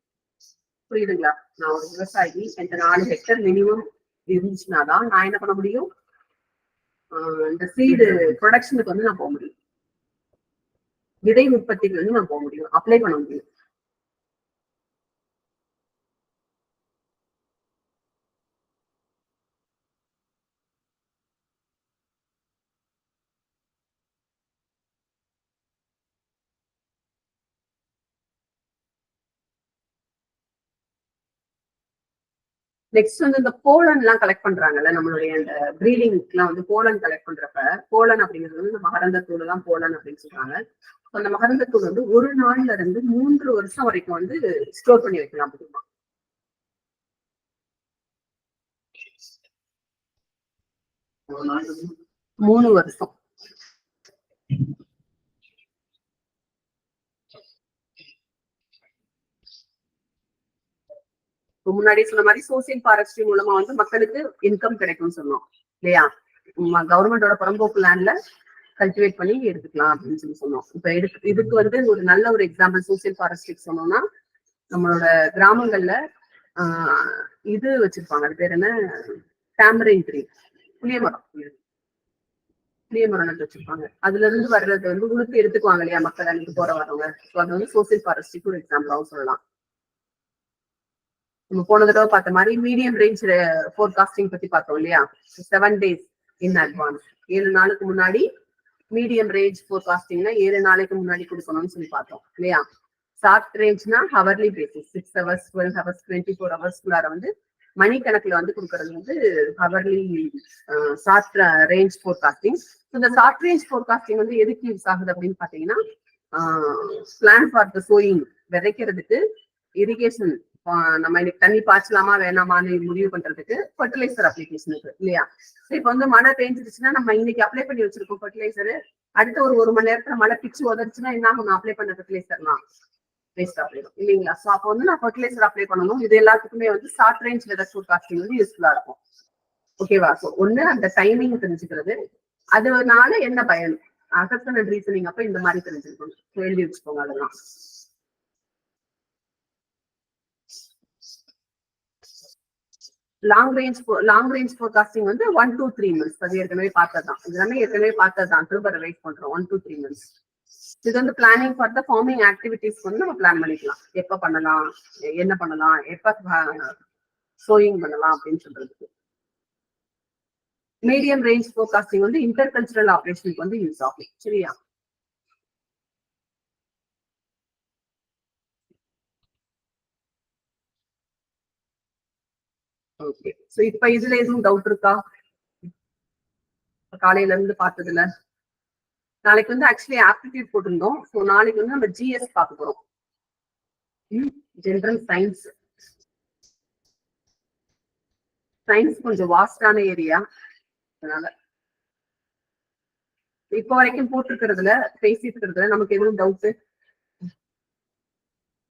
புரியுதுங்களா? நான் ஒரு விவசாயி, இந்த 4 ஹெக்டர் மினிமம் இருந்துச்சுன்னா தான் நான் என்ன பண்ண முடியும், இந்த சீடு ப்ரொடக்ஷனுக்கு வந்து நான் போக முடியும், விதை உற்பத்திக்கு வந்து நான் போக முடியும், அப்ளை பண்ண முடியும். நெக்ஸ்ட் வந்து இந்த போலன் எல்லாம் கலெக்ட் பண்றாங்கல்ல, நம்மளுடைய இந்த ப்ரீடிங் எல்லாம் வந்து போலன் கலெக்ட் பண்றப்ப, போலன் அப்படிங்கிறது வந்து இந்த மகரந்தத்தூள் தான் போலன் அப்படின்னு சொல்றாங்க. அந்த மகரந்தத்தூள் வந்து 1 நாள்ல இருந்து 3 வருஷம் வரைக்கும் வந்து ஸ்டோர் பண்ணி வைக்கலாம் அப்படிமா. 3 வருஷம். முன்னாடி சொன்ன மாதிரி சோசியல் ஃபாரஸ்ட்ரி மூலமா வந்து மக்களுக்கு இன்கம் கிடைக்கும்னு சொன்னோம் இல்லையா? கவர்மெண்டோட புறம்போக்கு லேண்ட்ல கல்டிவேட் பண்ணி எடுத்துக்கலாம் அப்படின்னு சொல்லி சொன்னோம். இப்ப இதுக்கு வந்து ஒரு நல்ல ஒரு எக்ஸாம்பிள் சோசியல் ஃபாரஸ்ட்ரி சொன்னோம்னா, நம்மளோட கிராமங்கள்ல இது வச்சிருப்பாங்க, அது பேர் என்ன, டேமரின் ட்ரீ, புளியமரம் நட்டு வச்சிருப்பாங்க. அதுல இருந்து வர்றது வந்து உளுத்து எடுத்துக்குவாங்க இல்லையா மக்கள் அன்னைக்கு போற வரவங்க. அது வந்து சோசியல் ஃபாரஸ்ட்ரிக்கு ஒரு எக்ஸாம்பிளாவும் சொல்லலாம். நம்ம போன தடவை பார்த்த மாதிரி மீடியம் ரேஞ்ச் ஃபோர்காஸ்டிங் பத்தி பார்த்தோம் இல்லையா? 7 days இன் அட்வான்ஸ், 7 நாளுக்கு முன்னாடி மீடியம் ரேஞ்ச் ஃபோர்காஸ்டிங்னா 7 நாளைக்கு முன்னாடி கொடுக்கணும்னு சொல்லி பார்த்தோம் இல்லையா? ஷார்ட் ரேஞ்ச்னா hourly basis, 6 hours 12 hours 24 hours வந்து மணிக்கணக்குல வந்து கொடுக்கறது வந்து ஹவர்லி ஷார்ட் ரேஞ்ச் ஃபோர்காஸ்டிங். இந்த ஷார்ட் ரேஞ்ச் ஃபோர்காஸ்டிங் வந்து எதுக்கு யூஸ் ஆகுது அப்படின்னு பாத்தீங்கன்னா, பிளான் ஃபார் த சோயிங், விதைக்கிறதுக்கு, இரிகேஷன், நம்ம இன்னைக்கு தண்ணி பாய்ச்சலாமா வேணாமான்னு முடிவு பண்றதுக்கு, ஃபர்டிலைசர் அப்ளிகேஷனுக்கு இல்லையா? இப்ப வந்து மழை பெஞ்சிருச்சுன்னா நம்ம இன்னைக்கு அப்ளை பண்ணி வச்சிருக்கோம் ஃபர்டிலைசர், அடுத்த ஒரு 1 மணி நேரத்துல மழை பிச்சு உதச்சுன்னா என்ன ஆகும், அப்ளை பண்ண ஃபர்டிலைசர்லாம் வேஸ்ட் ஆகிடும் இல்லைங்களா? ஸோ அப்போ வந்து நான் ஃபர்டிலைசர் அப்ளை பண்ணணும். இது எல்லாத்துக்குமே வந்து ஷார்ட் ரேஞ்ச் வெதர் ஃபோர்காஸ்டிங் வந்து யூஸ்ஃபுல்லா இருக்கும். ஓகேவா? ஸோ ஒண்ணு அந்த டைமிங் தெரிஞ்சுக்கிறது, அதனால என்ன பயன், அசப்ஷன் அண்ட் ரீசனிங் அப்ப இந்த மாதிரி தெரிஞ்சுக்கணும், எழுதி வச்சுக்கோங்க அதெல்லாம். லாங் ரேஞ்ச் ஃபோர்காஸ்டிங் வந்து 1 to 3 months. அது ஏற்கனவே பார்த்ததுதான், எல்லாமே ஏற்கனவே பார்த்ததுதான், திரும்ப ரிவைஸ் பண்றோம். 1 to 3 months. இது வந்து planning for the farming activities வந்து நம்ம பிளான் பண்ணிக்கலாம், எப்ப பண்ணலாம், என்ன பண்ணலாம், எப்ப சோயிங் பண்ணலாம் அப்படின்னு சொல்றதுக்கு. மீடியம் ரேஞ்ச் ஃபோர்காஸ்டிங் வந்து இன்டர்கல்ச்சரல் ஆபரேஷனுக்கு வந்து யூஸ் ஆகும். சரியா? ஓகே. சோ இப்ப இதுல எதுவும் டவுட் இருக்கா? காலையில இருந்து பார்த்ததுல நாளைக்கு வந்து ஆக்சுவலி ஆப்டிடியூட் போட்டிருந்தோம். ஸோ நாளைக்கு வந்து நம்ம ஜிஎஸ் பார்க்க போறோம், ஜெனரல் சயின்ஸ். சயின்ஸ் கொஞ்சம் வாஸ்டான ஏரியா, அதனால இப்போ வரைக்கும் போட்டிருக்கிறதுல பேசிட்டு இருக்கிறதுல நமக்கு எதுவும் டவுட்